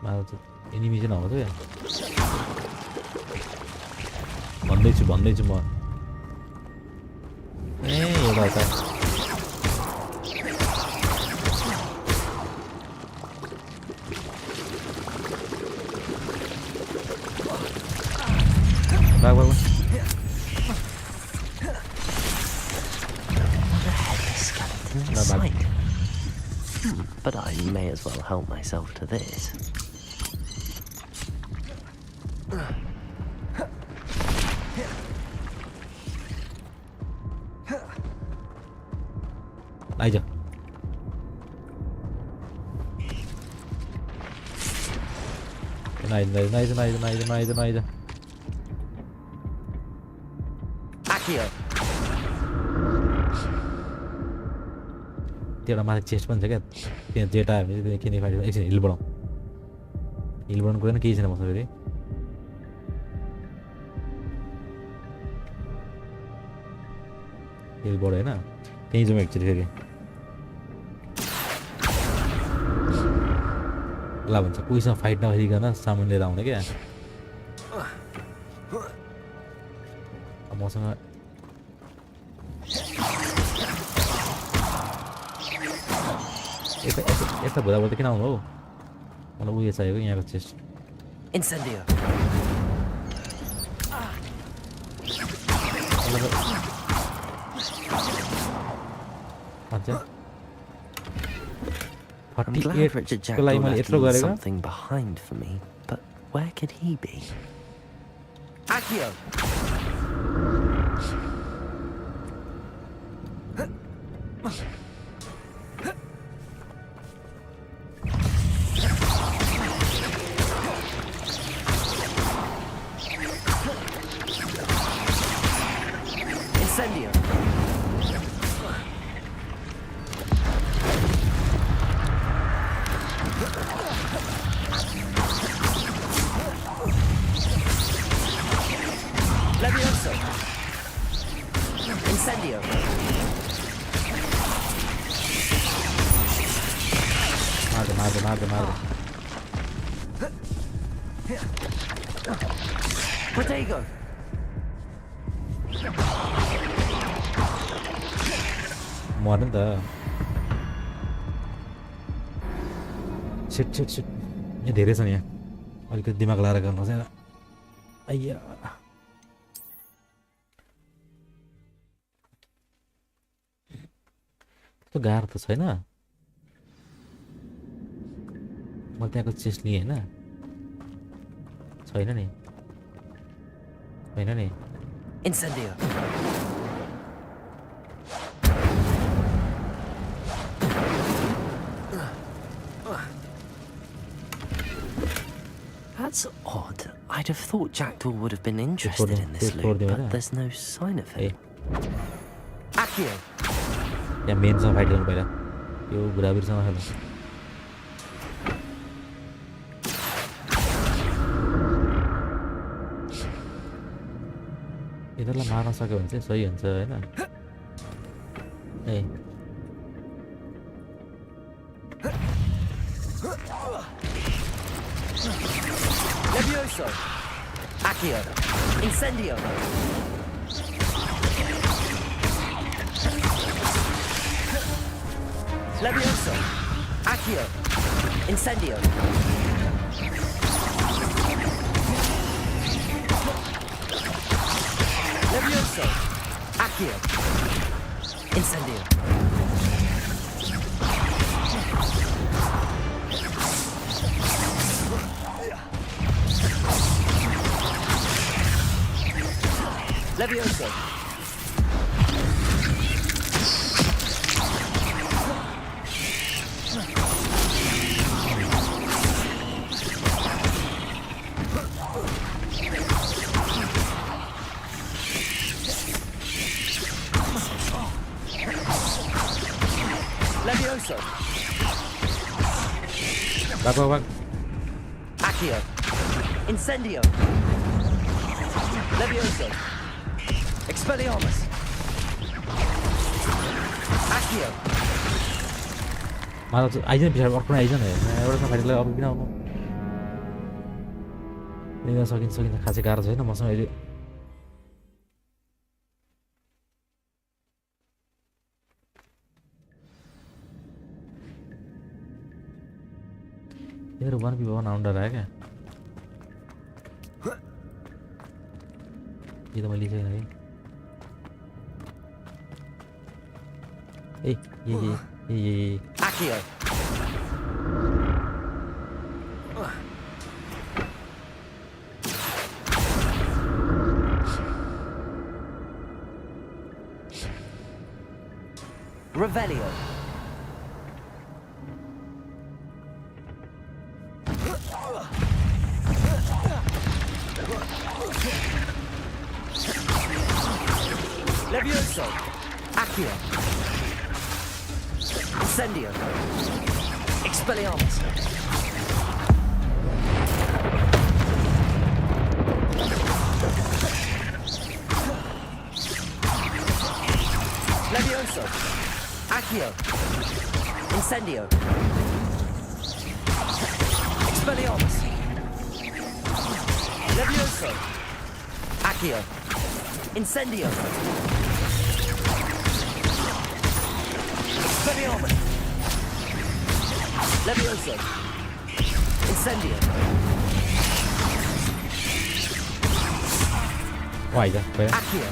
माल चाहिँ एनिमी चाहिँ नहोस् है भन्दैछु म ए एउटा त Back. But I may as well help myself to this. Aja. Này. Accio. एउटा माथि चेस्ट पनि छ क्या त्यहाँ जेट आयो भने किन फाइट एकछिन हिल बढाउँ हिल बढाउनु कुदैन केही छैन मसँग फेरि हिल बढ्यो होइन त्यहीँ जाउँ एकचोटि फेरि ल भन्छ कोहीसँग फाइट नभइकन सामान लिएर आउने क्या मसँग यता भुँदाबाट किन आउनु हौ मलाई उयो चाहिएको यहाँको chest Incendio. I'm glad Richard Jackdaw left me something behind for me, but where could he be? Accio! Incendio! Levioso! Incendio! Mate. Protego! मर्नु नि त छिट यहाँ धेरै छ नि यहाँ अलिकति दिमाग लाएर गर्नुहोस् यहाँ आइया त्यस्तो गाह्रो त छैन मैले त्यहाँको चेस्ट लिएँ होइन छैन नि Incendio! That's odd. I'd have thought Jackdaw would have been interested in this loot, but there's no sign of him. Accio! यहाँ मेनसँग फाइट गर्नु पहिला यो बुढाबुढीसँग खेल्नु यिनीहरूलाई मार्न सक्यो भने चाहिँ सही हुन्छ होइन ए Levioso! Accio! Incendio! Levioso! Accio! Incendio! Levioso! Accio! Incendio! Levioso! Levioso! Bak. Accio. Incendio. Levioso. Expelliarmus. Accio. मलाई आइजन पछाडि अर्को आइजन है एउटा फाइटरलाई अर्को किन आउनु लिन सकिन्छ खासै गाह्रो छैन मसँग अहिले मेरो 1v1 आउन डर आयो क्या ये तो मैं लीजिए नहीं ये Accio. Revelio. Levioso. Accio. Incendio. Expelliarmus. Levioso. Accio. Incendio. Expelliarmus. Levioso. Accio. Incendio. Expelliarmus. Levioso. Incendio. Guai ra, phải. Accio.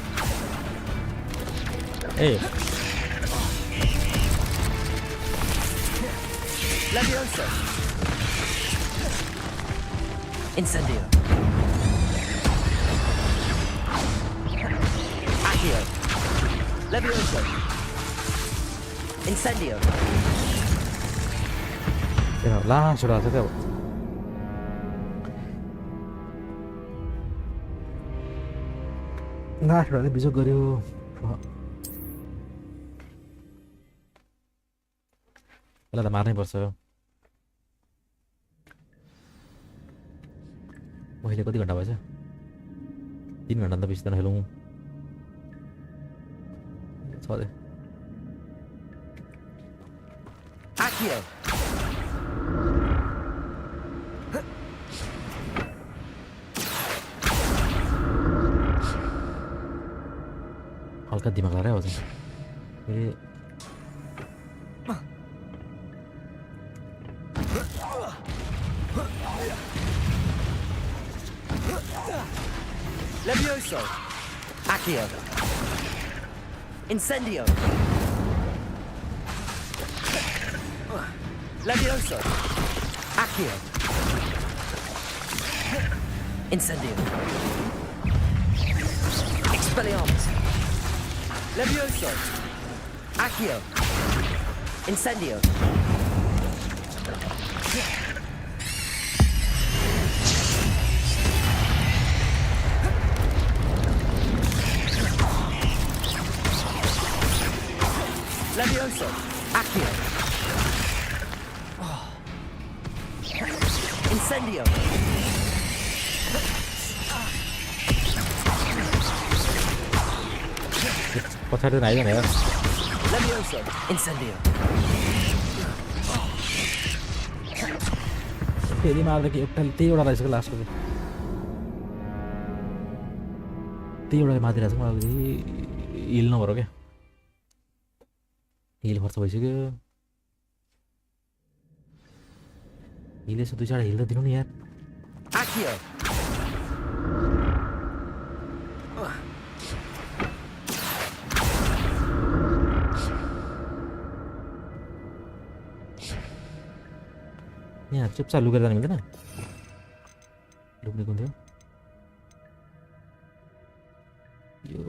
Ê. Levioso. Incendio. Accio. Levioso. Incendio. Cái nào la cho ra thế đâu. Na cho ra bizo गर्यो. यसलाई त मार्नै पर्छ मैले कति घण्टा भएछ 3 घण्टा त बेसी त खेलौँ छ दे Accio. हल्का दिमाग लगाएर आउँछ फेरि Levioso. Accio. Incendio. Levioso. Accio. Incendio. Expelliarmus. Levioso. Accio. Incendio. Levioso. Accio. Incendio. पछाडि आइजन हेर Levioso. Incendio. फेरि मार्दा कि एउटा त्यही एउटा रहेछ कि लास्टको त्यही एउटा मारिरहेको छ मलाई हिल नभएर क्या हिल खर्च भइसक्यो हिल यसो 2-4 हिल त दिनु नि यार Accio. यहाँ चुपचाप लुकेर जानु मिल्दैन लुक्ने कुन थियो यो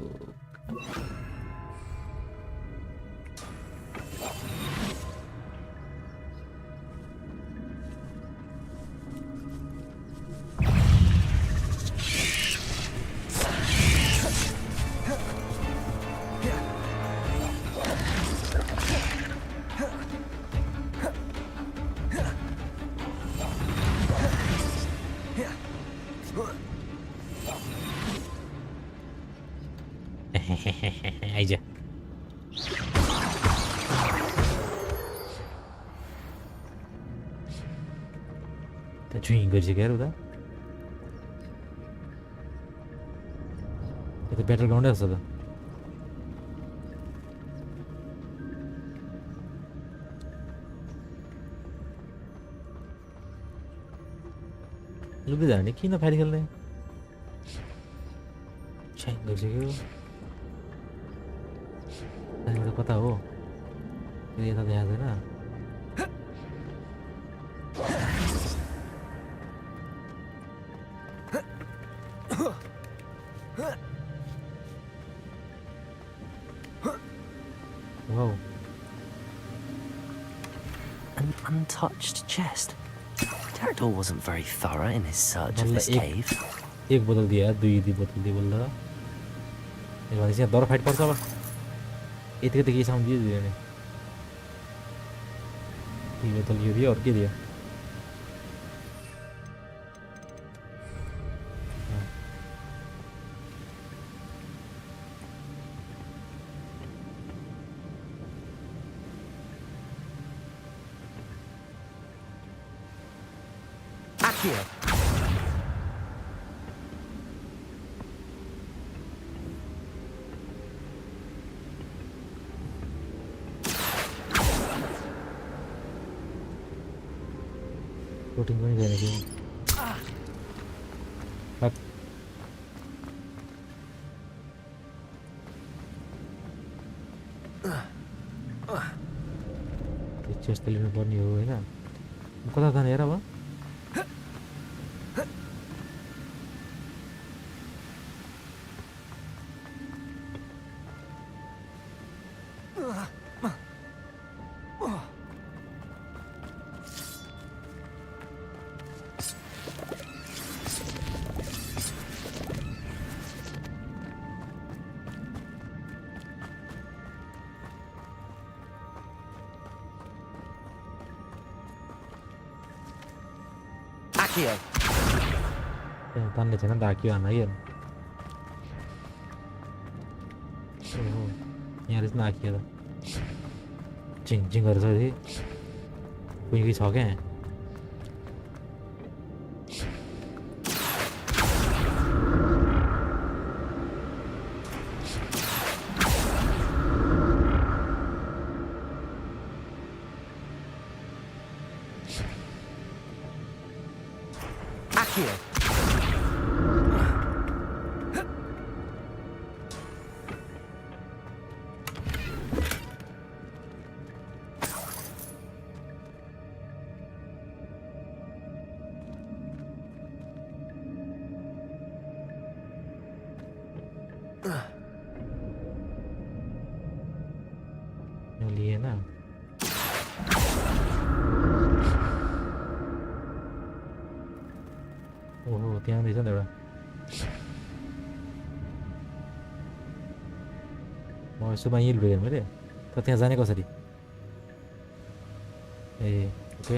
जुइँ गरिसक्यो यार उता यो त ब्याटल ग्राउन्डै जस्तो त लुबी जाने किन फाइट खेल्ने जुइँ गरिसक्यो त्यहाँबाट कता हो यता त याद होइन Whoa. An untouched chest. Jackdaw wasn't very thorough in his search of this cave. एक बोतल दिया दुई बोतल दी बोल रहा ये वाली से दौर फाइट पड़ता है इतने तक ये साउंड दिया ने ये बोतल ये दिया और क्या दिया Here. Floating पनि छैन कि फक चेस्ट लिनु पर्ने हो हैन कता जाने हेर अब Here. तान्ने छैन डाकियो हान्न है ओहो यहाँ रहेछ नाकियो त झिङ झिङ गरेर छ कुनै छ क्या Here. लिए ना ओहो त्यहाँ रहेछ नि एउटा म यसो बाहिर लुकेँ मैले त त्यहाँ जाने कसरी ए okay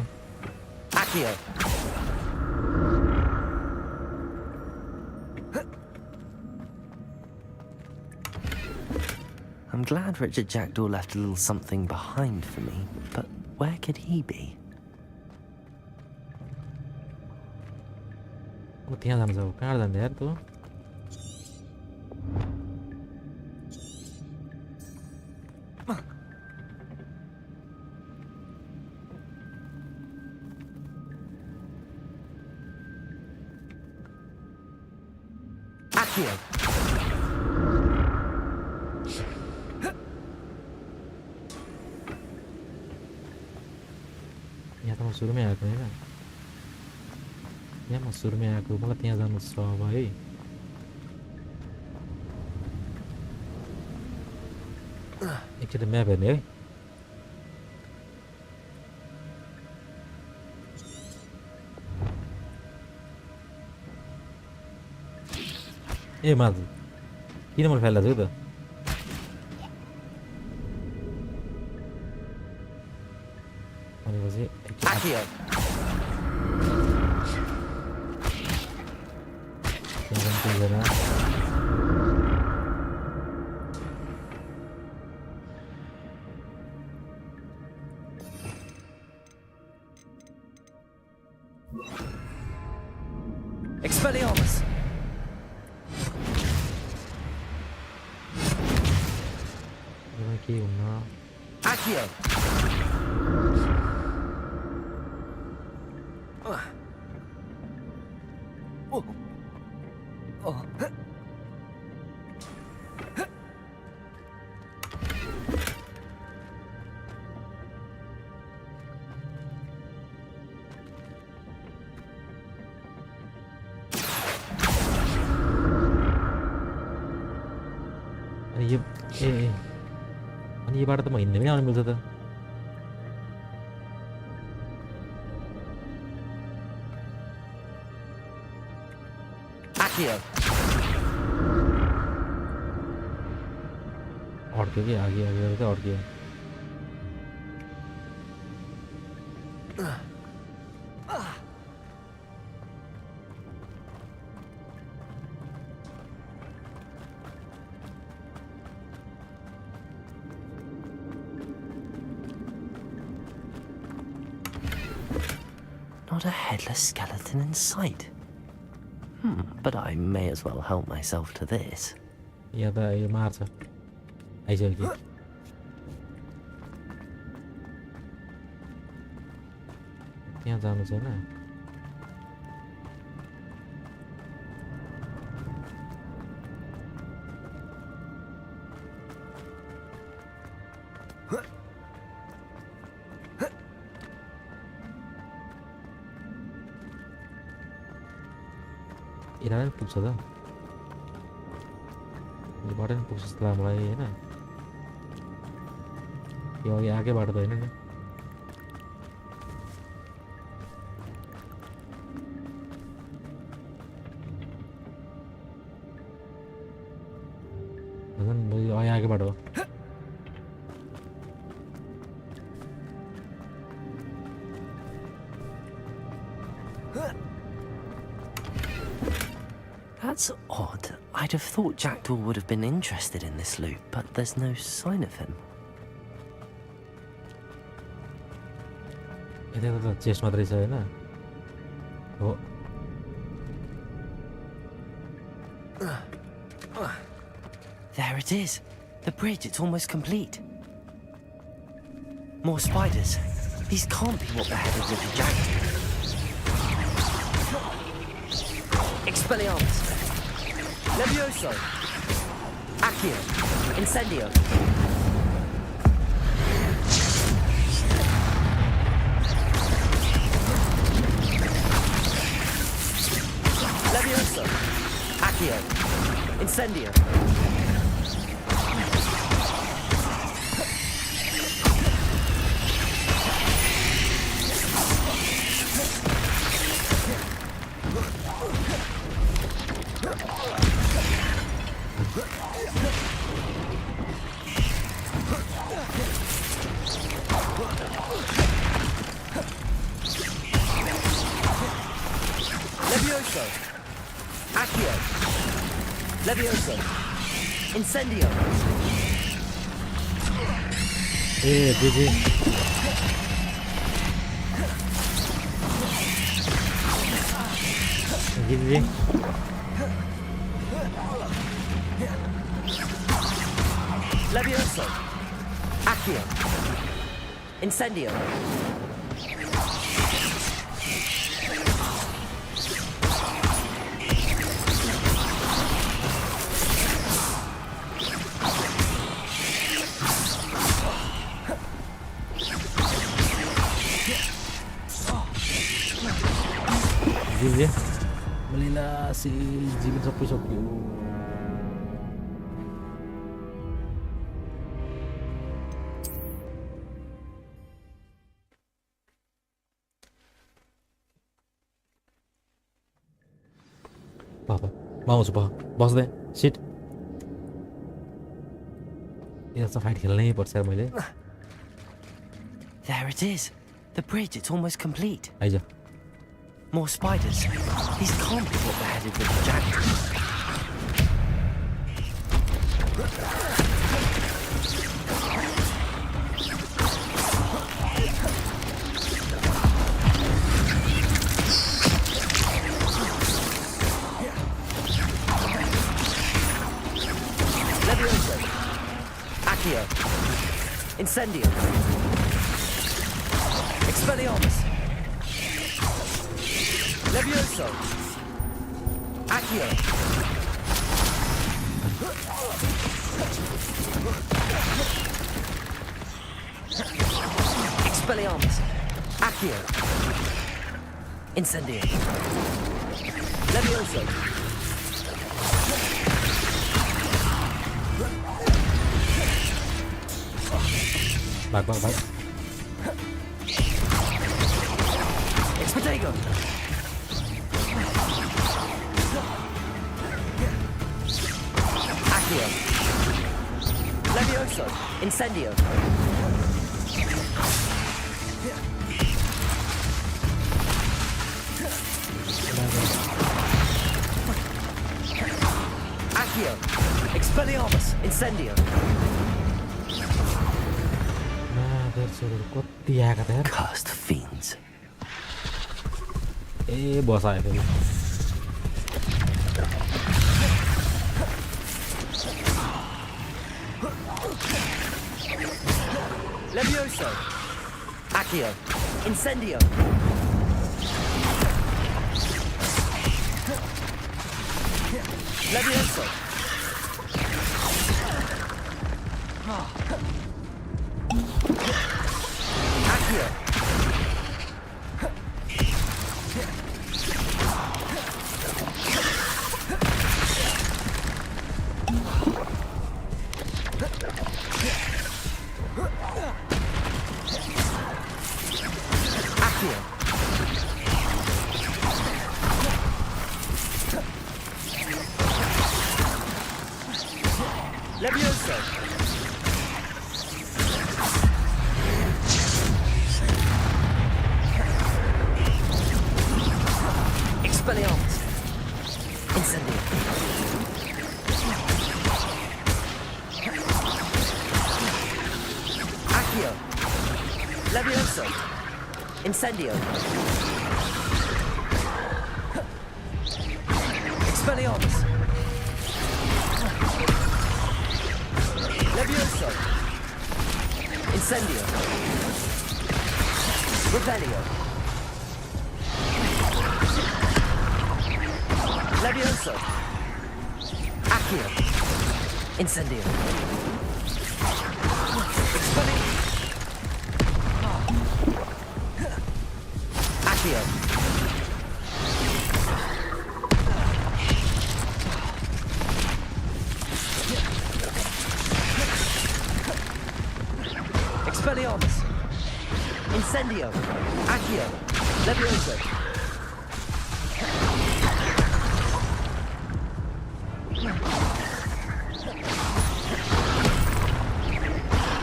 I'm glad Richard Jackdaw left a little something behind for me, but where could he be? त्यहाँ जान्छ अब कहाँ जान्छ यार तँ यहाँ त म सुरुमै आएको होइन यहाँ म सुरुमै आएको मलाई त्यहाँ जानु छ अब है एकचोटि म्याप हेर्ने है ए माधु किन मैले फाइल छु त भनेपछि Expelliarmus! के हुन्न Accio! अनि यो बाटो त म हिँड्दै पनि आउनु मिल्छ त Accio! अड्क्यो कि आगे त अड्क्यो Not a headless skeleton in sight. But I may as well help myself to this. या त यो मार्छ आइसक्यो यहाँ जानु छैन यता पनि पुग्छ त योबाट पनि पुग्छ जस्तो लाग्यो मलाई होइन यो अघि आएकै बाटो त होइन नि यो अघि आएकै बाटो हो That's odd. I'd have thought Jackdaw would have been interested in this loot, but there's no sign of him. यता त चेस्ट मात्रै छ हैन हो There it is. The bridge, it's almost complete. More spiders. These can't be what the head of Little Jack. Expelliarmus! Levioso! Accio! Incendio! Levioso! Accio! Incendio! Levioso! Accio! Levioso! Incendio! GG GG Levioso! Accio! Incendio! GG melilasi jimin sapu-sapu Papa, mau coba बस they sit यहाँ चाहिँ fight खेल्नै पर्छ यार मैले There it is. The bridge, it's almost complete. Eyes More spiders. These can't be what the head of Little Jack. Incendio. Expelliarmus. Levioso. Accio. Expelliarmus. Accio. Incendio. Levioso. Bak. Expedego. Accio. Levioso. Incendio. Accio. Expelliarmus. Incendio. Cursed fiends. Boss आए थे Levioso. Accio. Incendio. Levioso. Accio. Accio. Levioso. Expelliarmus. Incendio. Accio. Levioso. Incendio. Expelliarmus. Levioso. Incendio. Revelio. Levioso. Accio. Incendio. Expelliarmus. Accio. Expelliarmus. Incendio. Accio. Levioso.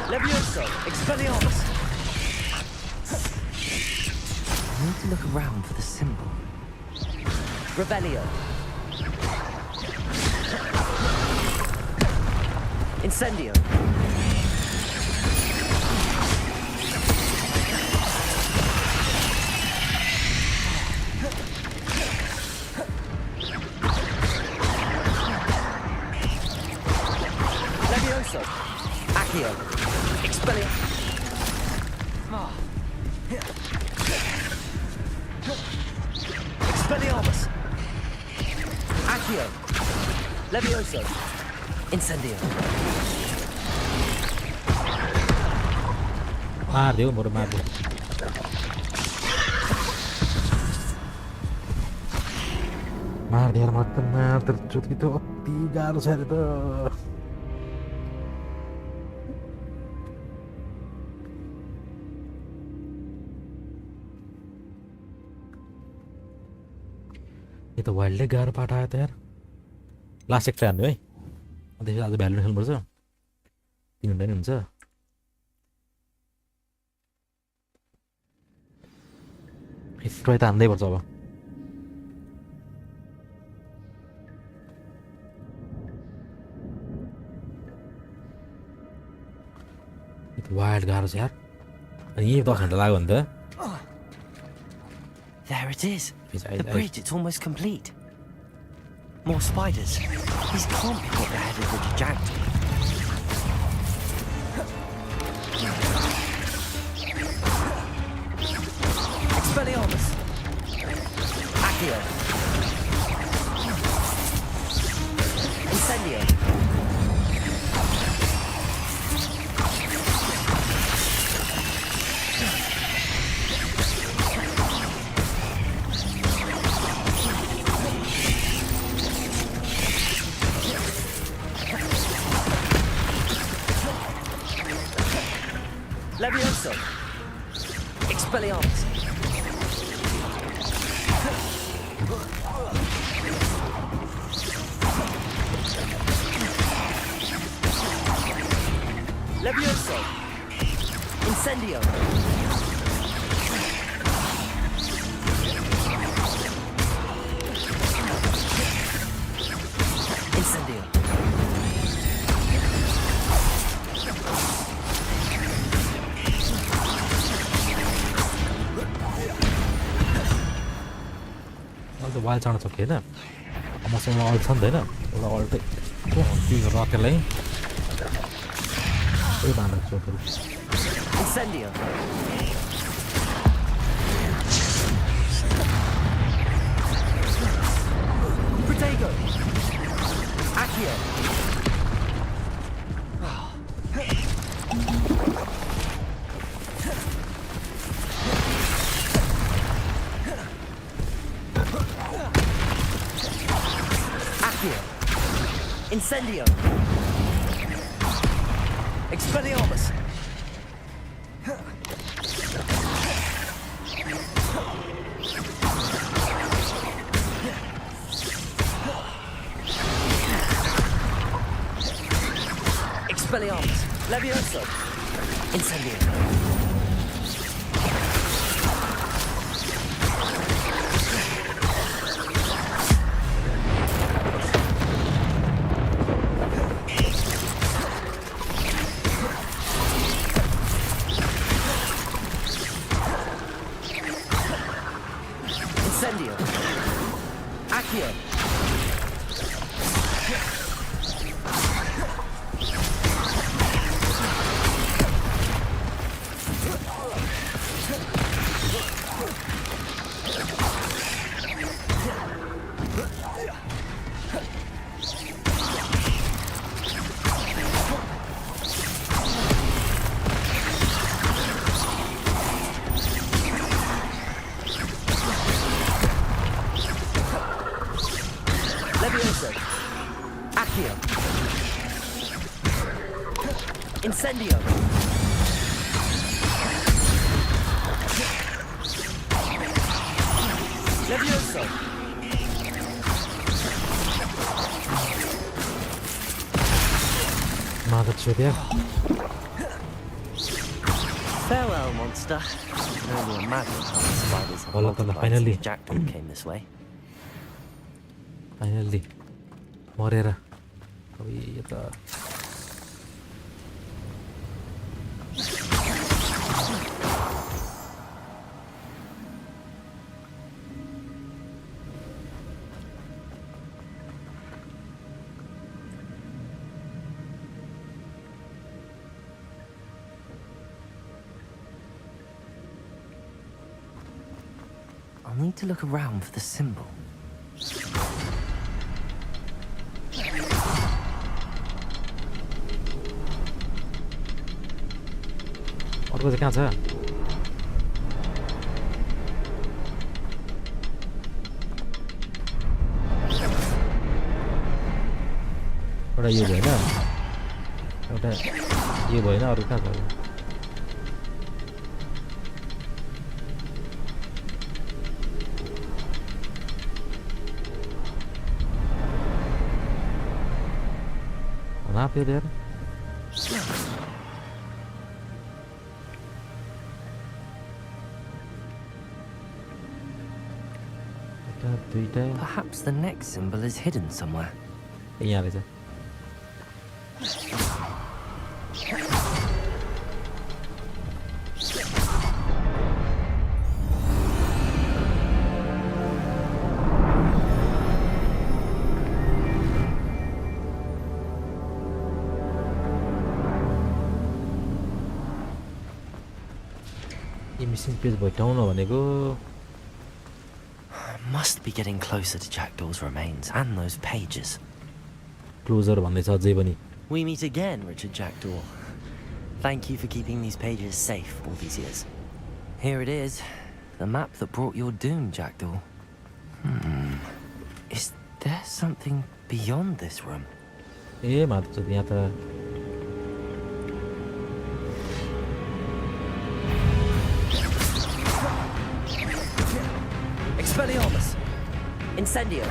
Levioso. Expelliarmus. I need to look around for the symbol. Revelio. Incendio. Levioso. Accio. Expelliarmus. Expelliarmus. Accio. Levioso. Incendio. मार दियो मोर मार दियो मत मार tercut gitu tiga harus ada tuh ये तो वाइल्डले गाह्रो पाठ आयो त यार लास्ट एक हान्नु है त्यसपछि आज भ्यालु खेल्नुपर्छ 3 घण्टा नि हुन्छ ट्राई त हान्दै पर्छ अब वाइल्ड गाह्रो छ यार अनि यही 10 घण्टा लाग्यो भने त There it is. The bridge, it's almost complete. More spiders. These can't be what the head of the jacked. Accio. Incendio. Levioso. Expelliarmus. Levioso. Incendio. Incendio. अन्त वाल चढ्न सक्यो होइन मसँग अल्ट छ नि त होइन एउटा अल्टै त्यो रकेटलाई त्यही बाँधेको छु फेरि Incendio. Protego. Accio. Accio. Incendio. Expelliarmus. Expelliarmus. Levioso. Incendio. Incendio. Accio. Levioso. Accio. Incendio. Levioso. Mother trivia. Farewell, monster. Only a madman how the spiders have multiplied finally. since Jackdaw came this way. Finally. मरेर अब यता I'll need to look around for the symbol. अर्को चाहिँ कहाँ छ एउटा यो भएन एउटा यो भएन अरू कहाँ छ Not there. Perhaps the next symbol is hidden somewhere. Yeah, it is. must be getting closer to Jackdaw's remains and those pages. Closer भन्दैछ अझै पनि. We meet again, Richard Jackdaw. Thank you for keeping these pages safe all these years. Here it is, the map that brought your doom, Jackdaw. Is there something beyond this room? ए मात्र छ यहाँ त. Expelliarmus! Incendio!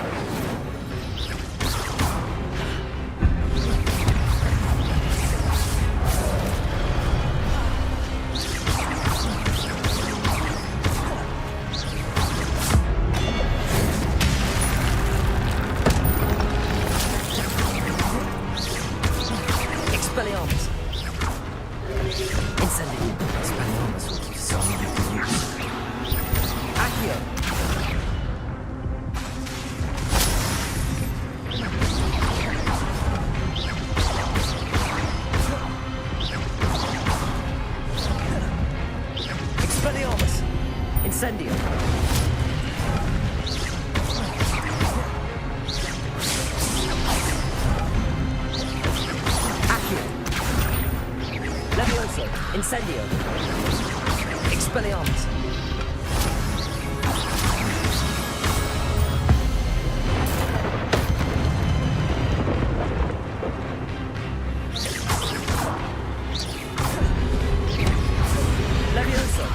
Expelliarmus! Incendio! Expelliarmus will keep some of your use. Accio! Expelliarmus! Incendio! Accio! Levioso! Incendio! Expelliarmus! Levioso!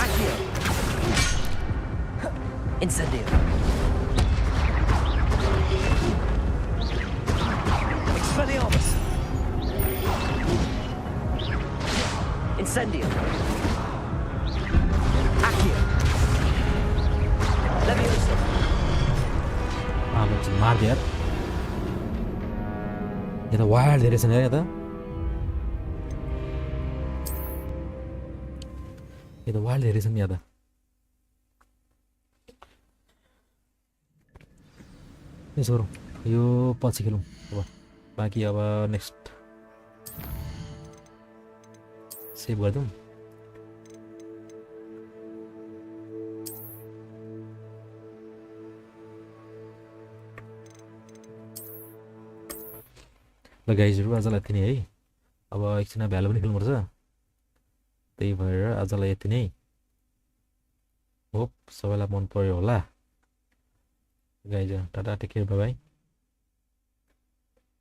Accio! Incendio! Expelliarmus! Incendio! Accio! Levioso! मार दे यार. यहाँ त wire धेरै छन् यार यहाँ त. यहाँ त वायर धेरै छन् यहाँ त. यसो गरौँ, यो पछि खेलौँ अब. बाँकी अब नेक्स्ट सेभ गरिदिउँ. ल गाइजहरू आजलाई यति नै है. अब एकछिन भ्यालो पनि खेल्नुपर्छ, त्यही भएर आजलाई यति नै. होप सबैलाई मन पर्यो होला guys. Tata, take care, bye by.